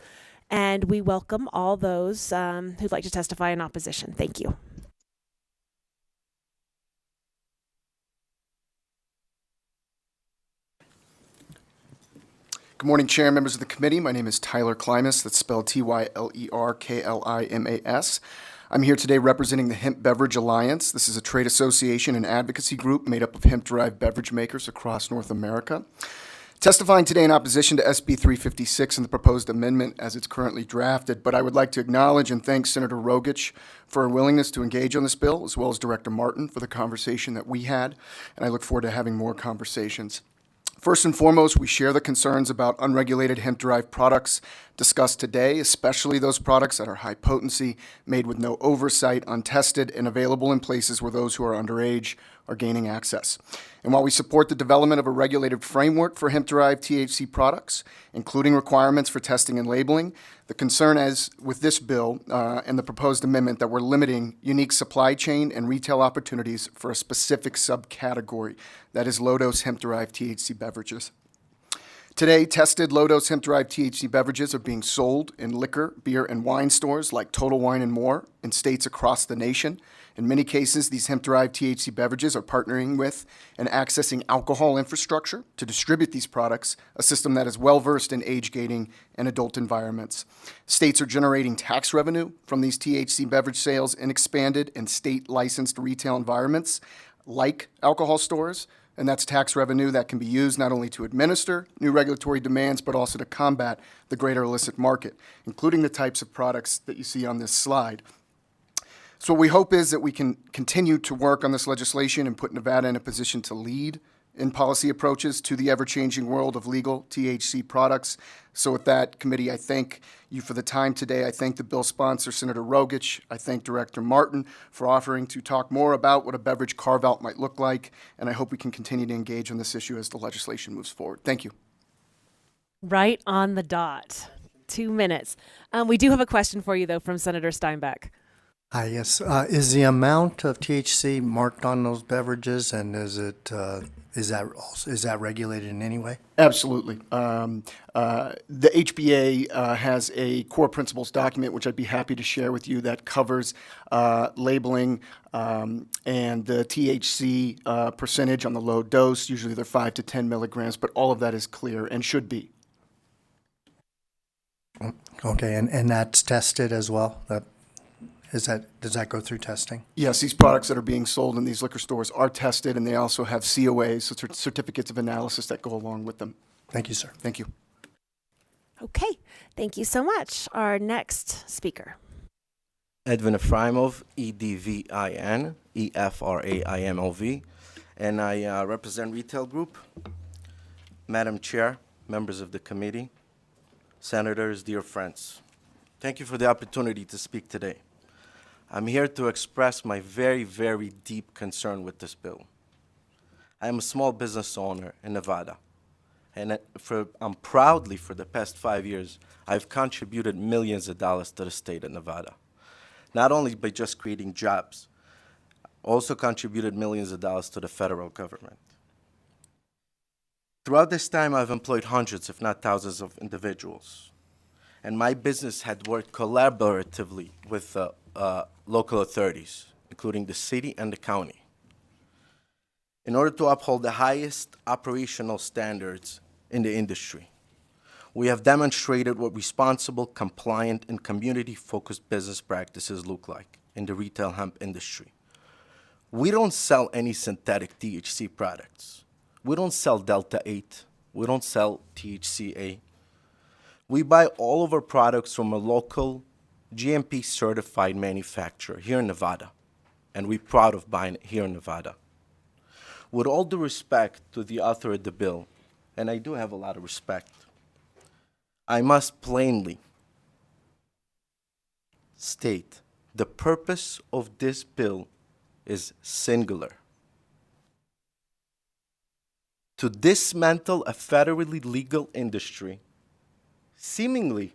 [SPEAKER 1] and we welcome all those who'd like to testify in opposition. Thank you.
[SPEAKER 14] Good morning, Chair and members of the committee. My name is Tyler Klimas. That's spelled Tylerklimas. I'm here today representing the Hemp Beverage Alliance. This is a trade association and advocacy group made up of hemp-derived beverage makers across North America. Testifying today in opposition to SB 356 and the proposed amendment as it's currently drafted, but I would like to acknowledge and thank Senator Rogich for her willingness to engage on this bill, as well as Director Martin for the conversation that we had, and I look forward to having more conversations. First and foremost, we share the concerns about unregulated hemp-derived products discussed today, especially those products that are high potency, made with no oversight, untested, and available in places where those who are underage are gaining access. And while we support the development of a regulated framework for hemp-derived THC products, including requirements for testing and labeling, the concern is with this bill and the proposed amendment that we're limiting unique supply chain and retail opportunities for a specific subcategory, that is low-dose hemp-derived THC beverages. Today, tested low-dose hemp-derived THC beverages are being sold in liquor, beer, and wine stores like Total Wine & More in states across the nation. In many cases, these hemp-derived THC beverages are partnering with and accessing alcohol infrastructure to distribute these products, a system that is well-versed in age-gating and adult environments. States are generating tax revenue from these THC beverage sales in expanded and state-licensed retail environments like alcohol stores, And that's tax revenue that can be used not only to administer new regulatory demands, but also to combat the greater illicit market, including the types of products that you see on this slide. So what we hope is that we can continue to work on this legislation and put Nevada in a position to lead in policy approaches to the ever-changing world of legal THC products. So with that, committee, I thank you for the time today. I thank the bill sponsor, Senator Rogich. I thank Director Martin for offering to talk more about what a beverage carve-out might look like, and I hope we can continue to engage on this issue as the legislation moves forward. Thank you.
[SPEAKER 1] Right on the dot. 2 minutes. We do have a question for you, though, from Senator Steinbeck.
[SPEAKER 15] Hi, yes. Is the amount of THC marked on those beverages, and is that regulated in any way?
[SPEAKER 14] Absolutely. The HBA has a core principles document, which I'd be happy to share with you, that covers labeling and the THC percentage on the low dose. Usually they're 5 to 10 milligrams, but all of that is clear and should be.
[SPEAKER 15] Okay, and that's tested as well? Does that go through testing?
[SPEAKER 14] Yes, these products that are being sold in these liquor stores are tested, and they also have COAs, so certificates of analysis that go along with them.
[SPEAKER 15] Thank you, sir.
[SPEAKER 14] Thank you.
[SPEAKER 1] Okay, thank you so much. Our next speaker.
[SPEAKER 17] Edwin Efraimov, EDVIN, EFRAIMOV, and I represent Retail Group. Madam Chair, members of the committee, senators, dear friends, thank you for the opportunity to speak today. I'm here to express my very, very deep concern with this bill. I am a small business owner in Nevada, and I'm proudly, for the past 5 years, I've contributed millions of dollars to the state of Nevada. Not only by just creating jobs, also contributed millions of dollars to the federal government. Throughout this time, I've employed hundreds, if not thousands, of individuals. And my business had worked collaboratively with local authorities, including the city and the county, in order to uphold the highest operational standards in the industry. We have demonstrated what responsible, compliant, and community-focused business practices look like in the retail hemp industry. We don't sell any synthetic THC products. We don't sell Delta 8. We don't sell THCA. We buy all of our products from a local GMP-certified manufacturer here in Nevada, and we're proud of buying it here in Nevada. With all due respect to the author of the bill, and I do have a lot of respect, I must plainly state the purpose of this bill is singular: to dismantle a federally legal industry, seemingly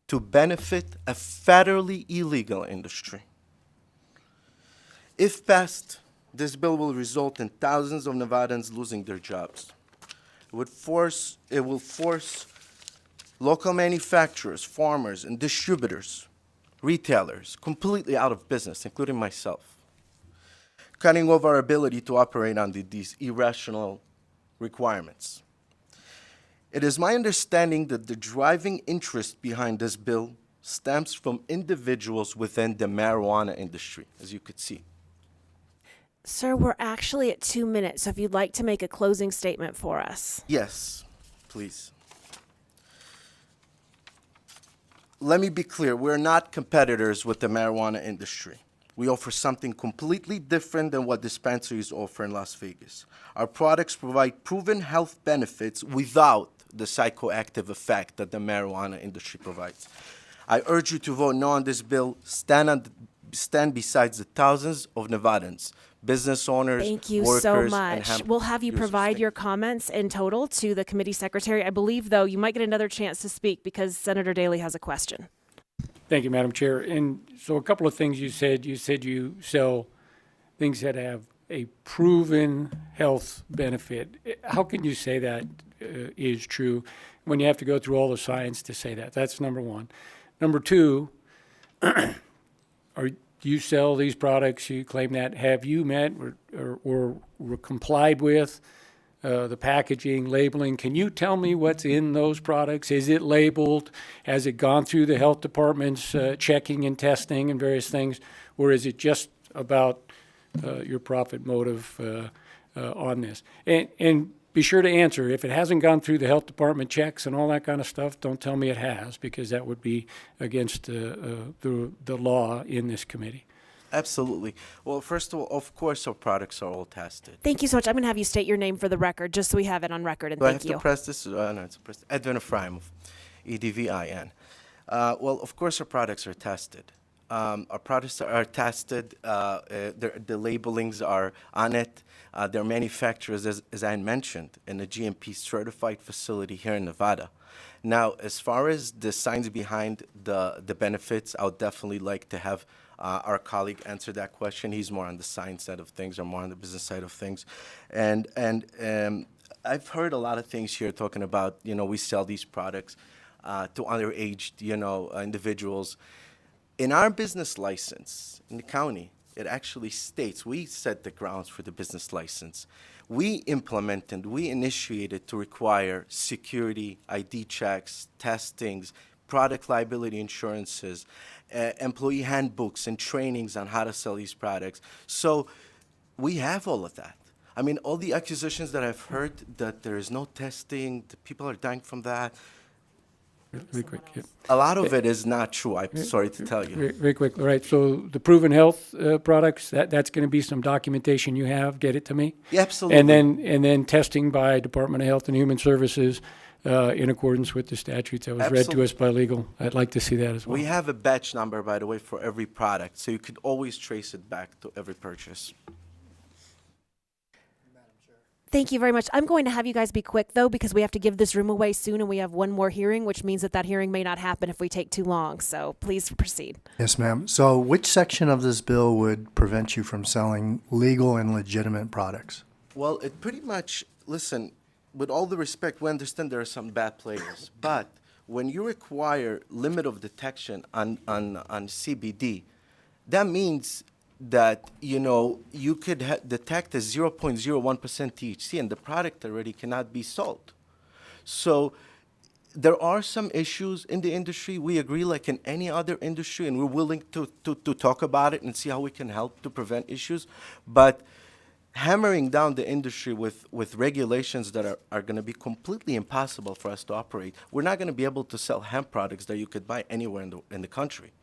[SPEAKER 17] to benefit a federally illegal industry. If passed, this bill will result in thousands of Nevadans losing their jobs. It will force local manufacturers, farmers, and distributors, retailers, completely out of business, including myself, cutting off our ability to operate under these irrational requirements. It is my understanding that the driving interest behind this bill stems from individuals within the marijuana industry, as you could see.
[SPEAKER 1] Sir, we're actually at 2 minutes, so if you'd like to make a closing statement for us.
[SPEAKER 17] Yes, please. Let me be clear, we're not competitors with the marijuana industry. We offer something completely different than what dispensaries offer in Las Vegas. Our products provide proven health benefits without the psychoactive effect that the marijuana industry provides. I urge you to vote no on this bill. Stand beside the thousands of Nevadans, business owners,
[SPEAKER 1] Thank you
[SPEAKER 17] workers,
[SPEAKER 1] so
[SPEAKER 17] and
[SPEAKER 1] much.
[SPEAKER 17] hemp
[SPEAKER 1] We'll have you
[SPEAKER 17] users.
[SPEAKER 1] provide your comments in total to the committee secretary. I believe, though, you might get another chance to speak because Senator Daley has a question.
[SPEAKER 8] Thank you, Madam Chair. And so a couple of things you said. You said you sell things that have a proven health benefit. How can you say that is true when you have to go through all the science to say that? That's number one. Number two, do you sell these products? You claim that. Have you met or complied with the packaging, labeling? Can you tell me what's in those products? Is it labeled? Has it gone through the health department's checking and testing and various things? Or is it just about your profit motive on this. And be sure to answer. If it hasn't gone through the health department checks and all that kind of stuff, don't tell me it has, because that would be against the law in this committee.
[SPEAKER 17] Absolutely. Well, first of all, of course, our products are all tested.
[SPEAKER 1] Thank you so much. I'm going to have you state your name for the record, just so we have it on record, and
[SPEAKER 17] Do I
[SPEAKER 1] thank
[SPEAKER 17] have
[SPEAKER 1] you.
[SPEAKER 17] to press this? No, it's pressed. Edwin Efraimov, EDVIN. Well, of course, our products are tested. Our products are tested. The labelings are on it. They're manufactured, as I mentioned, in a GMP certified facility here in Nevada. Now, as far as the science behind the benefits, I would definitely like to have our colleague answer that question. He's more on the science side of things, or more on the business side of things. And I've heard a lot of things here talking about, we sell these products to underage, individuals. In our business license in the county, it actually states, we set the grounds for the business license. We implemented, we initiated to require security, ID checks, testings, product liability insurances, employee handbooks and trainings on how to sell these products. So we have all of that. I mean, all the accusations that I've heard that there is no testing, that people are dying from that,
[SPEAKER 8] Very quick. Yeah.
[SPEAKER 17] a lot of it is not true, I'm sorry to tell you.
[SPEAKER 8] Very quick. All right. So the proven health products, that's going to be some documentation you have. Get it to me.
[SPEAKER 17] Yeah, absolutely.
[SPEAKER 8] And then testing by Department of Health and Human Services in accordance with the statutes that was read to us by legal. I'd like to see that as well.
[SPEAKER 17] We have a batch number, by the way, for every product, so you could always trace it back to every purchase.
[SPEAKER 1] Thank you very much. I'm going to have you guys be quick, though, because we have to give this room away soon, and we have one more hearing, which means that hearing may not happen if we take too long. So please proceed.
[SPEAKER 15] Yes, ma'am. So which section of this bill would prevent you from selling legal and legitimate products?
[SPEAKER 17] Well, it pretty much, listen, with all the respect, we understand there are some bad players, but when you require limit of detection on CBD, that means that, you could detect a 0.01% THC and the product already cannot be sold. So there are some issues in the industry. We agree, like in any other industry, and we're willing to talk about it and see how we can help to prevent issues. But hammering down the industry with regulations that are going to be completely impossible for us to operate, we're not going to be able to sell hemp products that you could buy anywhere in the country,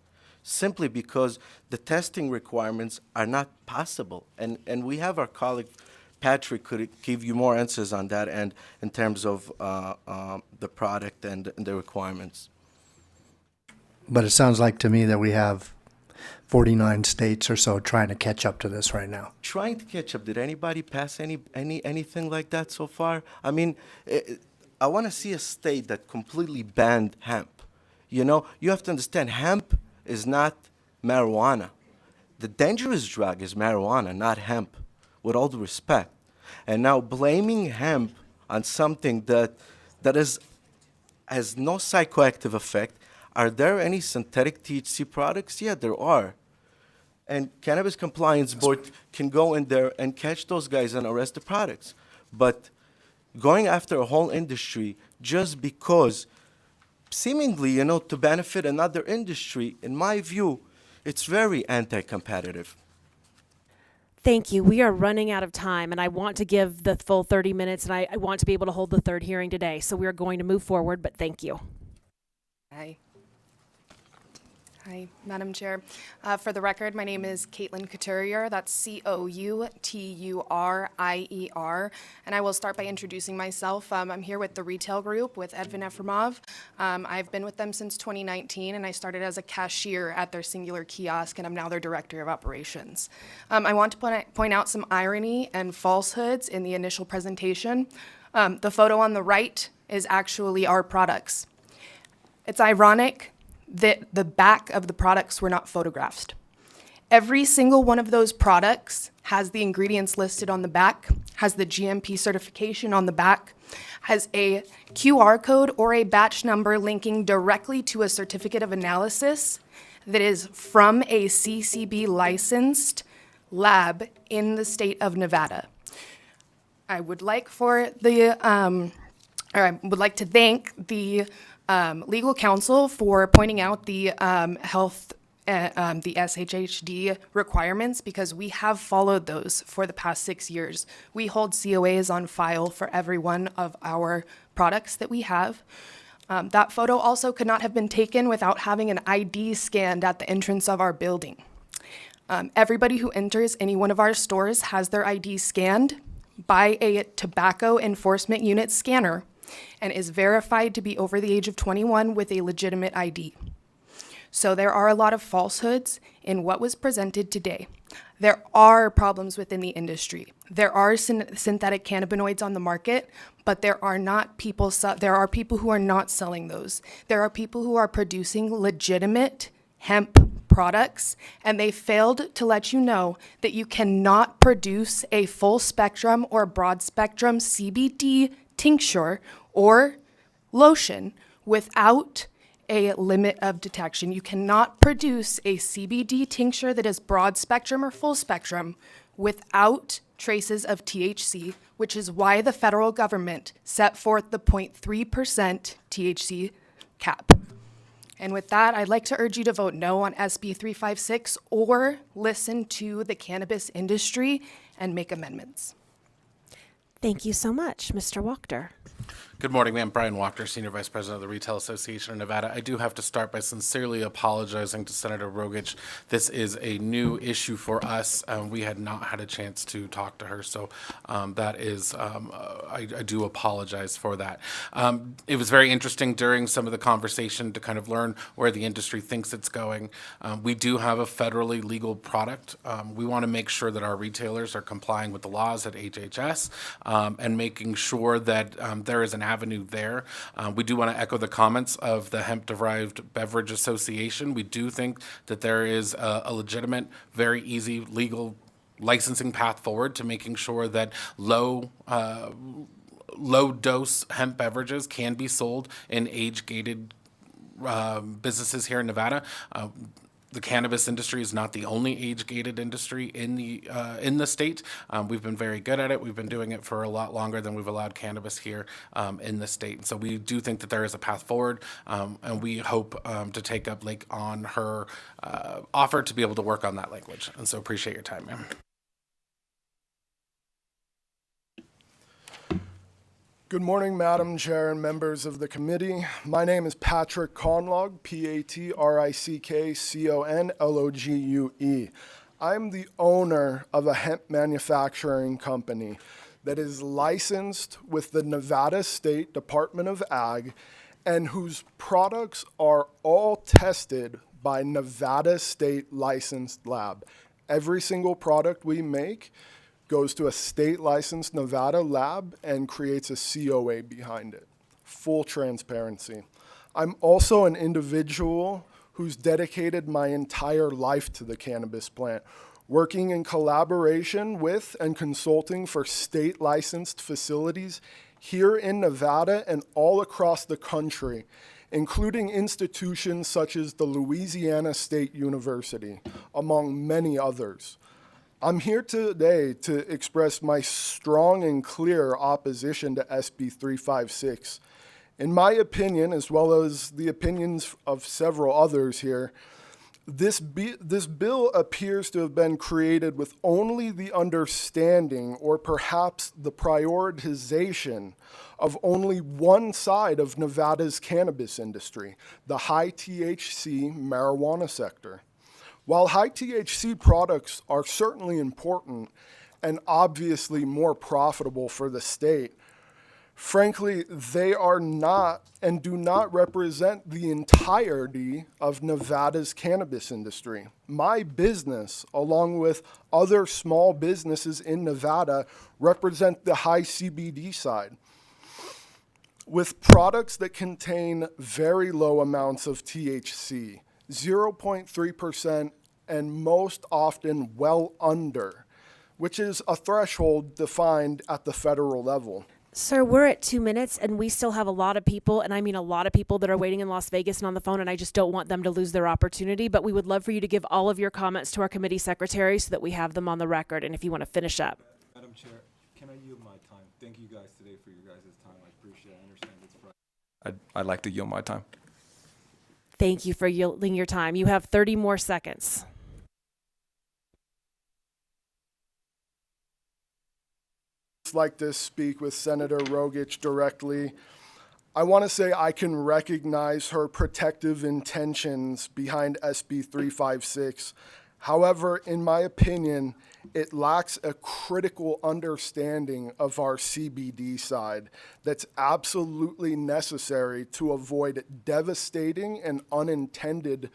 [SPEAKER 17] simply because the testing requirements are not possible. And we have our colleague Patrick could give you more answers on that and in terms of the product and the requirements.
[SPEAKER 15] But it sounds like to me that we have 49 states or so trying to catch up to this right now.
[SPEAKER 17] Trying to catch up. Did anybody pass anything like that so far? I mean, I want to see a state that completely banned hemp. You have to understand, hemp is not marijuana. The dangerous drug is marijuana, not hemp, with all due respect. And now blaming hemp on something that has no psychoactive effect. Are there any synthetic THC products? Yeah, there are. And Cannabis Compliance Board can go in there and catch those guys and arrest the products. But going after a whole industry just because seemingly, to benefit another industry, in my view, it's very anti-competitive.
[SPEAKER 1] Thank you. We are running out of time, and I want to give the full 30 minutes, and I want to be able to hold the third hearing today. So we are going to move forward, but thank you.
[SPEAKER 19] Hi, Madam Chair. For the record, my name is Caitlin Couturier. That's Couturier, and I will start by introducing myself. I'm here with the retail group with Edwin Efraimov. I've been with them since 2019, and I started as a cashier at their singular kiosk, and I'm now their director of operations. I want to point out some irony and falsehoods in the initial presentation. The photo on the right is actually our products. It's ironic that the back of the products were not photographed. Every single one of those products has the ingredients listed on the back, has the GMP certification on the back, has a QR code or a batch number linking directly to a certificate of analysis that is from a CCB licensed lab in the state of Nevada. I would like to thank the legal counsel for pointing out the health the SHHD requirements because we have followed those for the past 6 years. We hold COAs on file for every one of our products that we have. That photo also could not have been taken without having an ID scanned at the entrance of our building. Everybody who enters any one of our stores has their ID scanned by a tobacco enforcement unit scanner and is verified to be over the age of 21 with a legitimate ID. So there are a lot of falsehoods in what was presented today. There are problems within the industry. There are synthetic cannabinoids on the market, but there are people who are not selling those. There are people who are producing legitimate hemp products, and they failed to let you know that you cannot produce a full spectrum or broad spectrum CBD tincture or lotion without a limit of detection. You cannot produce a CBD tincture that is broad spectrum or full spectrum without traces of THC, which is why the federal government set forth the 0.3% THC cap. And with that, I'd like to urge you to vote no on SB 356 or listen to the cannabis industry and make amendments.
[SPEAKER 1] Thank you so much, Mr. Wachter.
[SPEAKER 20] Good morning, ma'am. Brian Wachter, Senior Vice President of the Retail Association of Nevada. I do have to start by sincerely apologizing to Senator Rogich. This is a new issue for us. We had not had a chance to talk to her, so that is, I do apologize for that. It was very interesting during some of the conversation to kind of learn where the industry thinks it's going. We do have a federally legal product. We want to make sure that our retailers are complying with the laws at HHS and making sure that there is an avenue there. We do want to echo the comments of the Hemp-Derived Beverage Association. We do think that there is a legitimate, very easy legal licensing path forward to making sure that low dose hemp beverages can be sold in age-gated businesses here in Nevada. The cannabis industry is not the only age-gated industry in the state. We've been very good at it. We've been doing it for a lot longer than we've allowed cannabis here in the state. So we do think that there is a path forward, and we hope to take up Lake on her offer to be able to work on that language. And so appreciate your time, ma'am.
[SPEAKER 21] Good morning, Madam Chair and members of the committee. My name is Patrick Conlog, Patrickconlogue. I'm the owner of a hemp manufacturing company that is licensed with the Nevada State Department of Ag and whose products are all tested by Nevada State licensed lab. Every single product we make goes to a state licensed Nevada lab and creates a COA behind it. Full transparency. I'm also an individual who's dedicated my entire life to the cannabis plant, working in collaboration with and consulting for state licensed facilities here in Nevada and all across the country, including institutions such as the Louisiana State University, among many others. I'm here today to express my strong and clear opposition to SB 356. In my opinion, as well as the opinions of several others here, this bill appears to have been created with only the understanding or perhaps the prioritization of only one side of Nevada's cannabis industry, the high THC marijuana sector. While high THC products are certainly important and obviously more profitable for the state, frankly, they are not and do not represent the entirety of Nevada's cannabis industry. My business, along with other small businesses in Nevada, represent the high CBD side, with products that contain very low amounts of THC. 0.3% and most often well under, which is a threshold defined at the federal level.
[SPEAKER 1] Sir, we're at 2 minutes and we still have a lot of people, and I mean a lot of people that are waiting in Las Vegas and on the phone, and I just don't want them to lose their opportunity. But we would love for you to give all of your comments to our committee secretary so that we have them on the record, and if you want to finish up.
[SPEAKER 23] Madam Chair, can I yield my time? Thank you guys today for your guys' time. I appreciate it. I understand it's Friday. I'd like to yield my time.
[SPEAKER 1] Thank you for yielding your time. You have 30 more seconds.
[SPEAKER 21] I'd like to speak with Senator Rogich directly. I want to say I can recognize her protective intentions behind SB 356. However, in my opinion, it lacks a critical understanding of our CBD side that's absolutely necessary to avoid devastating and unintended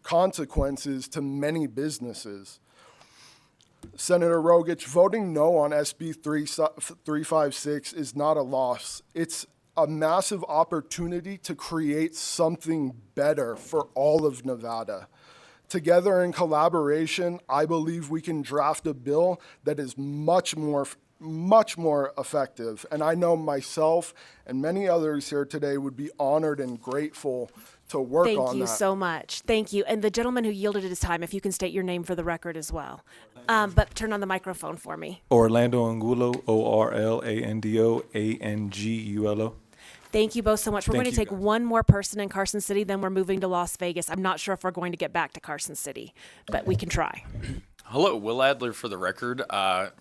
[SPEAKER 21] consequences to many businesses. Senator Rogich, voting no on SB 356 is not a loss. It's a massive opportunity to create something better for all of Nevada. Together in collaboration, I believe we can draft a bill that is much more effective. And I know myself and many others here today would be honored and grateful to work on that.
[SPEAKER 1] Thank you so much. Thank you. And the gentleman who yielded his time, if you can state your name for the record as well. But turn on the microphone for me.
[SPEAKER 23] Orlando Angulo, Orlando Angulo.
[SPEAKER 1] Thank you both so much. We're going to take one more person in Carson City, then we're moving to Las Vegas. I'm not sure if we're going to get back to Carson City, but we can try.
[SPEAKER 2] Hello, Will Adler for the record,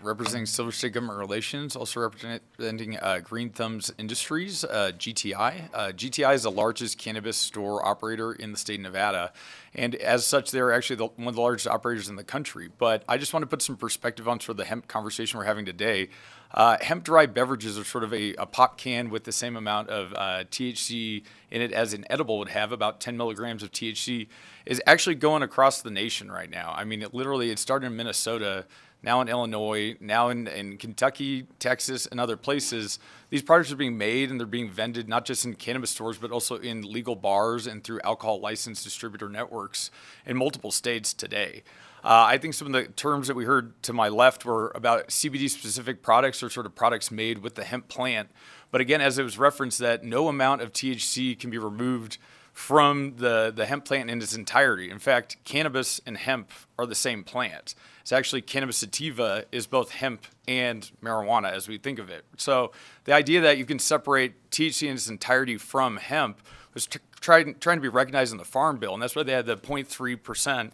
[SPEAKER 2] representing Silver State Government Relations, also representing Green Thumbs Industries, GTI. GTI is the largest cannabis store operator in the state of Nevada, and as such, they're actually one of the largest operators in the country. But I just want to put some perspective on sort of the hemp conversation we're having today. Hemp-derived beverages are sort of a pop can with the same amount of THC in it as an edible would have, about 10 milligrams of THC, is actually going across the nation right now. I mean, it started in Minnesota, now in Illinois, now in Kentucky, Texas, and other places. These products are being made and they're being vended not just in cannabis stores, but also in legal bars and through alcohol licensed distributor networks in multiple states today. I think some of the terms that we heard to my left were about CBD-specific products or sort of products made with the hemp plant. But again, as it was referenced, that no amount of THC can be removed from the hemp plant in its entirety. In fact, cannabis and hemp are the same plant. It's actually cannabis sativa is both hemp and marijuana as we think of it. So the idea that you can separate THC in its entirety from hemp was trying to be recognized in the Farm Bill, and that's why they had the 0.3%.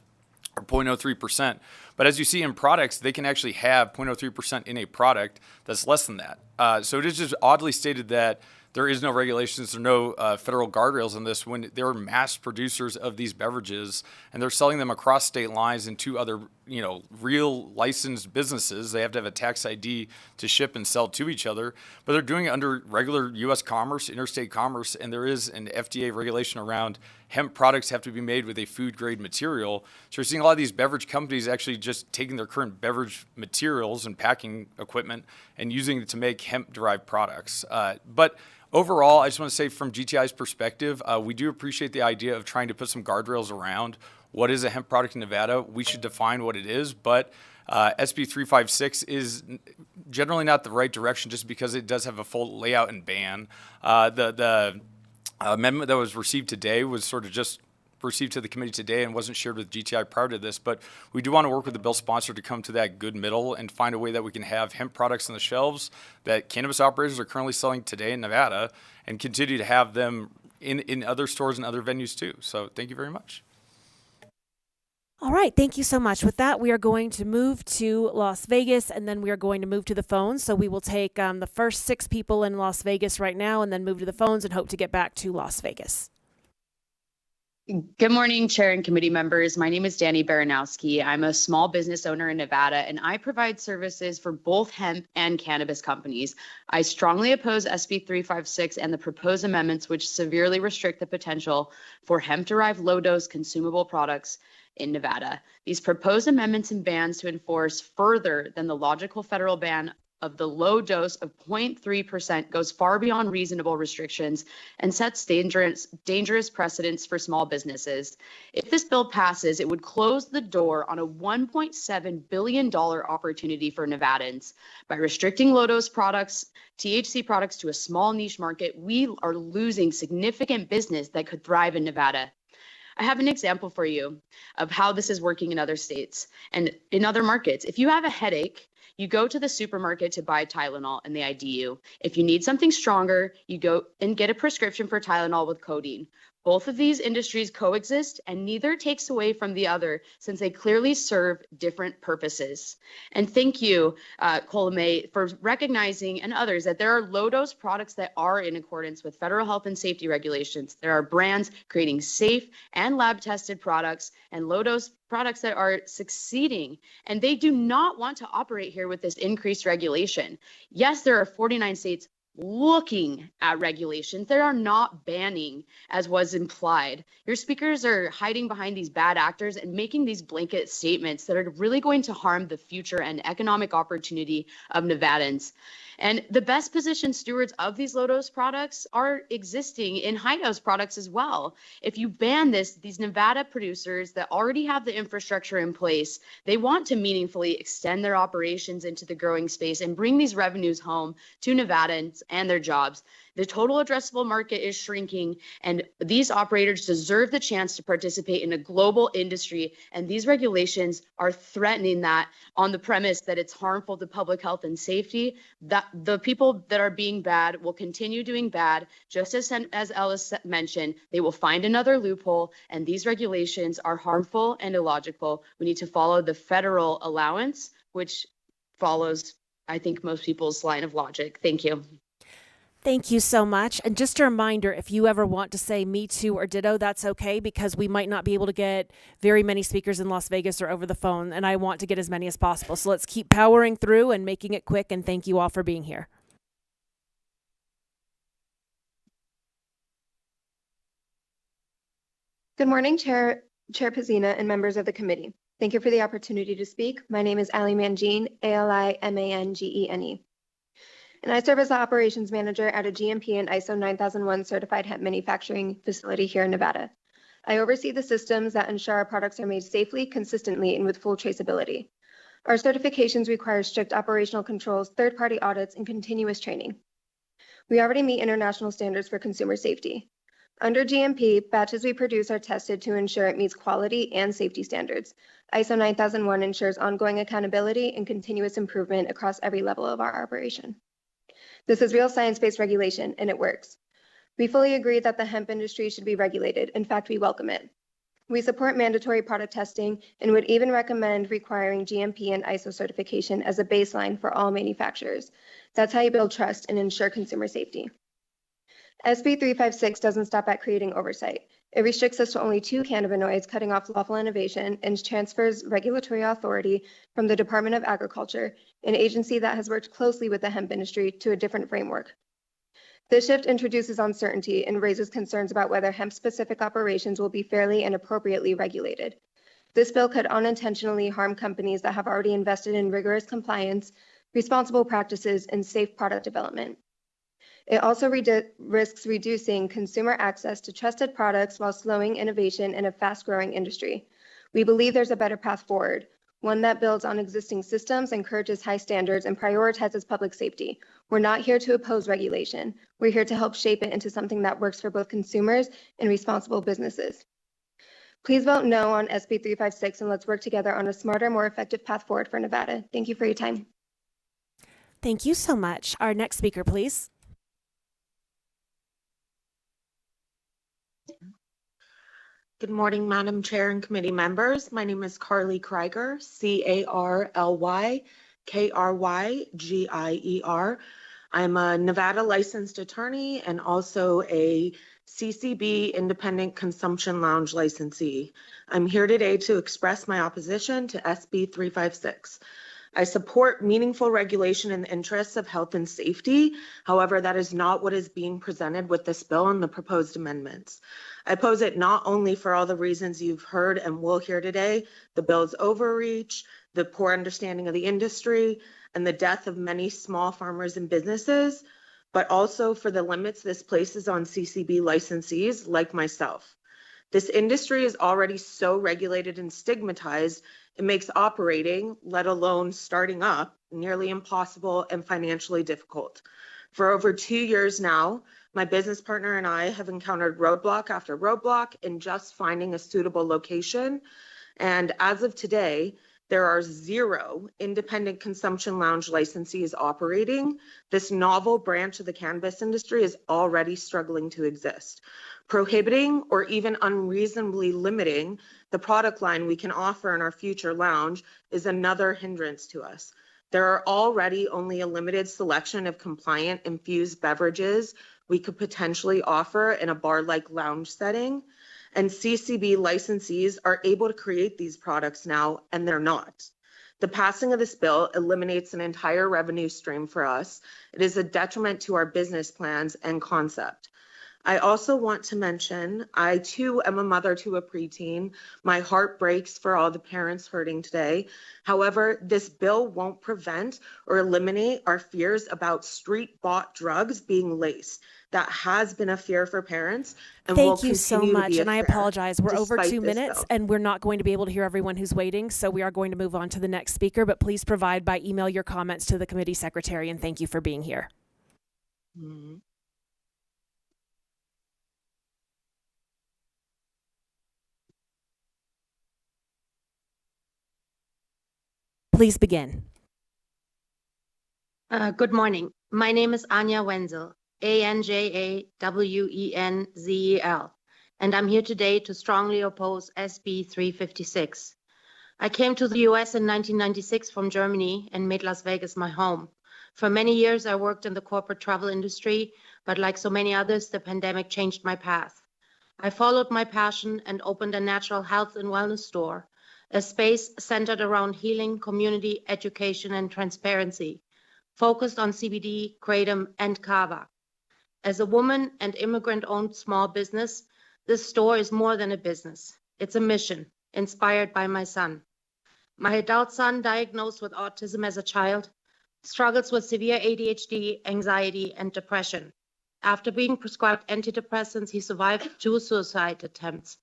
[SPEAKER 2] Or 0.03%. But as you see in products, they can actually have 0.03% in a product that's less than that. So it is just oddly stated that there is no regulations, there are no federal guardrails on this when there are mass producers of these beverages and they're selling them across state lines into other, real licensed businesses. They have to have a tax ID to ship and sell to each other, but they're doing it under regular U.S. commerce, interstate commerce, and there is an FDA regulation around hemp products have to be made with a food grade material. So you're seeing a lot of these beverage companies actually just taking their current beverage materials and packing equipment and using it to make hemp derived products. But overall, I just want to say from GTI's perspective, we do appreciate the idea of trying to put some guardrails around what is a hemp product in Nevada. We should define what it is, but SB 356 is generally not the right direction just because it does have a full layout and ban. The amendment that was received today was sort of just received to the committee today and wasn't shared with GTI prior to this, but we do want to work with the bill sponsor to come to that good middle and find a way that we can have hemp products on the shelves that cannabis operators are currently selling today in Nevada and continue to have them in other stores and other venues too. So thank you very much.
[SPEAKER 1] All right, thank you so much. With that, we are going to move to Las Vegas, and then we are going to move to the phones. So we will take the first 6 people in Las Vegas right now and then move to the phones and hope to get back to Las Vegas.
[SPEAKER 4] Good morning, Chair and committee members. My name is Danny Baranowski. I'm a small business owner in Nevada, and I provide services for both hemp and cannabis companies. I strongly oppose SB 356 and the proposed amendments which severely restrict the potential for hemp-derived low-dose consumable products in Nevada. These proposed amendments and bans to enforce further than the logical federal ban of the low dose of 0.3% goes far beyond reasonable restrictions and sets dangerous precedents for small businesses. If this bill passes, it would close the door on a $1.7 billion opportunity for Nevadans. By restricting low-dose products, THC products to a small niche market, we are losing significant business that could thrive in Nevada. I have an example for you of how this is working in other states and in other markets. If you have a headache, you go to the supermarket to buy Tylenol and they ID you. If you need something stronger, you go and get a prescription for Tylenol with codeine. Both of these industries coexist, and neither takes away from the other, since they clearly serve different purposes. And thank you, Colomay, for recognizing, and others, that there are low-dose products that are in accordance with federal health and safety regulations. There are brands creating safe and lab-tested products and low-dose products that are succeeding, and they do not want to operate here with this increased regulation. Yes, there are 49 states looking at regulations. They are not banning, as was implied. Your speakers are hiding behind these bad actors and making these blanket statements that are really going to harm the future and economic opportunity of Nevadans. And the best positioned stewards of these low-dose products are existing in high-dose products as well. If you ban this, these Nevada producers that already have the infrastructure in place, they want to meaningfully extend their operations into the growing space and bring these revenues home to Nevadans and their jobs. The total addressable market is shrinking, and these operators deserve the chance to participate in a global industry, and these regulations are threatening that on the premise that it's harmful to public health and safety. That the people that are being bad will continue doing bad, just as Ellis mentioned. They will find another loophole, and these regulations are harmful and illogical. We need to follow the federal allowance, which follows, I think, most people's line of logic. Thank you.
[SPEAKER 1] Thank you so much. And just a reminder, if you ever want to say me too or ditto, that's okay, because we might not be able to get very many speakers in Las Vegas or over the phone, and I want to get as many as possible. So let's keep powering through and making it quick, and thank you all for being here.
[SPEAKER 5] Good morning, Chair Pazina and members of the committee. Thank you for the opportunity to speak. My name is Ali Mangene, ALIMANGENE. And I serve as the operations manager at a GMP and ISO 9001 certified hemp manufacturing facility here in Nevada. I oversee the systems that ensure our products are made safely, consistently, and with full traceability. Our certifications require strict operational controls, third-party audits, and continuous training. We already meet international standards for consumer safety. Under GMP, batches we produce are tested to ensure it meets quality and safety standards. ISO 9001 ensures ongoing accountability and continuous improvement across every level of our operation. This is real science-based regulation, and it works. We fully agree that the hemp industry should be regulated. In fact, we welcome it. We support mandatory product testing and would even recommend requiring GMP and ISO certification as a baseline for all manufacturers. That's how you build trust and ensure consumer safety. SB 356 doesn't stop at creating oversight. It restricts us to only 2 cannabinoids, cutting off lawful innovation, and transfers regulatory authority from the Department of Agriculture, an agency that has worked closely with the hemp industry, to a different framework. This shift introduces uncertainty and raises concerns about whether hemp-specific operations will be fairly and appropriately regulated. This bill could unintentionally harm companies that have already invested in rigorous compliance, responsible practices, and safe product development. It also risks reducing consumer access to trusted products while slowing innovation in a fast-growing industry. We believe there's a better path forward, one that builds on existing systems, encourages high standards, and prioritizes public safety. We're not here to oppose regulation. We're here to help shape it into something that works for both consumers and responsible businesses. Please vote no on SB 356, and let's work together on a smarter, more effective path forward for Nevada. Thank you for your time.
[SPEAKER 1] Thank you so much. Our next speaker, please.
[SPEAKER 9] Good morning, Madam Chair and committee members. My name is Carly Krieger, CarlyKryiger. I'm a Nevada licensed attorney and also a CCB Independent Consumption Lounge licensee. I'm here today to express my opposition to SB 356. I support meaningful regulation in the interests of health and safety. However, that is not what is being presented with this bill and the proposed amendments. I oppose it not only for all the reasons you've heard and will hear today, the bill's overreach, the poor understanding of the industry, and the death of many small farmers and businesses, but also for the limits this places on CCB licensees like myself. This industry is already so regulated and stigmatized, it makes operating, let alone starting up, nearly impossible and financially difficult. For over 2 years now, my business partner and I have encountered roadblock after roadblock in just finding a suitable location. And as of today, There are 0 independent consumption lounge licensees operating. This novel branch of the cannabis industry is already struggling to exist. Prohibiting or even unreasonably limiting the product line we can offer in our future lounge is another hindrance to us. There are already only a limited selection of compliant infused beverages we could potentially offer in a bar-like lounge setting. And CCB licensees are able to create these products now, and they're not. The passing of this bill eliminates an entire revenue stream for us. It is a detriment to our business plans and concept. I also want to mention, I too am a mother to a preteen. My heart breaks for all the parents hurting today. However, this bill won't prevent or eliminate our fears about street-bought drugs being laced. That has been a fear for parents and will
[SPEAKER 1] Thank you so
[SPEAKER 9] continue to
[SPEAKER 1] much,
[SPEAKER 9] be a
[SPEAKER 1] and I
[SPEAKER 9] fear
[SPEAKER 1] apologize. We're over
[SPEAKER 9] despite
[SPEAKER 1] 2
[SPEAKER 9] this
[SPEAKER 1] minutes,
[SPEAKER 9] bill.
[SPEAKER 1] and we're not going to be able to hear everyone who's waiting, so we are going to move on to the next speaker, but please provide by email your comments to the committee secretary, and thank you for being here.
[SPEAKER 9] Mhm.
[SPEAKER 1] Please begin.
[SPEAKER 6] Good morning. My name is Anja Wenzel, Anjawenzel, and I'm here today to strongly oppose SB 356. I came to the US in 1996 from Germany and made Las Vegas my home. For many years, I worked in the corporate travel industry, but like so many others, the pandemic changed my path. I followed my passion and opened a natural health and wellness store, a space centered around healing, community, education, and transparency, focused on CBD, kratom, and kava. As a woman and immigrant-owned small business, this store is more than a business. It's a mission, inspired by my son. My adult son, diagnosed with autism as a child, struggles with severe ADHD, anxiety, and depression. After being prescribed antidepressants, he survived 2 suicide attempts.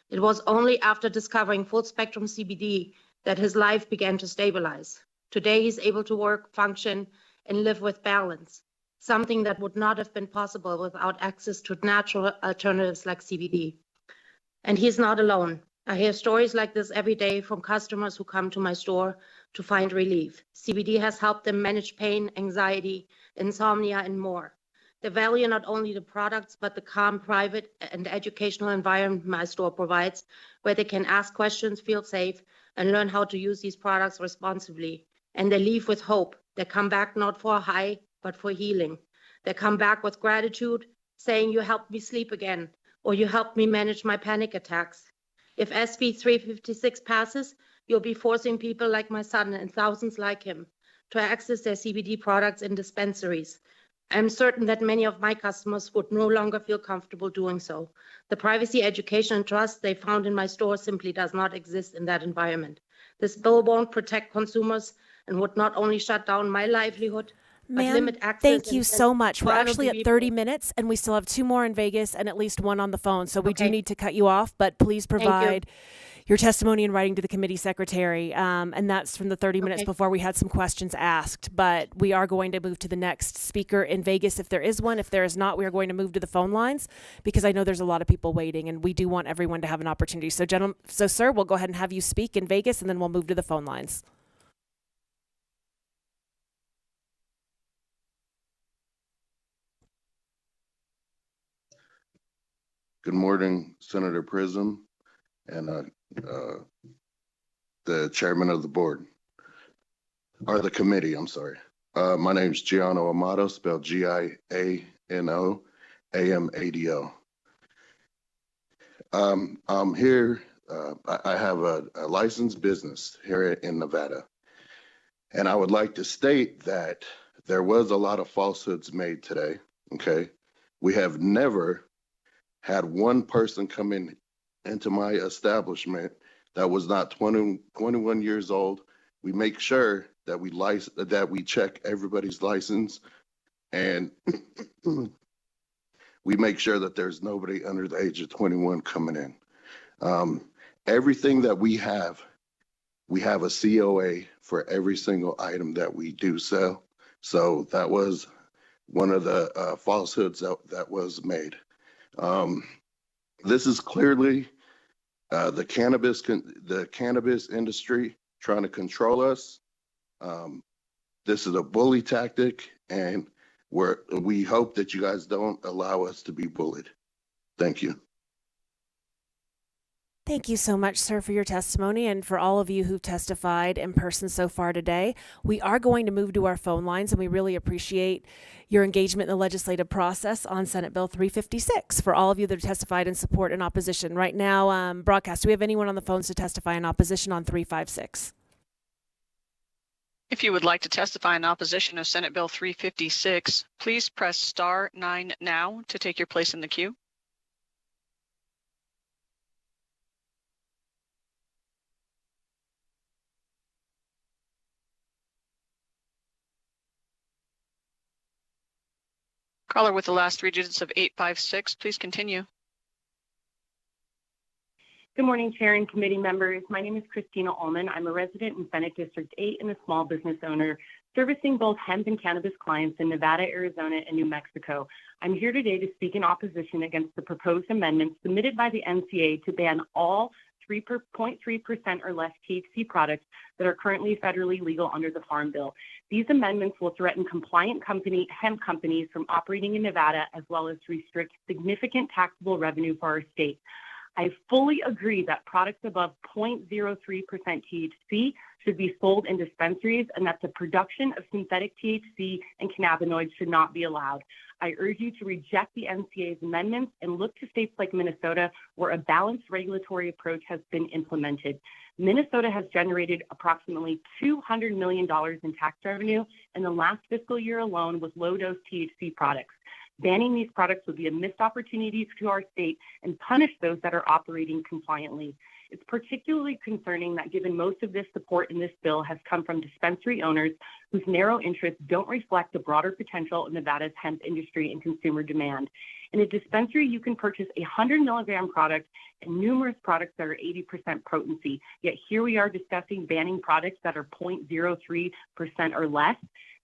[SPEAKER 6] It was only after discovering full-spectrum CBD that his life began to stabilize. Today, he's able to work, function, and live with balance, something that would not have been possible without access to natural alternatives like CBD. And he's not alone. I hear stories like this every day from customers who come to my store to find relief. CBD has helped them manage pain, anxiety, insomnia, and more. They value not only the products, but the calm, private, and educational environment my store provides, where they can ask questions, feel safe, and learn how to use these products responsibly. And they leave with hope. They come back not for a high, but for healing. They come back with gratitude, saying, "You helped me sleep again," or "You helped me manage my panic attacks." If SB 356 passes, you'll be forcing people like my son and thousands like him to access their CBD products in dispensaries. I'm certain that many of my customers would no longer feel comfortable doing so. The privacy, education, and trust they found in my store simply does not exist in that environment. This bill won't protect consumers and would not only shut down my livelihood, but
[SPEAKER 1] Ma'am,
[SPEAKER 6] limit access.
[SPEAKER 1] thank you
[SPEAKER 6] and
[SPEAKER 1] so much. We're
[SPEAKER 6] vulnerable
[SPEAKER 1] actually at 30 minutes, and we still have 2 more in Vegas and at least 1 on the phone, so we do need to cut you off, but please provide your testimony in writing to the committee secretary, and that's from the 30 minutes before we had some questions asked. But we are going to move to the next speaker in Vegas if there is one. If there is not, we are going to move to the phone lines because I know there's a lot of people waiting, and we do want everyone to have an opportunity. So, sir, we'll go ahead and have you speak in Vegas, and then we'll move to the phone lines.
[SPEAKER 18] Good morning, Senator Prism and the chairman of the board, or the committee, I'm sorry. My name is Giano Amato, spelled Giano Amado. I'm here, I have a licensed business here in Nevada. And I would like to state that there was a lot of falsehoods made today, okay? We have never had one person come into my establishment that was not 21 years old. We make sure that we check everybody's license, and we make sure that there's nobody under the age of 21 coming in. Everything that we have a COA for every single item that we do sell. So that was one of the falsehoods that was made. This is clearly the cannabis industry trying to control us. This is a bully tactic, and we hope that you guys don't allow us to be bullied. Thank you.
[SPEAKER 1] Thank you so much, sir, for your testimony and for all of you who've testified in person so far today. We are going to move to our phone lines, and we really appreciate your engagement in the legislative process on Senate Bill 356. For all of you that have testified in support and opposition. Right now, broadcast, do we have anyone on the phones to testify in opposition on 356?
[SPEAKER 10] If you would like to testify in opposition of Senate Bill 356, please press star 9 now to take your place in the queue. Caller with the last 3 digits of 856, please continue.
[SPEAKER 11] Good morning, Chair and committee members. My name is Christina Ullman. I'm a resident in Senate District 8 and a small business owner servicing both hemp and cannabis clients in Nevada, Arizona, and New Mexico. I'm here today to speak in opposition against the proposed amendments submitted by the NCA to ban all 3.3% or less THC products that are currently federally legal under the Farm Bill. These amendments will threaten compliant hemp companies from operating in Nevada, as well as restrict significant taxable revenue for our state. I fully agree that products above 0.03% THC should be sold in dispensaries and that the production of synthetic THC and cannabinoids should not be allowed. I urge you to reject the NCA's amendments and look to states like Minnesota, where a balanced regulatory approach has been implemented. Minnesota has generated approximately $200 million in tax revenue in the last fiscal year alone with low-dose THC products. Banning these products would be a missed opportunity to our state and punish those that are operating compliantly. It's particularly concerning that given most of this support in this bill has come from dispensary owners whose narrow interests don't reflect the broader potential of Nevada's hemp industry and consumer demand. In a dispensary, you can purchase a 100-milligram product and numerous products that are 80% potency. Yet here we are discussing banning products that are 0.03% or less.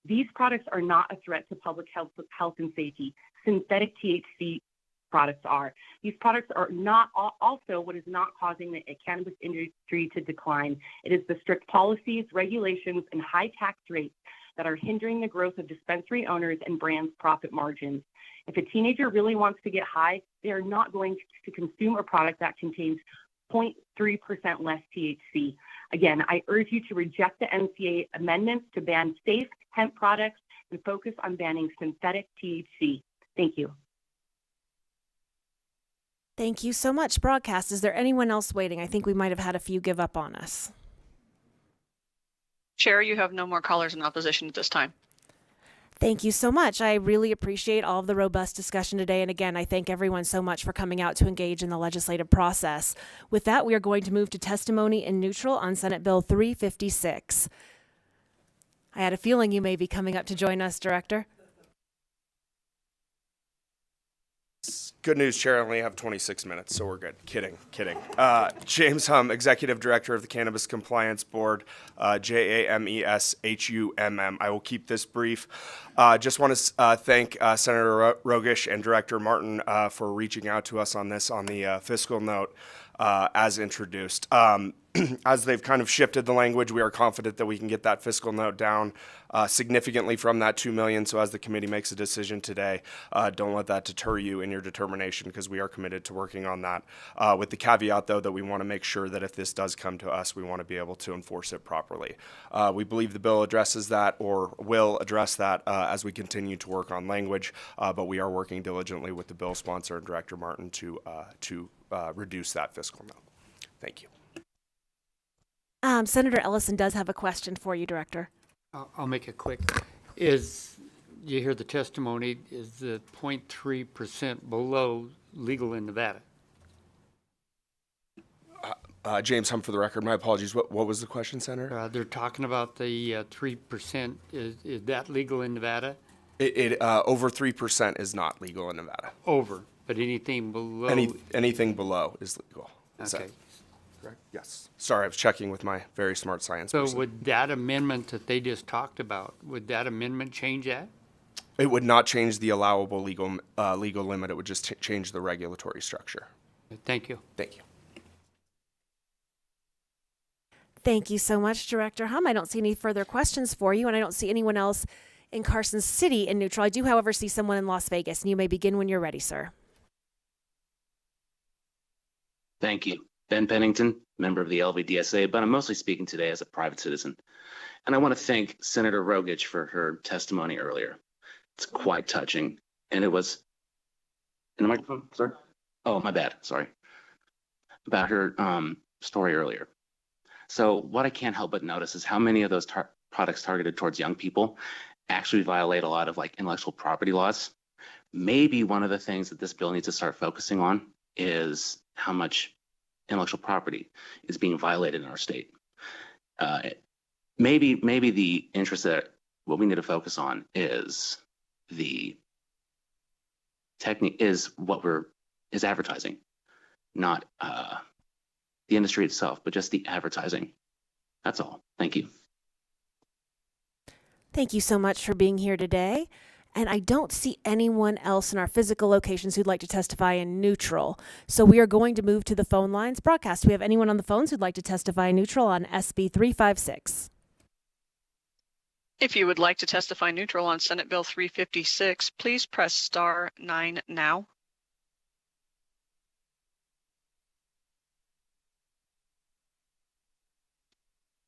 [SPEAKER 11] These products are not a threat to public health and safety. Synthetic THC products are. These products are not also what is not causing the cannabis industry to decline. It is the strict policies, regulations, and high tax rates that are hindering the growth of dispensary owners and brands' profit margins. If a teenager really wants to get high, they are not going to consume a product that contains 0.3% less THC. Again, I urge you to reject the NCA amendments to ban safe hemp products and focus on banning synthetic THC. Thank you.
[SPEAKER 1] Thank you so much, broadcast. Is there anyone else waiting? I think we might have had a few give up on us.
[SPEAKER 10] Chair, you have no more callers in opposition at this time.
[SPEAKER 1] Thank you so much. I really appreciate all of the robust discussion today. And again, I thank everyone so much for coming out to engage in the legislative process. With that, we are going to move to testimony in neutral on Senate Bill 356. I had a feeling you may be coming up to join us, Director.
[SPEAKER 7] Good news, Chair. I only have 26 minutes, so we're good. Kidding. James Hum, Executive Director of the Cannabis Compliance Board, JAMESHUMM. I will keep this brief. Just want to thank Senator Rogish and Director Martin for reaching out to us on this on the fiscal note as introduced. As they've kind of shifted the language, we are confident that we can get that fiscal note down significantly from that $2 million. So as the committee makes a decision today, don't let that deter you in your determination, because we are committed to working on that. With the caveat, though, that we want to make sure that if this does come to us, we want to be able to enforce it properly. We believe the bill addresses that, or will address that, as we continue to work on language. But we are working diligently with the bill sponsor and Director Martin to reduce that fiscal note. Thank you.
[SPEAKER 1] Senator Ellison does have a question for you, Director.
[SPEAKER 8] I'll make it quick. You hear the testimony, is the 0.3% below legal in Nevada?
[SPEAKER 7] James Hum, for the record. My apologies. What was the question, Senator?
[SPEAKER 8] They're talking about the 3%. Is that legal in Nevada?
[SPEAKER 7] Over 3% is not legal in Nevada.
[SPEAKER 8] Over, but anything below?
[SPEAKER 7] Anything below is legal.
[SPEAKER 8] Okay.
[SPEAKER 7] Correct? Yes. Sorry, I was checking with my very smart science person.
[SPEAKER 8] So would that amendment that they just talked about, would that amendment change that?
[SPEAKER 7] It would not change the allowable legal limit. It would just change the regulatory structure.
[SPEAKER 8] Thank you.
[SPEAKER 7] Thank you.
[SPEAKER 1] Thank you so much, Director Hum. I don't see any further questions for you, and I don't see anyone else in Carson City in neutral. I do, however, see someone in Las Vegas, and you may begin when you're ready, sir.
[SPEAKER 3] Thank you. Ben Pennington, member of the LVDSA, but I'm mostly speaking today as a private citizen. And I want to thank Senator Rogich for her testimony earlier. It's quite touching. And it was in the microphone, sorry? Oh, my bad, sorry. About her story earlier. So what I can't help but notice is how many of those products targeted towards young people actually violate a lot of like intellectual property laws. Maybe one of the things that this bill needs to start focusing on is how much intellectual property is being violated in our state. Maybe the interest that what we need to focus on is the technique is advertising, not the industry itself, but just the advertising. That's all. Thank you.
[SPEAKER 1] Thank you so much for being here today. And I don't see anyone else in our physical locations who'd like to testify in neutral. So we are going to move to the phone lines broadcast. Do we have anyone on the phones who'd like to testify in neutral on SB 356?
[SPEAKER 10] If you would like to testify neutral on Senate Bill 356, please press star 9 now.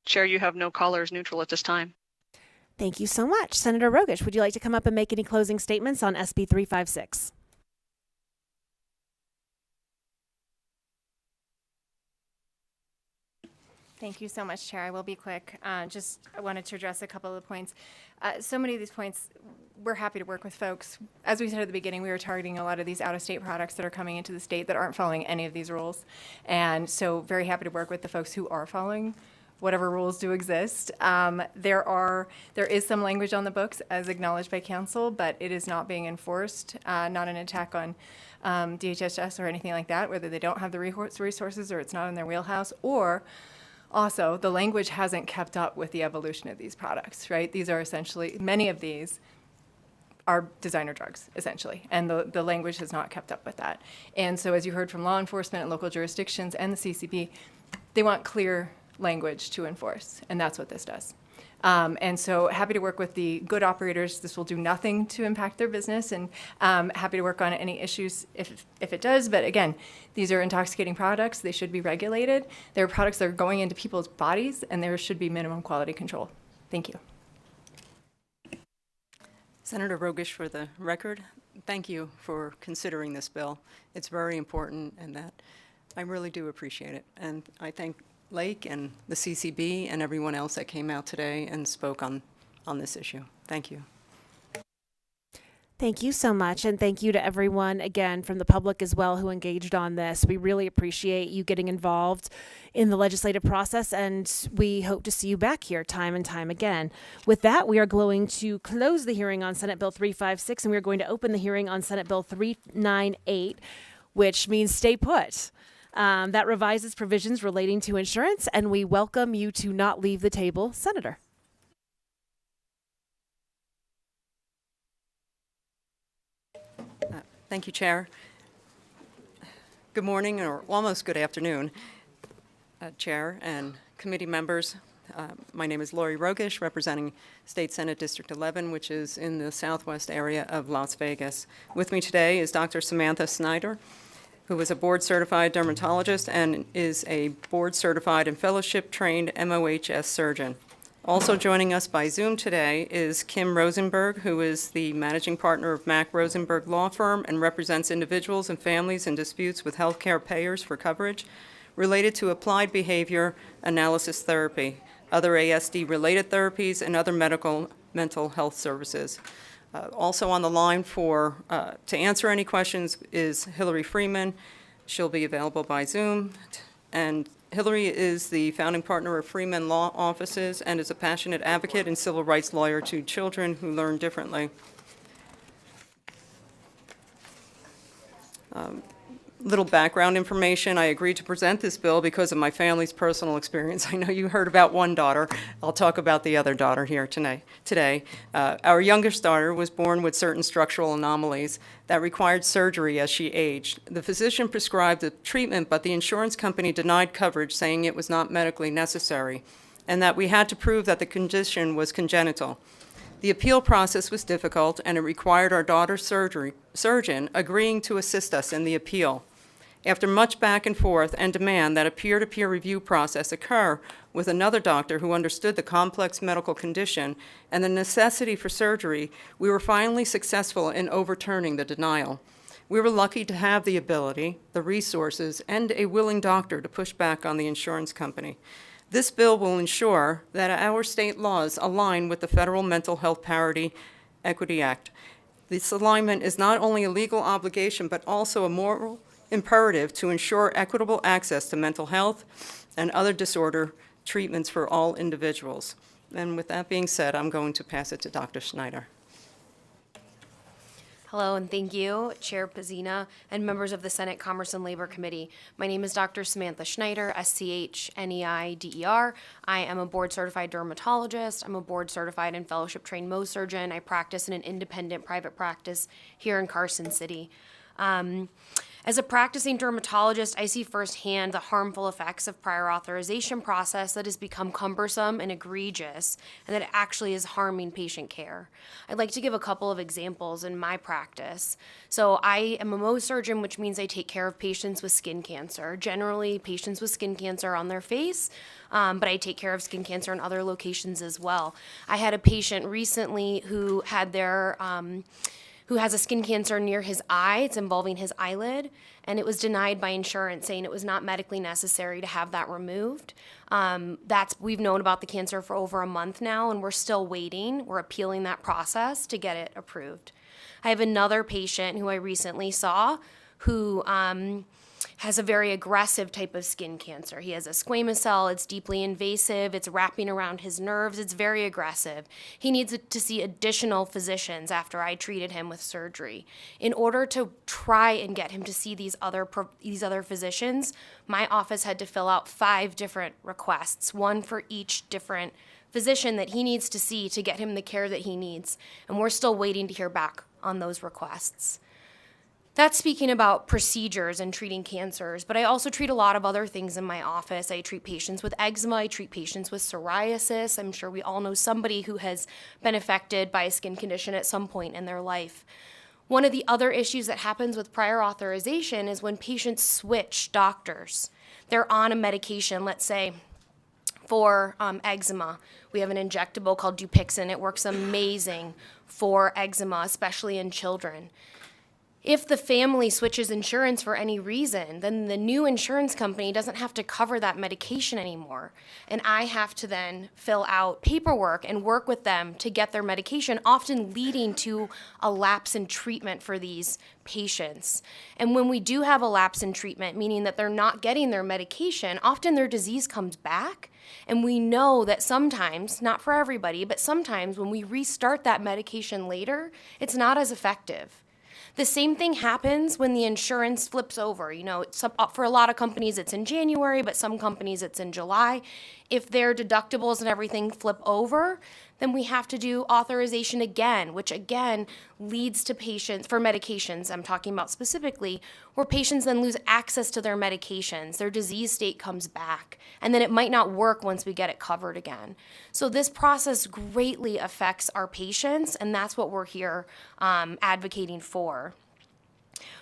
[SPEAKER 10] Chair, you have no callers neutral at this time.
[SPEAKER 1] Thank you so much. Senator Rogich, would you like to come up and make any closing statements on SB 356?
[SPEAKER 12] Thank you so much, Chair. I will be quick. I wanted to address a couple of points. So many of these points, we're happy to work with folks. As we said at the beginning, we were targeting a lot of these out-of-state products that are coming into the state that aren't following any of these rules. And so very happy to work with the folks who are following whatever rules do exist. There is some language on the books as acknowledged by council, but it is not being enforced, not an attack on DHHS or anything like that, whether they don't have the resources or it's not in their wheelhouse, or also the language hasn't kept up with the evolution of these products, right? These are essentially, many of these are designer drugs, essentially, and the language has not kept up with that. And so as you heard from law enforcement and local jurisdictions and the CCB, they want clear language to enforce, and that's what this does. And so happy to work with the good operators. This will do nothing to impact their business, and happy to work on any issues if it does. But again, these are intoxicating products. They should be regulated. They're products that are going into people's bodies, and there should be minimum quality control. Thank you.
[SPEAKER 22] Senator Rogich, for the record, thank you for considering this bill. It's very important, and that I really do appreciate it. And I thank Lake and the CCB and everyone else that came out today and spoke on this issue. Thank you.
[SPEAKER 1] Thank you so much, and thank you to everyone, again, from the public as well who engaged on this. We really appreciate you getting involved in the legislative process, and we hope to see you back here time and time again. With that, we are going to close the hearing on Senate Bill 356, and we are going to open the hearing on Senate Bill 398, which means stay put. That revises provisions relating to insurance, and we welcome you to not leave the table, Senator.
[SPEAKER 22] Thank you, Chair. Good morning, or almost good afternoon, Chair and committee members. My name is Lori Rogich, representing State Senate District 11, which is in the southwest area of Las Vegas. With me today is Dr. Samantha Snyder, who is a board-certified dermatologist and is a board-certified and fellowship-trained MOHS surgeon. Also joining us by Zoom today is Kim Rosenberg, who is the managing partner of Mack Rosenberg Law Firm and represents individuals and families in disputes with healthcare payers for coverage related to applied behavior analysis therapy, other ASD-related therapies, and other mental health services. Also on the line to answer any questions is Hillary Freeman. She'll be available by Zoom. And Hillary is the founding partner of Freeman Law Offices and is a passionate advocate and civil rights lawyer to children who learn differently. little background information. I agreed to present this bill because of my family's personal experience. I know you heard about one daughter. I'll talk about the other daughter here today. Our youngest daughter was born with certain structural anomalies that required surgery as she aged. The physician prescribed the treatment, but the insurance company denied coverage, saying it was not medically necessary, and that we had to prove that the condition was congenital. The appeal process was difficult, and it required our daughter's surgeon agreeing to assist us in the appeal. After much back and forth and demand that a peer-to-peer review process occur with another doctor who understood the complex medical condition and the necessity for surgery, we were finally successful in overturning the denial. We were lucky to have the ability, the resources, and a willing doctor to push back on the insurance company. This bill will ensure that our state laws align with the Federal Mental Health Parity Equity Act. This alignment is not only a legal obligation, but also a moral imperative to ensure equitable access to mental health and other disorder treatments for all individuals. And with that being said, I'm going to pass it to Dr. Schneider.
[SPEAKER 13] Hello, and thank you, Chair Pazina and members of the Senate Commerce and Labor Committee. My name is Dr. Samantha Schneider, SCHNEIDER. I am a board-certified dermatologist. I'm a board-certified and fellowship-trained Mohs surgeon. I practice in an independent private practice here in Carson City. As a practicing dermatologist, I see firsthand the harmful effects of prior authorization process that has become cumbersome and egregious, and that it actually is harming patient care. I'd like to give a couple of examples in my practice. So I am a Mohs surgeon, which means I take care of patients with skin cancer. Generally, patients with skin cancer on their face, but I take care of skin cancer in other locations as well. I had a patient recently who had who has a skin cancer near his eye. It's involving his eyelid, and it was denied by insurance, saying it was not medically necessary to have that removed. We've known about the cancer for over a month now, and we're still waiting. We're appealing that process to get it approved. I have another patient who I recently saw who has a very aggressive type of skin cancer. He has a squamous cell, it's deeply invasive, it's wrapping around his nerves, it's very aggressive. He needs to see additional physicians after I treated him with surgery. In order to try and get him to see these other physicians, my office had to fill out 5 different requests, one for each different physician that he needs to see to get him the care that he needs. And we're still waiting to hear back on those requests. That's speaking about procedures and treating cancers, but I also treat a lot of other things in my office. I treat patients with eczema, I treat patients with psoriasis. I'm sure we all know somebody who has been affected by a skin condition at some point in their life. One of the other issues that happens with prior authorization is when patients switch doctors. They're on a medication, let's say, for eczema. We have an injectable called Dupixent. It works amazing for eczema, especially in children. If the family switches insurance for any reason, then the new insurance company doesn't have to cover that medication anymore. And I have to then fill out paperwork and work with them to get their medication, often leading to a lapse in treatment for these patients. And when we do have a lapse in treatment, meaning that they're not getting their medication, often their disease comes back. And we know that sometimes, not for everybody, but sometimes when we restart that medication later, it's not as effective. The same thing happens when the insurance flips over. You know, for a lot of companies it's in January, but some companies it's in July. If their deductibles and everything flip over, then we have to do authorization again, which again leads to patients, for medications I'm talking about specifically, where patients then lose access to their medications, their disease state comes back, and then it might not work once we get it covered again. So this process greatly affects our patients, and that's what we're here advocating for.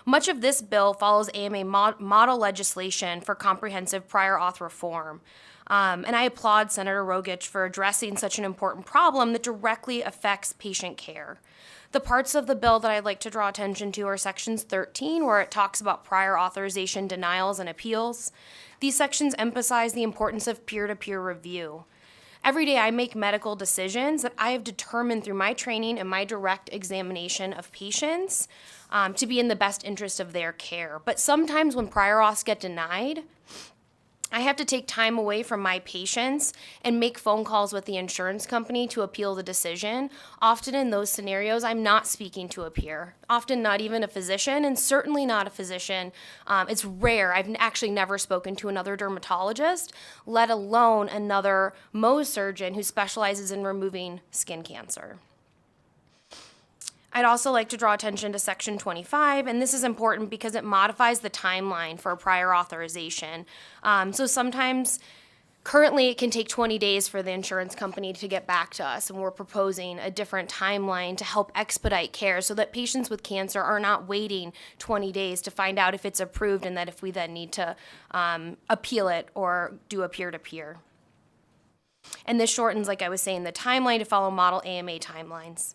[SPEAKER 13] Much of this bill follows AMA model legislation for comprehensive prior auth reform. And I applaud Senator Rogich for addressing such an important problem that directly affects patient care. The parts of the bill that I'd like to draw attention to are sections 13, where it talks about prior authorization denials and appeals. These sections emphasize the importance of peer-to-peer review. Every day I make medical decisions that I have determined through my training and my direct examination of patients to be in the best interest of their care. But sometimes when prior auths get denied, I have to take time away from my patients and make phone calls with the insurance company to appeal the decision. Often in those scenarios, I'm not speaking to a peer, often not even a physician, and certainly not a physician. It's rare. I've actually never spoken to another dermatologist, let alone another Mohs surgeon who specializes in removing skin cancer. I'd also like to draw attention to Section 25, and this is important because it modifies the timeline for a prior authorization. So sometimes, currently, it can take 20 days for the insurance company to get back to us, and we're proposing a different timeline to help expedite care so that patients with cancer are not waiting 20 days to find out if it's approved and that if we then need to appeal it or do a peer-to-peer. And this shortens, like I was saying, the timeline to follow model AMA timelines.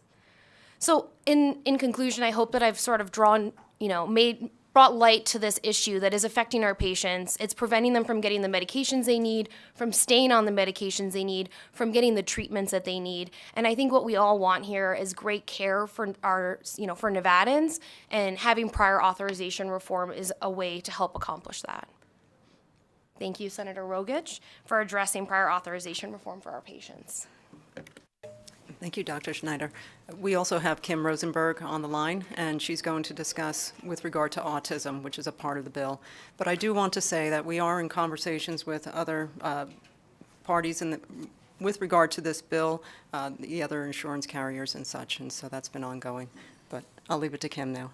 [SPEAKER 13] So in conclusion, I hope that I've sort of brought light to this issue that is affecting our patients. It's preventing them from getting the medications they need, from staying on the medications they need, from getting the treatments that they need. And I think what we all want here is great care for for Nevadans, and having prior authorization reform is a way to help accomplish that. Thank you, Senator Rogich, for addressing prior authorization reform for our patients.
[SPEAKER 22] Thank you, Dr. Schneider. We also have Kim Rosenberg on the line, and she's going to discuss with regard to autism, which is a part of the bill. But I do want to say that we are in conversations with other parties with regard to this bill, the other insurance carriers and such, and so that's been ongoing. But I'll leave it to Kim now.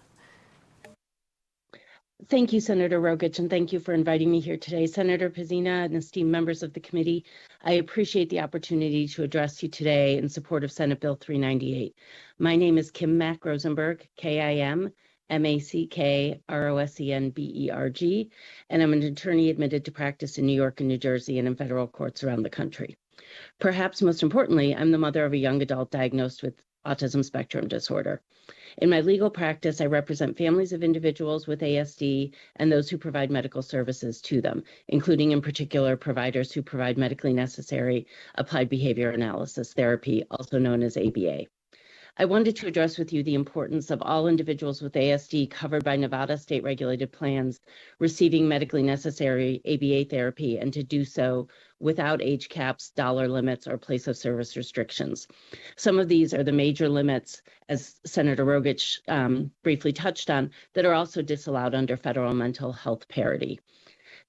[SPEAKER 14] Thank you, Senator Rogich, and thank you for inviting me here today. Senator Pezzina and esteemed members of the committee, I appreciate the opportunity to address you today in support of Senate Bill 398. My name is Kim Mack Rosenberg, K-I-M, M-A-C-K-R-O-S-E-N-B-E-R-G, and I'm an attorney admitted to practice in New York and New Jersey and in federal courts around the country. Perhaps most importantly, I'm the mother of a young adult diagnosed with autism spectrum disorder. In my legal practice, I represent families of individuals with ASD and those who provide medical services to them, including in particular providers who provide medically necessary applied behavior analysis therapy, also known as ABA. I wanted to address with you the importance of all individuals with ASD covered by Nevada state regulated plans receiving medically necessary ABA therapy, and to do so without age caps, dollar limits, or place of service restrictions. Some of these are the major limits, as Senator Rogich briefly touched on, that are also disallowed under federal mental health parity.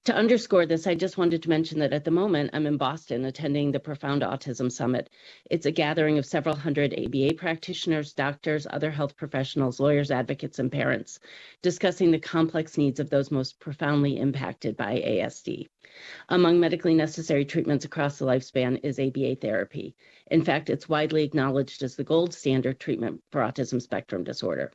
[SPEAKER 14] To underscore this, I just wanted to mention that at the moment, I'm in Boston attending the Profound Autism Summit. It's a gathering of several hundred ABA practitioners, doctors, other health professionals, lawyers, advocates, and parents, discussing the complex needs of those most profoundly impacted by ASD. Among medically necessary treatments across the lifespan is ABA therapy. In fact, it's widely acknowledged as the gold standard treatment for autism spectrum disorder.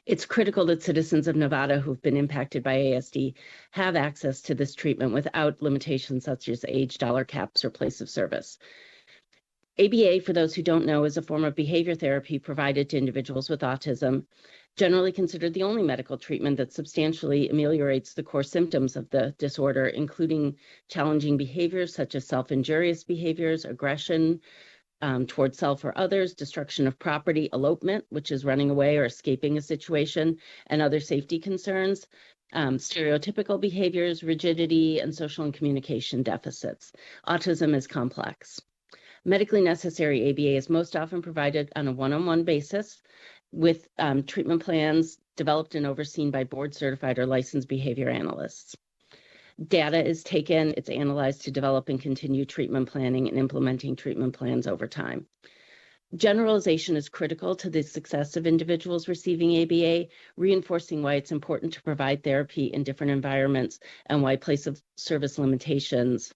[SPEAKER 14] It's critical that citizens of Nevada who've been impacted by ASD have access to this treatment without limitations such as age, dollar caps, or place of service. ABA, for those who don't know, is a form of behavior therapy provided to individuals with autism, generally considered the only medical treatment that substantially ameliorates the core symptoms of the disorder, including challenging behaviors such as self-injurious behaviors, aggression, towards self or others, destruction of property, elopement, which is running away or escaping a situation, and other safety concerns, stereotypical behaviors, rigidity, and social and communication deficits. Autism is complex. Medically necessary ABA is most often provided on a one-on-one basis with treatment plans developed and overseen by board-certified or licensed behavior analysts. Data is taken, it's analyzed to develop and continue treatment planning and implementing treatment plans over time. Generalization is critical to the success of individuals receiving ABA, reinforcing why it's important to provide therapy in different environments and why place of service limitations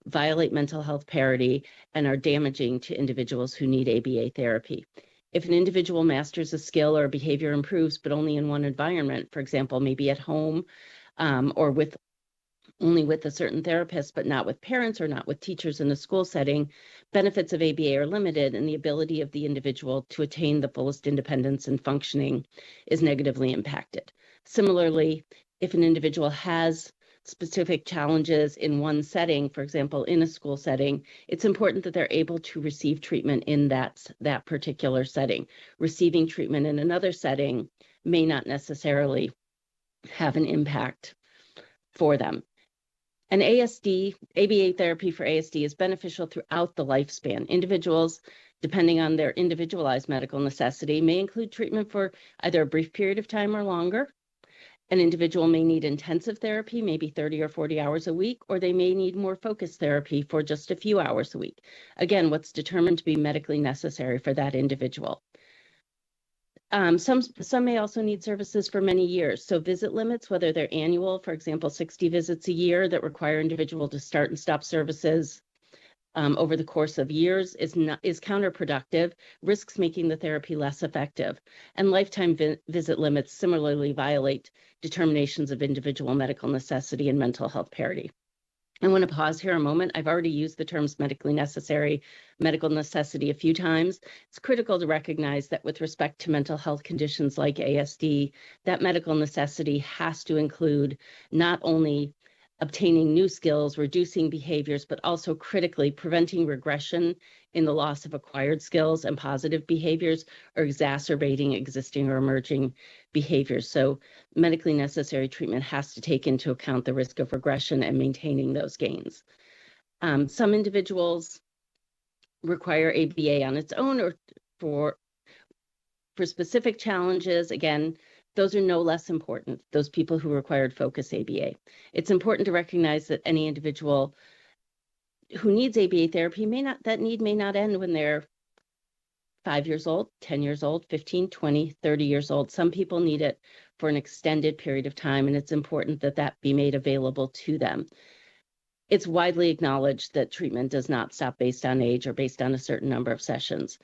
[SPEAKER 14] violate mental health parity and are damaging to individuals who need ABA therapy. If an individual masters a skill or behavior improves, but only in one environment, for example, maybe at home or only with a certain therapist, but not with parents or not with teachers in a school setting, benefits of ABA are limited, and the ability of the individual to attain the fullest independence and functioning is negatively impacted. Similarly, if an individual has specific challenges in one setting, for example, in a school setting, it's important that they're able to receive treatment in that particular setting. Receiving treatment in another setting may not necessarily have an impact for them. And ABA therapy for ASD is beneficial throughout the lifespan. Individuals, depending on their individualized medical necessity, may include treatment for either a brief period of time or longer. An individual may need intensive therapy, maybe 30 or 40 hours a week, or they may need more focused therapy for just a few hours a week. Again, what's determined to be medically necessary for that individual. Some may also need services for many years. So visit limits, whether they're annual, for example, 60 visits a year that require individual to start and stop services over the course of years is counterproductive, risks making the therapy less effective. And lifetime visit limits similarly violate determinations of individual medical necessity and mental health parity. I want to pause here a moment. I've already used the terms medically necessary, medical necessity a few times. It's critical to recognize that with respect to mental health conditions like ASD, that medical necessity has to include not only obtaining new skills, reducing behaviors, but also critically preventing regression in the loss of acquired skills and positive behaviors or exacerbating existing or emerging behaviors. So medically necessary treatment has to take into account the risk of regression and maintaining those gains. Some individuals require ABA on its own or for specific challenges. Again, those are no less important, those people who required focus ABA. It's important to recognize that any individual who needs ABA therapy that need may not end when they're 5 years old, 10 years old, 15, 20, 30 years old. Some people need it for an extended period of time, and it's important that that be made available to them. It's widely acknowledged that treatment does not stop based on age or based on a certain number of sessions.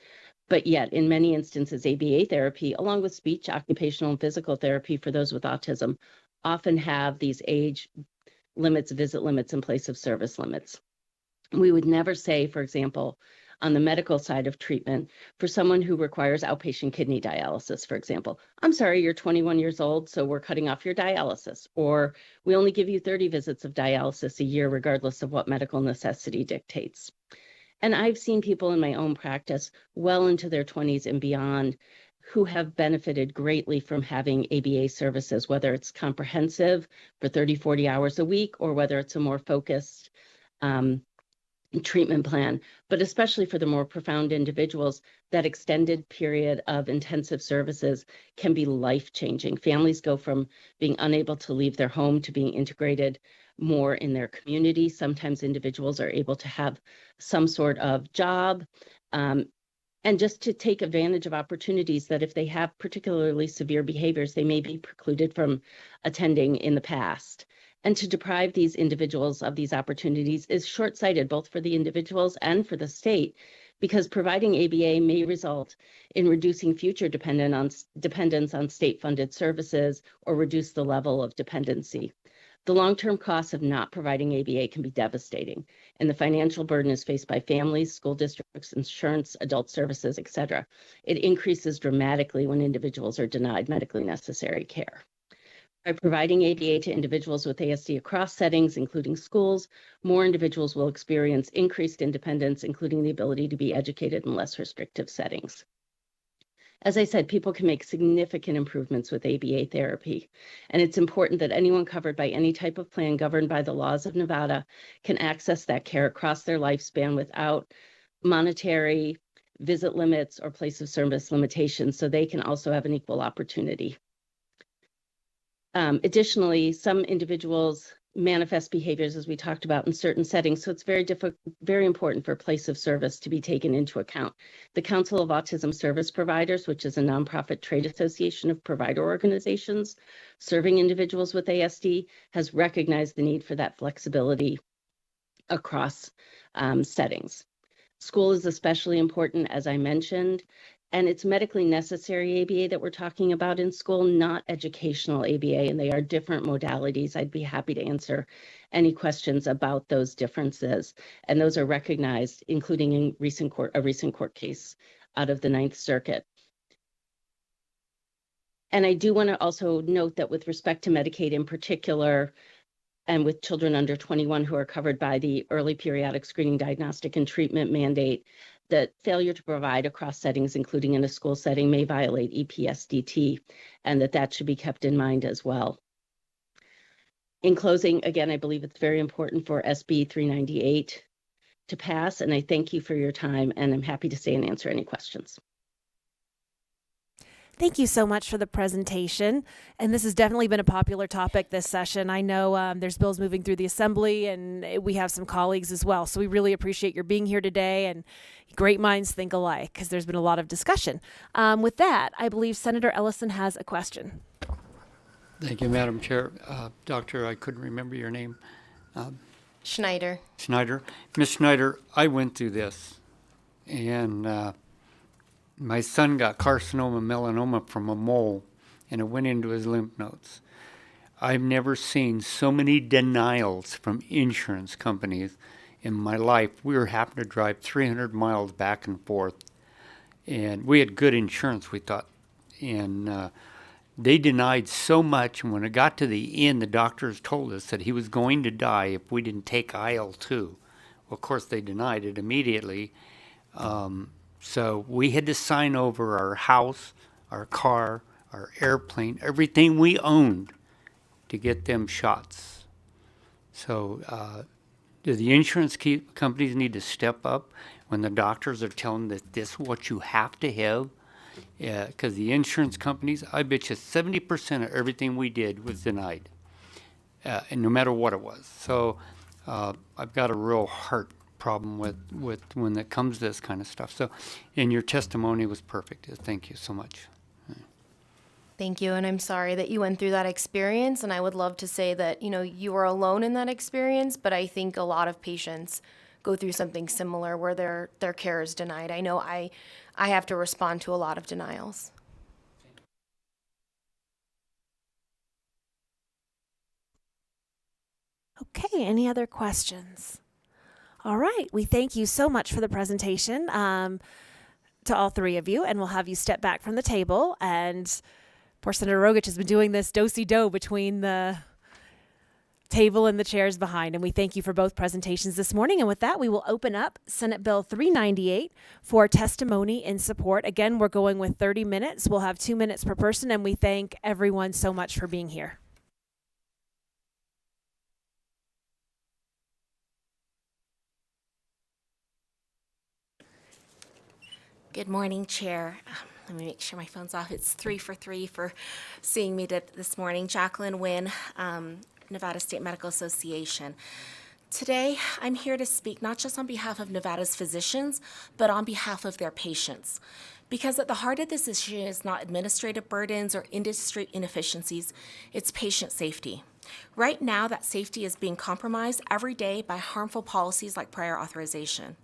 [SPEAKER 14] But yet, in many instances, ABA therapy, along with speech, occupational, and physical therapy for those with autism, often have these age limits, visit limits, and place of service limits. We would never say, for example, on the medical side of treatment, for someone who requires outpatient kidney dialysis, for example, I'm sorry, you're 21 years old, so we're cutting off your dialysis, or we only give you 30 visits of dialysis a year, regardless of what medical necessity dictates. And I've seen people in my own practice well into their 20s and beyond who have benefited greatly from having ABA services, whether it's comprehensive for 30, 40 hours a week, or whether it's a more focused treatment plan. But especially for the more profound individuals, that extended period of intensive services can be life-changing. Families go from being unable to leave their home to being integrated more in their community. Sometimes individuals are able to have some sort of job and just to take advantage of opportunities that if they have particularly severe behaviors, they may be precluded from attending in the past. And to deprive these individuals of these opportunities is short-sighted, both for the individuals and for the state, because providing ABA may result in reducing future dependence on state-funded services or reduce the level of dependency. The long-term costs of not providing ABA can be devastating, and the financial burden is faced by families, school districts, insurance, adult services, etc. It increases dramatically when individuals are denied medically necessary care. By providing ABA to individuals with ASD across settings, including schools, more individuals will experience increased independence, including the ability to be educated in less restrictive settings. As I said, people can make significant improvements with ABA therapy, and it's important that anyone covered by any type of plan governed by the laws of Nevada can access that care across their lifespan without monetary visit limits or place of service limitations, so they can also have an equal opportunity. Additionally, some individuals manifest behaviors, as we talked about, in certain settings, so it's very important for place of service to be taken into account. The Council of Autism Service Providers, which is a nonprofit trade association of provider organizations serving individuals with ASD, has recognized the need for that flexibility across settings. School is especially important, as I mentioned, and it's medically necessary ABA that we're talking about in school, not educational ABA, and they are different modalities. I'd be happy to answer any questions about those differences, and those are recognized, including in a recent court case out of the Ninth Circuit. And I do want to also note that with respect to Medicaid in particular, and with children under 21 who are covered by the early periodic screening, diagnostic, and treatment mandate, that failure to provide across settings, including in a school setting, may violate EPSDT, and that should be kept in mind as well. In closing, again, I believe it's very important for SB 398 to pass, and I thank you for your time, and I'm happy to stay and answer any questions.
[SPEAKER 1] Thank you so much for the presentation. And this has definitely been a popular topic this session. I know there's bills moving through the Assembly, and we have some colleagues as well. So we really appreciate your being here today, and great minds think alike, because there's been a lot of discussion. With that, I believe Senator Ellison has a question.
[SPEAKER 8] Thank you, Madam Chair. Doctor, I couldn't remember your name.
[SPEAKER 13] Schneider.
[SPEAKER 8] Schneider. Ms. Schneider, I went through this, and my son got carcinoma melanoma from a mole, and it went into his lymph nodes. I've never seen so many denials from insurance companies in my life. We were having to drive 300 miles back and forth, and we had good insurance, we thought. And they denied so much, and when it got to the end, the doctors told us that he was going to die if we didn't take IL-2. Well, of course, they denied it immediately. So we had to sign over our house, our car, our airplane, everything we owned to get them shots. So do the insurance companies need to step up when the doctors are telling that this is what you have to have? Yeah, because the insurance companies, I bet you 70% of everything we did was denied, and no matter what it was. So I've got a real heart problem with when it comes to this kind of stuff. So, and your testimony was perfect. Thank you so much.
[SPEAKER 13] Thank you, and I'm sorry that you went through that experience, and I would love to say that, you were alone in that experience, but I think a lot of patients go through something similar where their care is denied. I know I have to respond to a lot of denials.
[SPEAKER 1] Okay, any other questions? All right, we thank you so much for the presentation to all three of you, and we'll have you step back from the table. And poor Senator Rogich has been doing this do-si-do between the table and the chairs behind, and we thank you for both presentations this morning. And with that, we will open up Senate Bill 398 for testimony in support. Again, we're going with 30 minutes. We'll have 2 minutes per person, and we thank everyone so much for being here.
[SPEAKER 15] Good morning, Chair. Let me make sure my phone's off. It's 3 for 3 for seeing me this morning. Jacqueline Wynn, Nevada State Medical Association. Today, I'm here to speak not just on behalf of Nevada's physicians, but on behalf of their patients. Because at the heart of this issue is not administrative burdens or industry inefficiencies, it's patient safety. Right now, that safety is being compromised every day by harmful policies like prior authorization.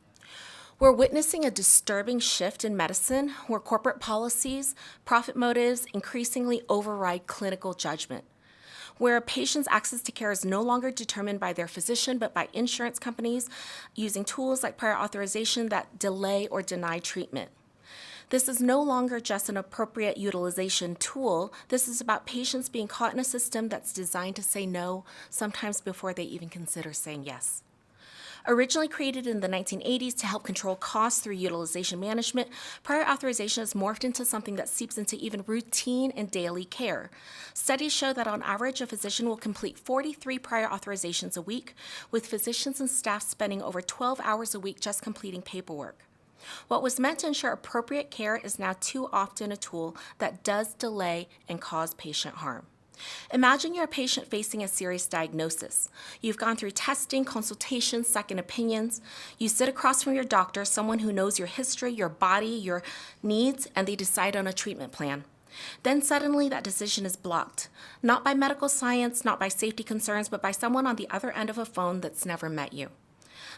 [SPEAKER 15] We're witnessing a disturbing shift in medicine where corporate policies, profit motives increasingly override clinical judgment, where a patient's access to care is no longer determined by their physician but by insurance companies using tools like prior authorization that delay or deny treatment. This is no longer just an appropriate utilization tool. This is about patients being caught in a system that's designed to say no, sometimes before they even consider saying yes. Originally created in the 1980s to help control costs through utilization management, prior authorization has morphed into something that seeps into even routine and daily care. Studies show that on average, a physician will complete 43 prior authorizations a week, with physicians and staff spending over 12 hours a week just completing paperwork. What was meant to ensure appropriate care is now too often a tool that does delay and cause patient harm. Imagine you're a patient facing a serious diagnosis. You've gone through testing, consultations, second opinions. You sit across from your doctor, someone who knows your history, your body, your needs, and they decide on a treatment plan. Then suddenly that decision is blocked, not by medical science, not by safety concerns, but by someone on the other end of a phone that's never met you.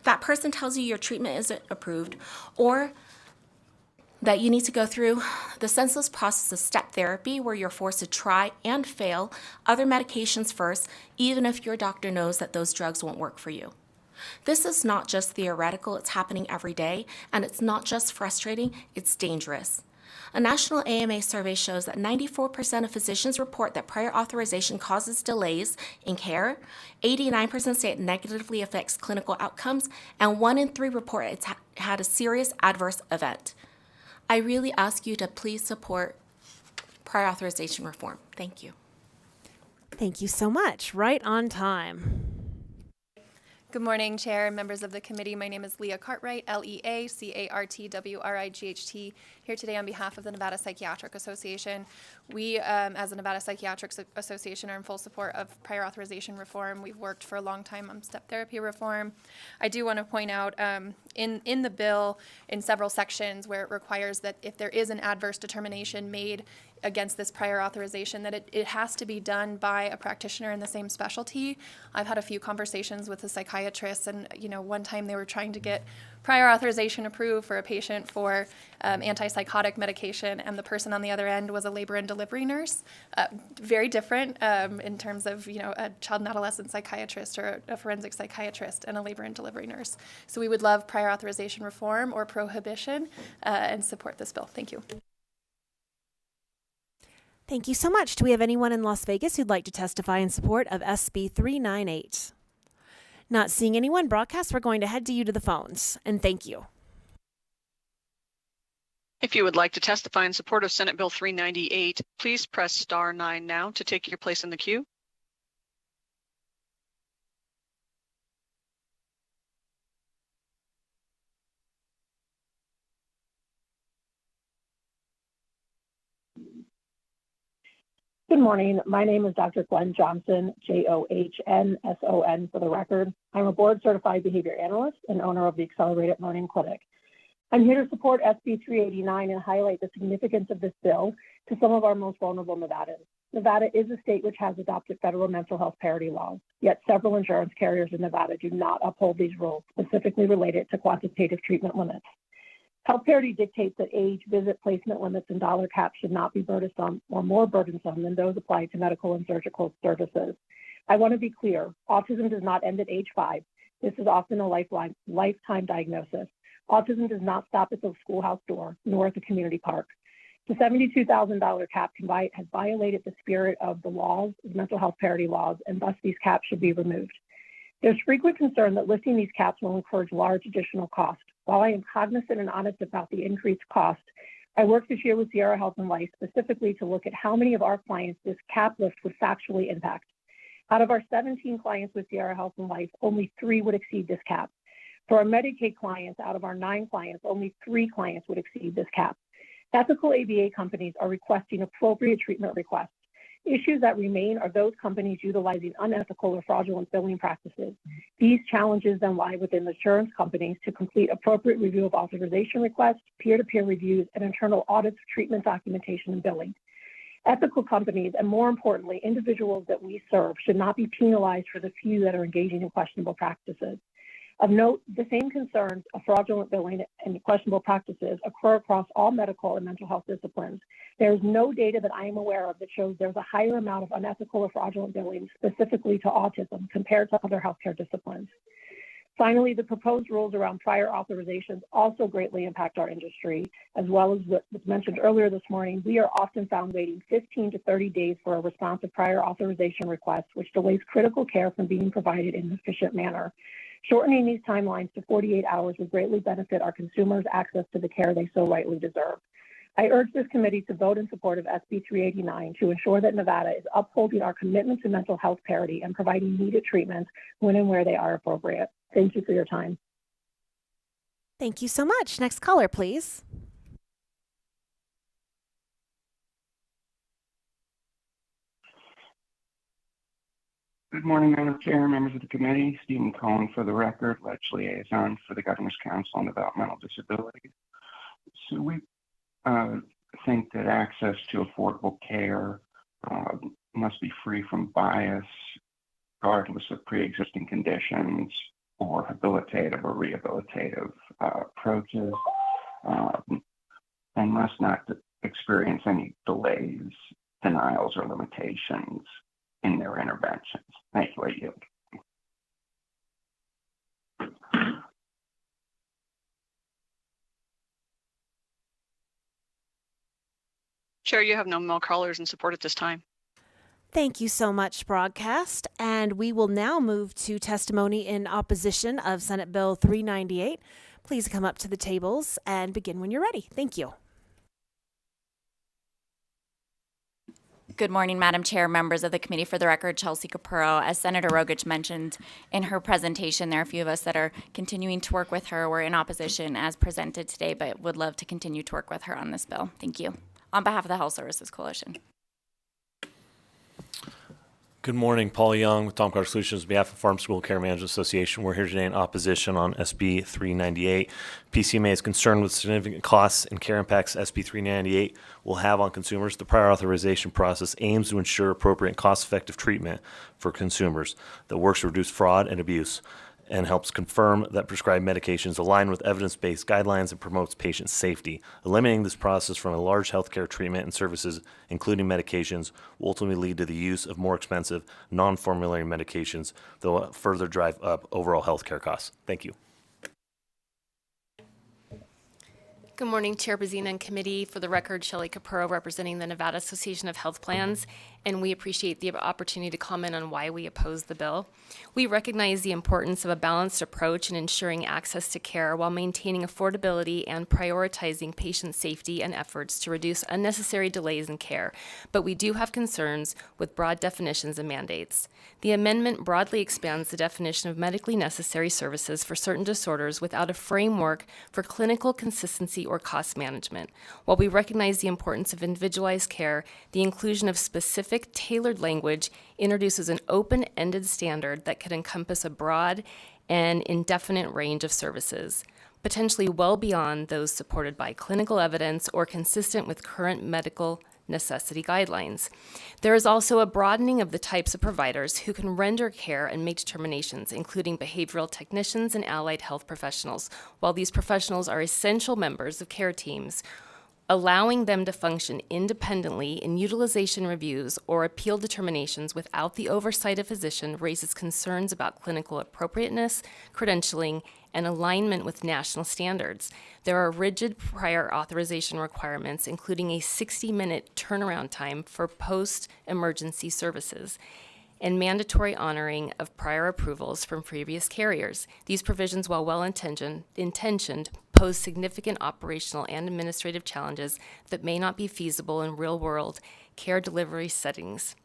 [SPEAKER 15] That person tells you your treatment isn't approved, or that you need to go through the senseless process of step therapy where you're forced to try and fail other medications first, even if your doctor knows that those drugs won't work for you. This is not just theoretical, it's happening every day, and it's not just frustrating, it's dangerous. A national AMA survey shows that 94% of physicians report that prior authorization causes delays in care, 89% say it negatively affects clinical outcomes, and 1 in 3 report it's had a serious adverse event. I really ask you to please support prior authorization reform. Thank you.
[SPEAKER 1] Thank you so much. Right on time.
[SPEAKER 16] Good morning, Chair and members of the committee. My name is Leah Cartwright, Leacartwright, here today on behalf of the Nevada Psychiatric Association. We, as the Nevada Psychiatric Association, are in full support of prior authorization reform. We've worked for a long time on step therapy reform. I do want to point out in the bill, in several sections where it requires that if there is an adverse determination made against this prior authorization, that it has to be done by a practitioner in the same specialty. I've had a few conversations with a psychiatrist, and one time they were trying to get prior authorization approved for a patient for antipsychotic medication, and the person on the other end was a labor and delivery nurse. Very different in terms of a child and adolescent psychiatrist or a forensic psychiatrist and a labor and delivery nurse. So we would love prior authorization reform or prohibition and support this bill. Thank you.
[SPEAKER 1] Thank you so much. Do we have anyone in Las Vegas who'd like to testify in support of SB 398? Not seeing anyone, broadcast, we're going to head to you to the phones. And thank you.
[SPEAKER 10] If you would like to testify in support of Senate Bill 398, please press star 9 now to take your place in the queue.
[SPEAKER 17] Good morning. My name is Dr. Glenn Johnson, Johnson for the record. I'm a board certified behavior analyst and owner of the Accelerated Learning Clinic. I'm here to support SB 389 and highlight the significance of this bill to some of our most vulnerable Nevadans. Nevada is a state which has adopted federal mental health parity laws, yet several insurance carriers in Nevada do not uphold these rules, specifically related to quantitative treatment limits. Health parity dictates that age, visit placement limits, and dollar caps should not be burdensome or more burdensome than those applied to medical and surgical services. I want to be clear, autism does not end at age 5. This is often a lifetime diagnosis. Autism does not stop at the schoolhouse door, nor at the community park. The $72,000 cap has violated the spirit of the laws, the mental health parity laws, and thus these caps should be removed. There's frequent concern that lifting these caps will encourage large additional cost. While I am cognizant and honest about the increased cost, I worked this year with Sierra Health and Life specifically to look at how many of our clients this cap lift would factually impact. Out of our 17 clients with Sierra Health and Life, only 3 would exceed this cap. For our Medicaid clients, out of our 9 clients, only 3 clients would exceed this cap. Ethical ABA companies are requesting appropriate treatment requests. Issues that remain are those companies utilizing unethical or fraudulent billing practices. These challenges then lie within the insurance companies to complete appropriate review of authorization requests, peer-to-peer reviews, and internal audits of treatment documentation and billing. Ethical companies, and more importantly, individuals that we serve, should not be penalized for the few that are engaging in questionable practices. Of note, the same concerns of fraudulent billing and questionable practices occur across all medical and mental health disciplines. There is no data that I am aware of that shows there's a higher amount of unethical or fraudulent billing specifically to autism compared to other healthcare disciplines. Finally, the proposed rules around prior authorizations also greatly impact our industry. As well as what was mentioned earlier this morning, we are often found waiting 15 to 30 days for a response to prior authorization requests, which delays critical care from being provided in an efficient manner. Shortening these timelines to 48 hours would greatly benefit our consumers' access to the care they so rightly deserve. I urge this committee to vote in support of SB 389 to ensure that Nevada is upholding our commitment to mental health parity and providing needed treatments when and where they are appropriate. Thank you for your time.
[SPEAKER 1] Thank you so much. Next caller, please.
[SPEAKER 19] Good morning, Madam Chair, members of the committee. Stephen Cohen for the record, Ledge Liaison for the Governor's Council on Developmental Disabilities. So we think that access to affordable care must be free from bias, regardless of pre-existing conditions or habilitative or rehabilitative approaches, and must not experience any delays, denials, or limitations in their interventions. Thank you. I yield.
[SPEAKER 10] Chair, you have no more callers in support at this time.
[SPEAKER 1] Thank you so much, broadcast. And we will now move to testimony in opposition of Senate Bill 398. Please come up to the tables and begin when you're ready. Thank you.
[SPEAKER 20] Good morning, Madam Chair, members of the committee. For the record, Chelsea Capurro. As Senator Rogich mentioned in her presentation, there are a few of us that are continuing to work with her. We're in opposition as presented today, but would love to continue to work with her on this bill. Thank you. On behalf of the Health Services Coalition.
[SPEAKER 21] Good morning, Paul Young with Tom Carter Solutions. On behalf of Farm School Care Management Association, we're here today in opposition on SB 398. PCMA is concerned with significant costs and care impacts SB 398 will have on consumers. The prior authorization process aims to ensure appropriate and cost-effective treatment for consumers that works to reduce fraud and abuse, and helps confirm that prescribed medications align with evidence-based guidelines and promotes patient safety. Eliminating this process from a large healthcare treatment and services, including medications, will ultimately lead to the use of more expensive, non-formulary medications that will further drive up overall healthcare costs. Thank you.
[SPEAKER 1] Good morning, Chair Bezina and committee. For the record, Shelley Capurro representing the Nevada Association of Health Plans, and we appreciate the opportunity to comment on why we oppose the bill. We recognize the importance of a balanced approach in ensuring access to care while maintaining affordability and prioritizing patient safety and efforts to reduce unnecessary delays in care, but we do have concerns with broad definitions and mandates. The amendment broadly expands the definition of medically necessary services for certain disorders without a framework for clinical consistency or cost management. While we recognize the importance of individualized care, the inclusion of specific tailored language introduces an open-ended standard that could encompass a broad and indefinite range of services, potentially well beyond those supported by clinical evidence or consistent with current medical necessity guidelines. There is also a broadening of the types of providers who can render care and make determinations, including behavioral technicians and allied health professionals. While these professionals are essential members of care teams, allowing them to function independently in utilization reviews or appeal determinations without the oversight of physician raises concerns about clinical appropriateness, credentialing, and alignment with national standards. There are rigid prior authorization requirements, including a 60-minute turnaround time for post-emergency services, and mandatory honoring of prior approvals from previous carriers. These provisions, while well-intentioned, pose significant operational and administrative challenges that may not be feasible in real-world care delivery settings,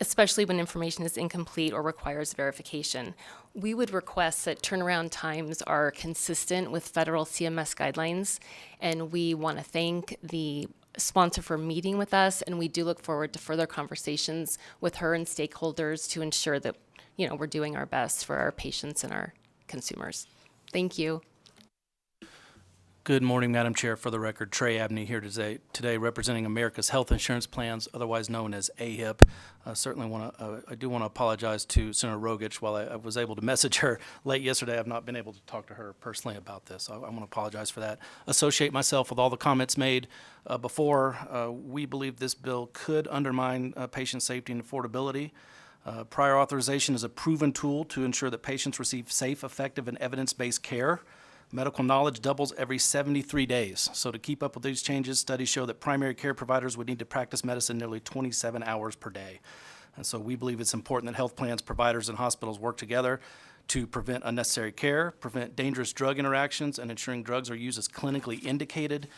[SPEAKER 1] especially when information is incomplete or requires verification. We would request that turnaround times are consistent with federal CMS guidelines, and we want to thank the sponsor for meeting with us, and we do look forward to further conversations with her and stakeholders to ensure that, we're doing our best for our patients and our consumers. Thank you.
[SPEAKER 23] Good morning, Madam Chair. For the record, Trey Abney here today representing America's Health Insurance Plans, otherwise known as AHIP. I do want to apologize to Senator Rogich. While I was able to message her late yesterday, I've not been able to talk to her personally about this. I want to apologize for that. Associate myself with all the comments made before. We believe this bill could undermine patient safety and affordability. Prior authorization is a proven tool to ensure that patients receive safe, effective, and evidence-based care. Medical knowledge doubles every 73 days. So to keep up with these changes, studies show that primary care providers would need to practice medicine nearly 27 hours per day. And so we believe it's important that health plans, providers, and hospitals work together to prevent unnecessary care, prevent dangerous drug interactions, and ensuring drugs are used as clinically indicated.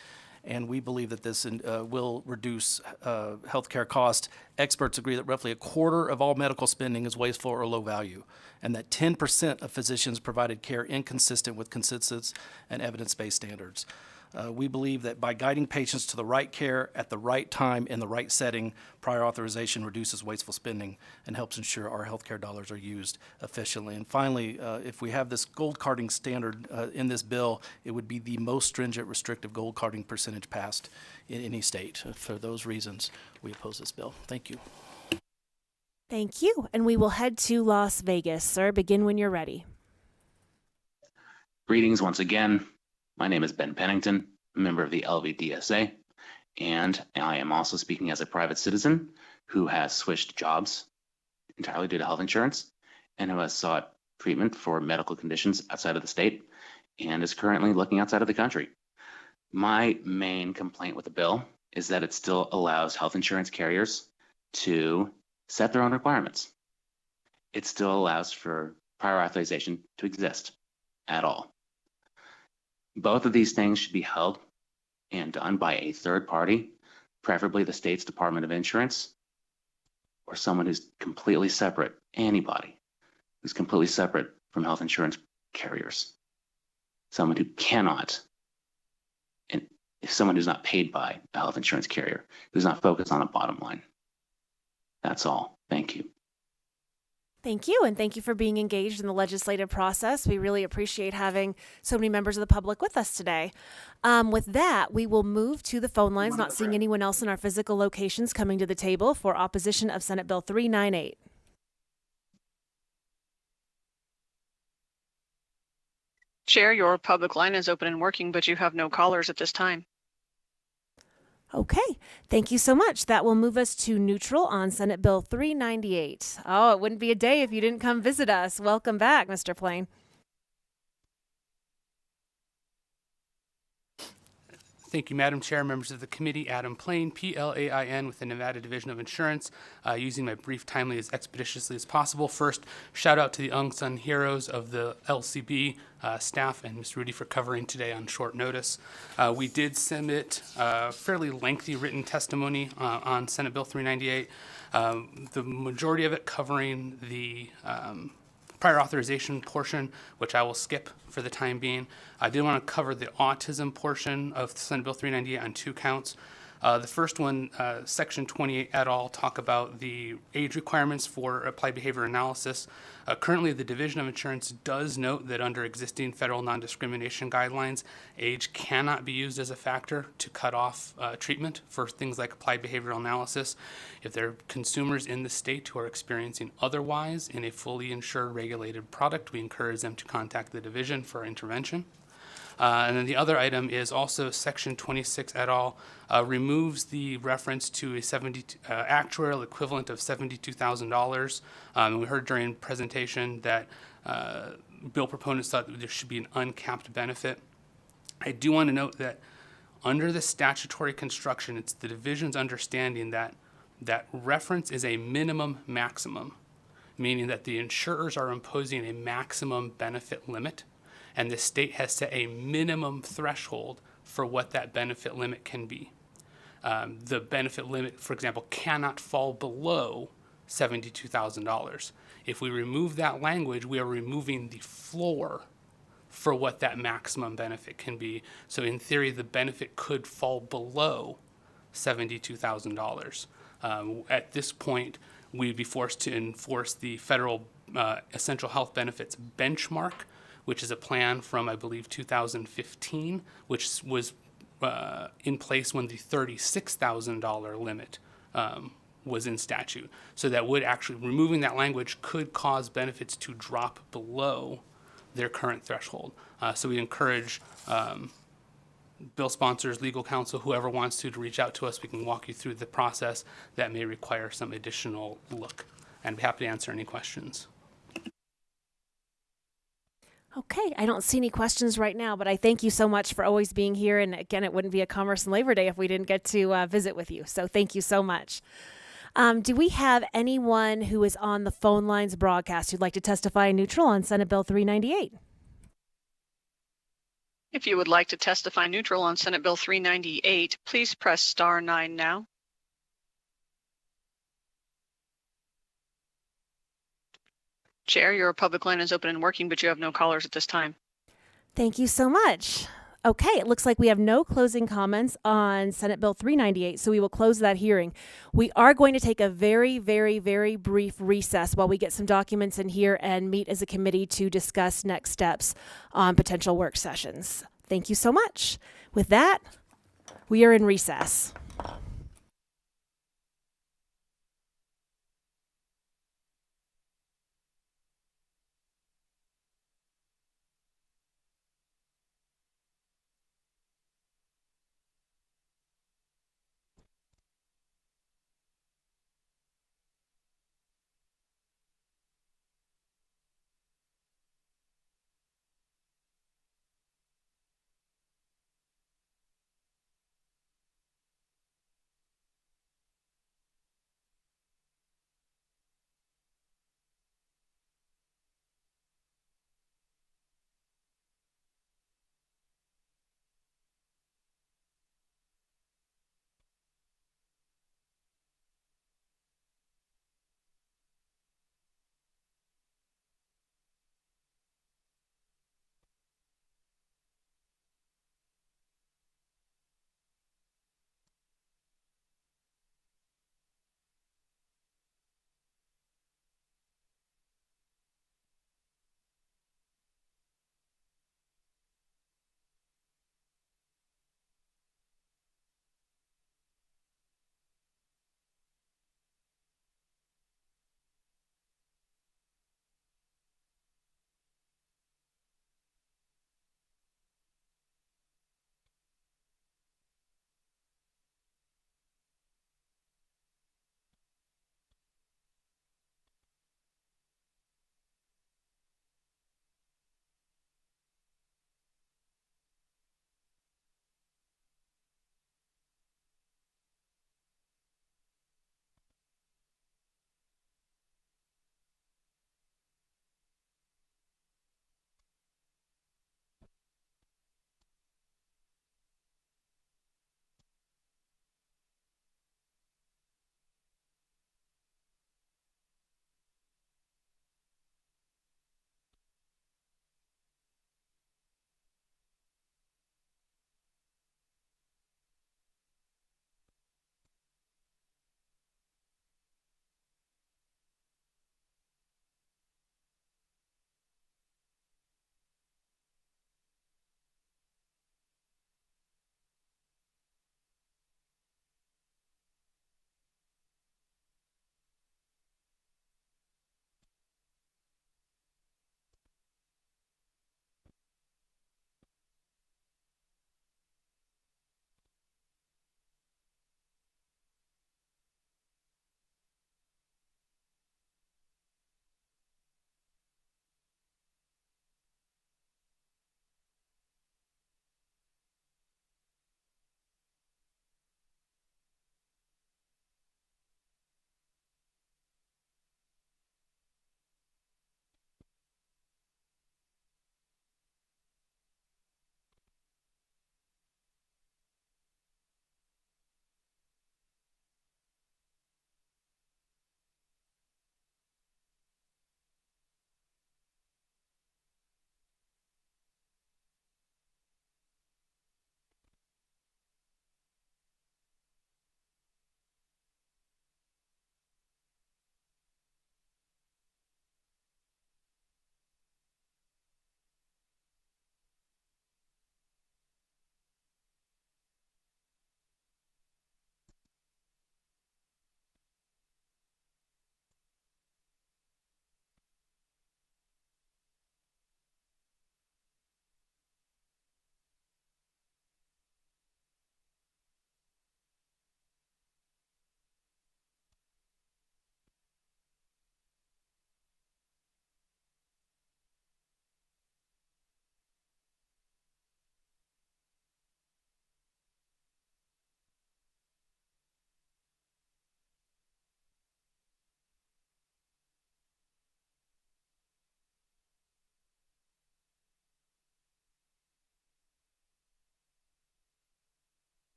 [SPEAKER 23] And we believe that this will reduce healthcare costs. Experts agree that roughly a quarter of all medical spending is wasteful or low value, and that 10% of physicians provided care inconsistent with consensus and evidence-based standards. We believe that by guiding patients to the right care at the right time in the right setting, prior authorization reduces wasteful spending and helps ensure our healthcare dollars are used efficiently. And finally, if we have this gold carding standard in this bill, it would be the most stringent restrictive gold carding percentage passed in any state. For those reasons, we oppose this bill. Thank you.
[SPEAKER 1] Thank you. And we will head to Las Vegas. Sir, begin when you're ready.
[SPEAKER 3] Greetings once again. My name is Ben Pennington, a member of the LVDSA, and I am also speaking as a private citizen who has switched jobs entirely due to health insurance and who has sought treatment for medical conditions outside of the state and is currently looking outside of the country. My main complaint with the bill is that it still allows health insurance carriers to set their own requirements. It still allows for prior authorization to exist at all. Both of these things should be held and done by a third party preferably the state's Department of Insurance, or someone who's completely separate, anybody who's completely separate from health insurance carriers. Someone who cannot, and someone who's not paid by a health insurance carrier, who's not focused on a bottom line. That's all. Thank you.
[SPEAKER 1] Thank you, and thank you for being engaged in the legislative process. We really appreciate having so many members of the public with us today. With that, we will move to the phone lines, not seeing anyone else in our physical locations coming to the table for opposition of Senate Bill 398.
[SPEAKER 10] Chair, your public line is open and working, but you have no callers at this time.
[SPEAKER 1] Okay, thank you so much. That will move us to neutral on Senate Bill 398. Oh, it wouldn't be a day if you didn't come visit us. Welcome back, Mr. Plain.
[SPEAKER 2] Thank you, Madam Chair, members of the committee. Adam Plain, P-L-A-I-N, with the Nevada Division of Insurance, using my brief timely as expeditiously as possible. First, shout out to the unsung heroes of the LCB staff and Ms. Rudy for covering today on short notice. We did submit fairly lengthy written testimony on Senate Bill 398, the majority of it covering the prior authorization portion, which I will skip for the time being. I did want to cover the autism portion of Senate Bill 398 on 2 counts. The first one, Section 28 et al. Talk about the age requirements for applied behavior analysis. Currently, the Division of Insurance does note that under existing federal non-discrimination guidelines, age cannot be used as a factor to cut off treatment for things like applied behavioral analysis. If there are consumers in the state who are experiencing otherwise in a fully insured regulated product, we encourage them to contact the division for intervention. And then the other item is also Section 26 et al. Removes the reference to a actuarial equivalent of $72,000. We heard during presentation that bill proponents thought that there should be an uncapped benefit. I do want to note that under the statutory construction, it's the division's understanding that that reference is a minimum maximum, meaning that the insurers are imposing a maximum benefit limit, and the state has set a minimum threshold for what that benefit limit can be. The benefit limit, for example, cannot fall below $72,000. If we remove that language, we are removing the floor for what that maximum benefit can be. So in theory, the benefit could fall below $72,000. At this point, we'd be forced to enforce the federal essential health benefits benchmark, which is a plan from, I believe, 2015, which was in place when the $36,000 limit was in statute. So that would actually, removing that language could cause benefits to drop below their current threshold. So we encourage bill sponsors, legal counsel, whoever wants to reach out to us. We can walk you through the process that may require some additional look. And I'd be happy to answer any questions.
[SPEAKER 1] Okay, I don't see any questions right now, but I thank you so much for always being here. And again, it wouldn't be a Commerce and Labor Day if we didn't get to visit with you. So thank you so much. Do we have anyone who is on the phone lines broadcast who'd like to testify neutral on Senate Bill 398?
[SPEAKER 10] If you would like to testify neutral on Senate Bill 398, please press star 9 now. Chair, your public line is open and working, but you have no callers at this time.
[SPEAKER 1] Thank you so much. Okay, it looks like we have no closing comments on Senate Bill 398, so we will close that hearing. We are going to take a very, very, very brief recess while we get some documents in here and meet as a committee to discuss next steps on potential work sessions. Thank you so much. With that, we are in recess.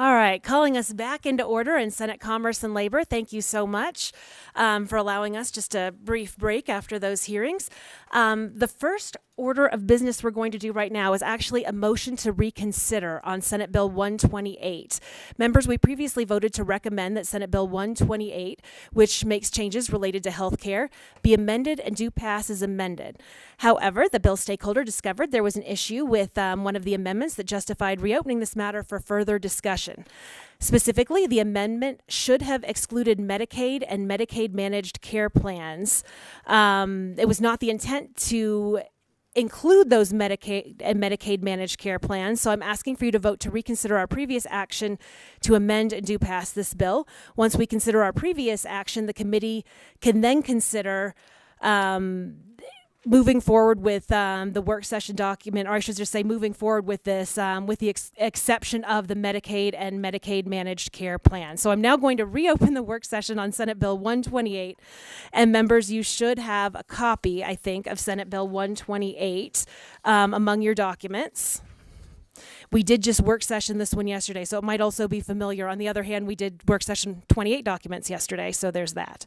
[SPEAKER 1] All right, calling us back into order in Senate Commerce and Labor. Thank you so much for allowing us just a brief break after those hearings. The first order of business we're going to do right now is actually a motion to reconsider on Senate Bill 128. Members, we previously voted to recommend that Senate Bill 128, which makes changes related to health care, be amended and do pass as amended. However, the bill stakeholder discovered there was an issue with one of the amendments that justified reopening this matter for further discussion. Specifically, the amendment should have excluded Medicaid and Medicaid managed care plans. It was not the intent to include those Medicaid and Medicaid managed care plans. So I'm asking for you to vote to reconsider our previous action to amend and do pass this bill. Once we consider our previous action, the committee can then consider moving forward with the work session document, or I should just say moving forward with this, with the exception of the Medicaid and Medicaid managed care plan. So I'm now going to reopen the work session on Senate Bill 128. And members, you should have a copy, I think, of Senate Bill 128 among your documents. We did just work session this one yesterday, so it might also be familiar. On the other hand, we did work session 28 documents yesterday, so there's that.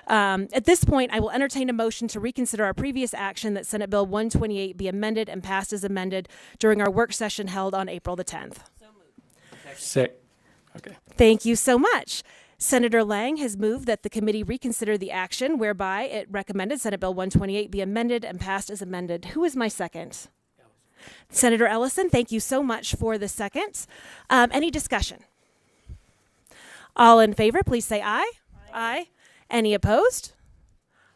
[SPEAKER 1] At this point, I will entertain a motion to reconsider our previous action that Senate Bill 128 be amended and passed as amended during our work session held on April the 10th.
[SPEAKER 8] Okay.
[SPEAKER 1] Thank you so much. Senator Lang has moved that the committee reconsider the action whereby it recommended Senate Bill 128 be amended and passed as amended. Who is my second? Senator Ellison, thank you so much for the second. Any discussion? All in favor, please say aye. Aye. Any opposed?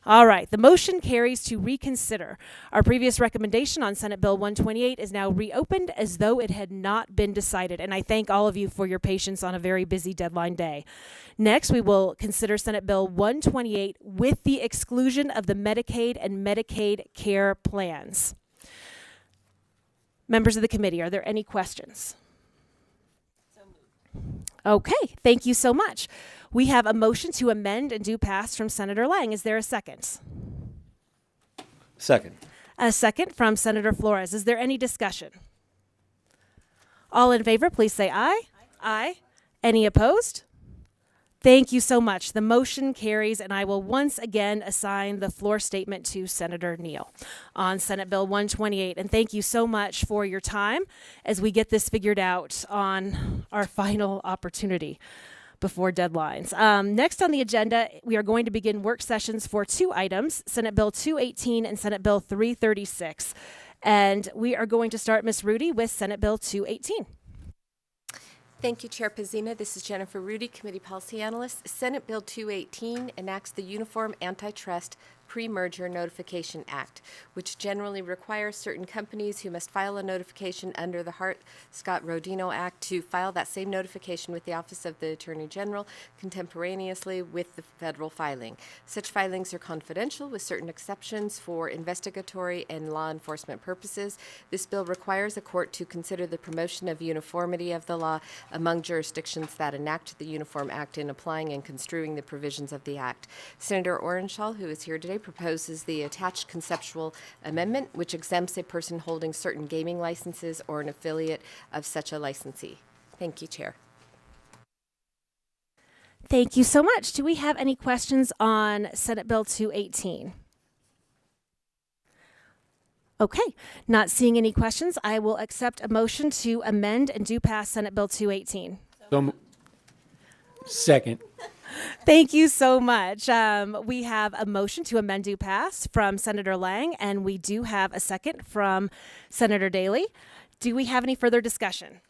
[SPEAKER 1] All right, the motion carries to reconsider. Our previous recommendation on Senate Bill 128 is now reopened as though it had not been decided, and I thank all of you for your patience on a very busy deadline day. Next, we will consider Senate Bill 128 with the exclusion of the Medicaid and Medicaid care plans. Members of the committee, are there any questions? Okay, thank you so much. We have a motion to amend and do pass from Senator Lang. Is there a second?
[SPEAKER 21] Second.
[SPEAKER 1] A second from Senator Flores. Is there any discussion? All in favor, please say aye. Aye. Any opposed? Thank you so much. The motion carries, and I will once again assign the floor statement to Senator Neal on Senate Bill 128. And thank you so much for your time as we get this figured out on our final opportunity before deadlines. Next on the agenda, we are going to begin work sessions for two items, Senate Bill 218 and Senate Bill 336. And we are going to start, Ms. Rudy, with Senate Bill 218.
[SPEAKER 4] Thank you, Chair Pazina. This is Jennifer Rudy, Committee Policy Analyst. Senate Bill 218 enacts the Uniform Antitrust Pre-Merger Notification Act, which generally requires certain companies who must file a notification under the Hart-Scott-Rodino Act to file that same notification with the Office of the Attorney General contemporaneously with the federal filing. Such filings are confidential with certain exceptions for investigatory and law enforcement purposes. This bill requires a court to consider the promotion of uniformity of the law among jurisdictions that enact the Uniform Act in applying and construing the provisions of the Act. Senator Orenshaw, who is here today, proposes the attached conceptual amendment, which exempts a person holding certain gaming licenses or an affiliate of such a licensee. Thank you, Chair.
[SPEAKER 1] Thank you so much. Do we have any questions on Senate Bill 218? Okay, not seeing any questions, I will accept a motion to amend and do pass Senate Bill 218.
[SPEAKER 8] Second.
[SPEAKER 1] Thank you so much. We have a motion to amend do pass from Senator Lang, and we do have a second from Senator Daly. Do we have any further discussion?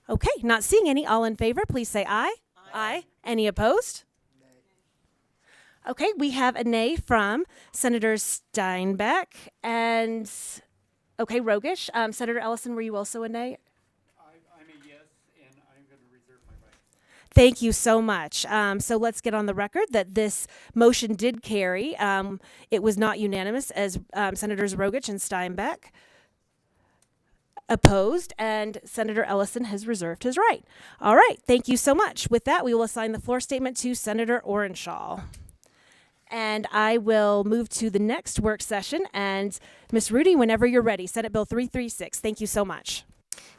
[SPEAKER 1] Okay, not seeing any. All in favor, please say aye. Aye. Any opposed? Okay, we have a nay from Senator Steinbeck and, okay, Rogish. Senator Ellison, were you also a nay?
[SPEAKER 8] I'm a yes, and I'm going to reserve my right.
[SPEAKER 1] Thank you so much. So let's get on the record that this motion did carry. It was not unanimous as Senators Rogish and Steinbeck opposed, and Senator Ellison has reserved his right. All right, thank you so much. With that, we will assign the floor statement to Senator Orenshaw. And I will move to the next work session. And Ms. Rudy, whenever you're ready, Senate Bill 336. Thank you so much.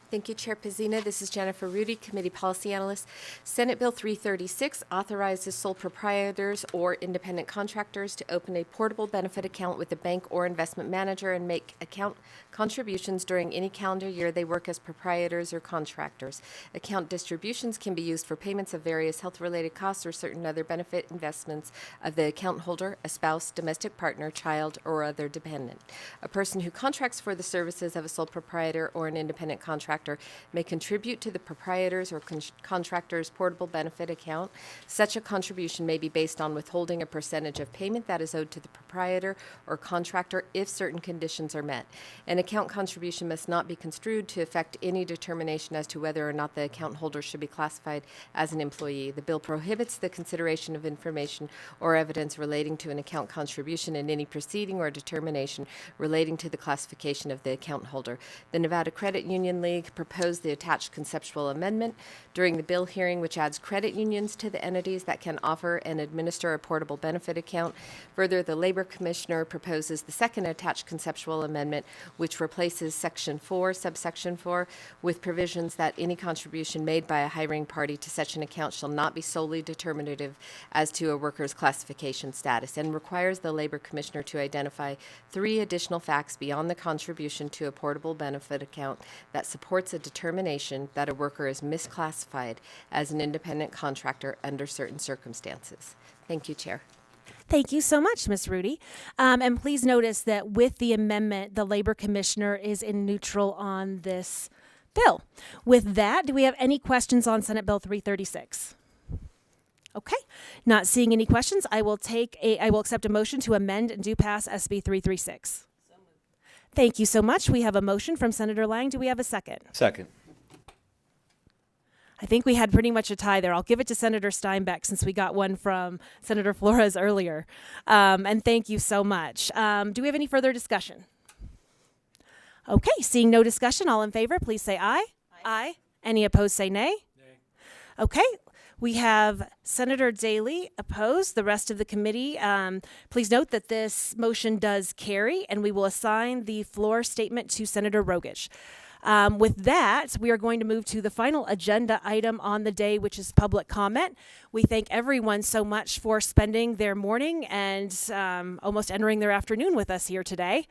[SPEAKER 4] Thank you, Chair Pazina. This is Jennifer Rudy, Committee Policy Analyst. Senate Bill 336 authorizes sole proprietors or independent contractors to open a portable benefit account with a bank or investment manager and make account contributions during any calendar year they work as proprietors or contractors. Account distributions can be used for payments of various health-related costs or certain other benefit investments of the account holder, a spouse, domestic partner, child, or other dependent. A person who contracts for the services of a sole proprietor or an independent contractor may contribute to the proprietor's or contractor's portable benefit account. Such a contribution may be based on withholding a percentage of payment that is owed to the proprietor or contractor if certain conditions are met. An account contribution must not be construed to affect any determination as to whether or not the account holder should be classified as an employee. The bill prohibits the consideration of information or evidence relating to an account contribution in any proceeding or determination relating to the classification of the account holder. The Nevada Credit Union League proposed the attached conceptual amendment during the bill hearing, which adds credit unions to the entities that can offer and administer a portable benefit account. Further, the Labor Commissioner proposes the second attached conceptual amendment, which replaces Section 4, subsection 4, with provisions that any contribution made by a hiring party to such an account shall not be solely determinative as to a worker's classification status, and requires the Labor Commissioner to identify 3 additional facts beyond the contribution to a portable benefit account that supports a determination that a worker is misclassified as an independent contractor under certain circumstances. Thank you, Chair.
[SPEAKER 1] Thank you so much, Ms. Rudy. And please notice that with the amendment, the Labor Commissioner is in neutral on this bill. With that, do we have any questions on Senate Bill 336? Okay, not seeing any questions, I will accept a motion to amend and do pass SB 336. Thank you so much. We have a motion from Senator Lang. Do we have a second?
[SPEAKER 21] Second.
[SPEAKER 1] I think we had pretty much a tie there. I'll give it to Senator Steinbeck since we got one from Senator Flores earlier. And thank you so much. Do we have any further discussion? Okay, seeing no discussion, all in favor, please say aye. Aye. Any opposed, say nay. Nay. Okay. We have Senator Daly opposed. The rest of the committee, please note that this motion does carry, and we will assign the floor statement to Senator Rogish. With that, we are going to move to the final agenda item on the day, which is public comment. We thank everyone so much for spending their morning and almost entering their afternoon with us here today.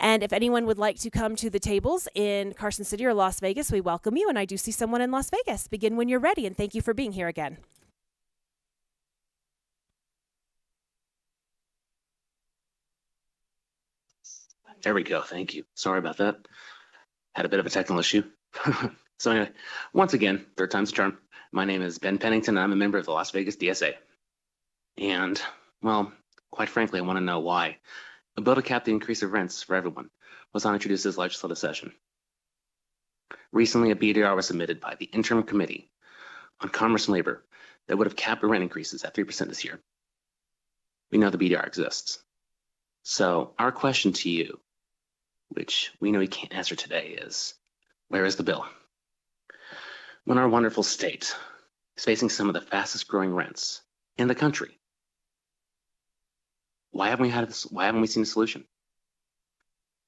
[SPEAKER 1] And if anyone would like to come to the tables in Carson City or Las Vegas, we welcome you. And I do see someone in Las Vegas. Begin when you're ready, and thank you for being here again.
[SPEAKER 3] There we go. Thank you. Sorry about that. Had a bit of a technical issue. So anyway, once again, third time's a charm. My name is Ben Pennington. I'm a member of the Las Vegas DSA. And, well, quite frankly, I want to know why a bill to cap the increase of rents for everyone was not introduced this legislative session. Recently, a BDR was submitted by the Interim Committee on Commerce and Labor that would have capped rent increases at 3% this year. We know the BDR exists. So our question to you, which we know you can't answer today, is where is the bill? When our wonderful state is facing some of the fastest growing rents in the country, why haven't we had this? Why haven't we seen a solution?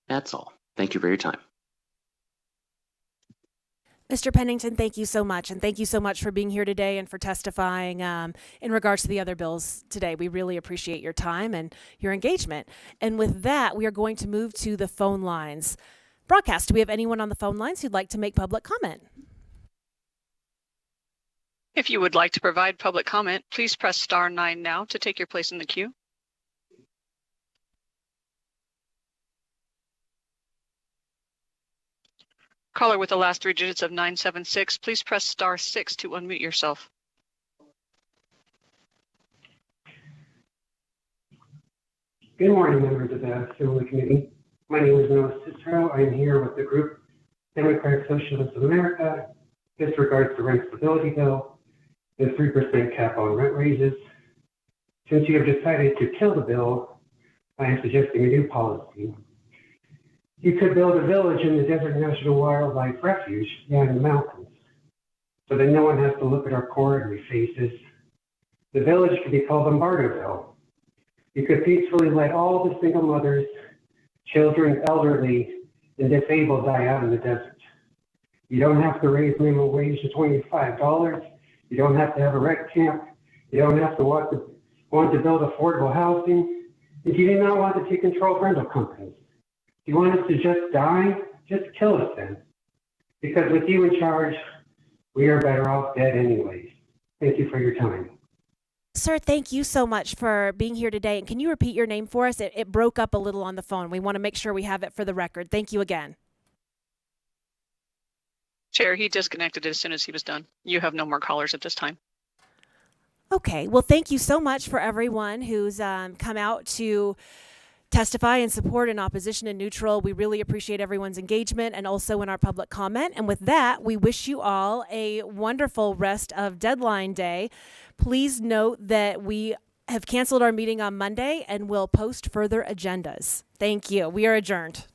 [SPEAKER 3] That's all. Thank you for your time.
[SPEAKER 1] Mr. Pennington, thank you so much. And thank you so much for being here today and for testifying in regards to the other bills today. We really appreciate your time and your engagement. And with that, we are going to move to the phone lines. Broadcast, do we have anyone on the phone lines who'd like to make public comment?
[SPEAKER 10] If you would like to provide public comment, please press star 9 now to take your place in the queue. Caller with the last 3 digits of 976, please press star 6 to unmute yourself.
[SPEAKER 5] Good morning, members of the Assembly Committee. My name is Noah Cicero. I am here with the group Democratic Socialists of America. This regards the rent stability bill, the 3% cap on rent raises. Since you have decided to kill the bill, I am suggesting a new policy. You could build a village in the Desert National Wildlife Refuge down in the mountains, so that no one has to look at our coronary faces. The village could be called Lombardo'ville. You could peacefully let all the single mothers, children, elderly, and disabled die out in the desert. You don't have to raise minimum wage to $25. You don't have to have a rec camp. You don't have to want to build affordable housing. If you do not want to take control of rental companies, if you want us to just die, just kill us then. Because with you in charge, we are better off dead anyways. Thank you for your time.
[SPEAKER 1] Sir, thank you so much for being here today. And can you repeat your name for us? It broke up a little on the phone. We want to make sure we have it for the record. Thank you again.
[SPEAKER 10] Chair, he disconnected as soon as he was done. You have no more callers at this time.
[SPEAKER 1] Okay, well, thank you so much for everyone who's come out to testify and support in opposition and neutral. We really appreciate everyone's engagement and also in our public comment. And with that, we wish you all a wonderful rest of deadline day. Please note that we have canceled our meeting on Monday and will post further agendas. Thank you. We are adjourned.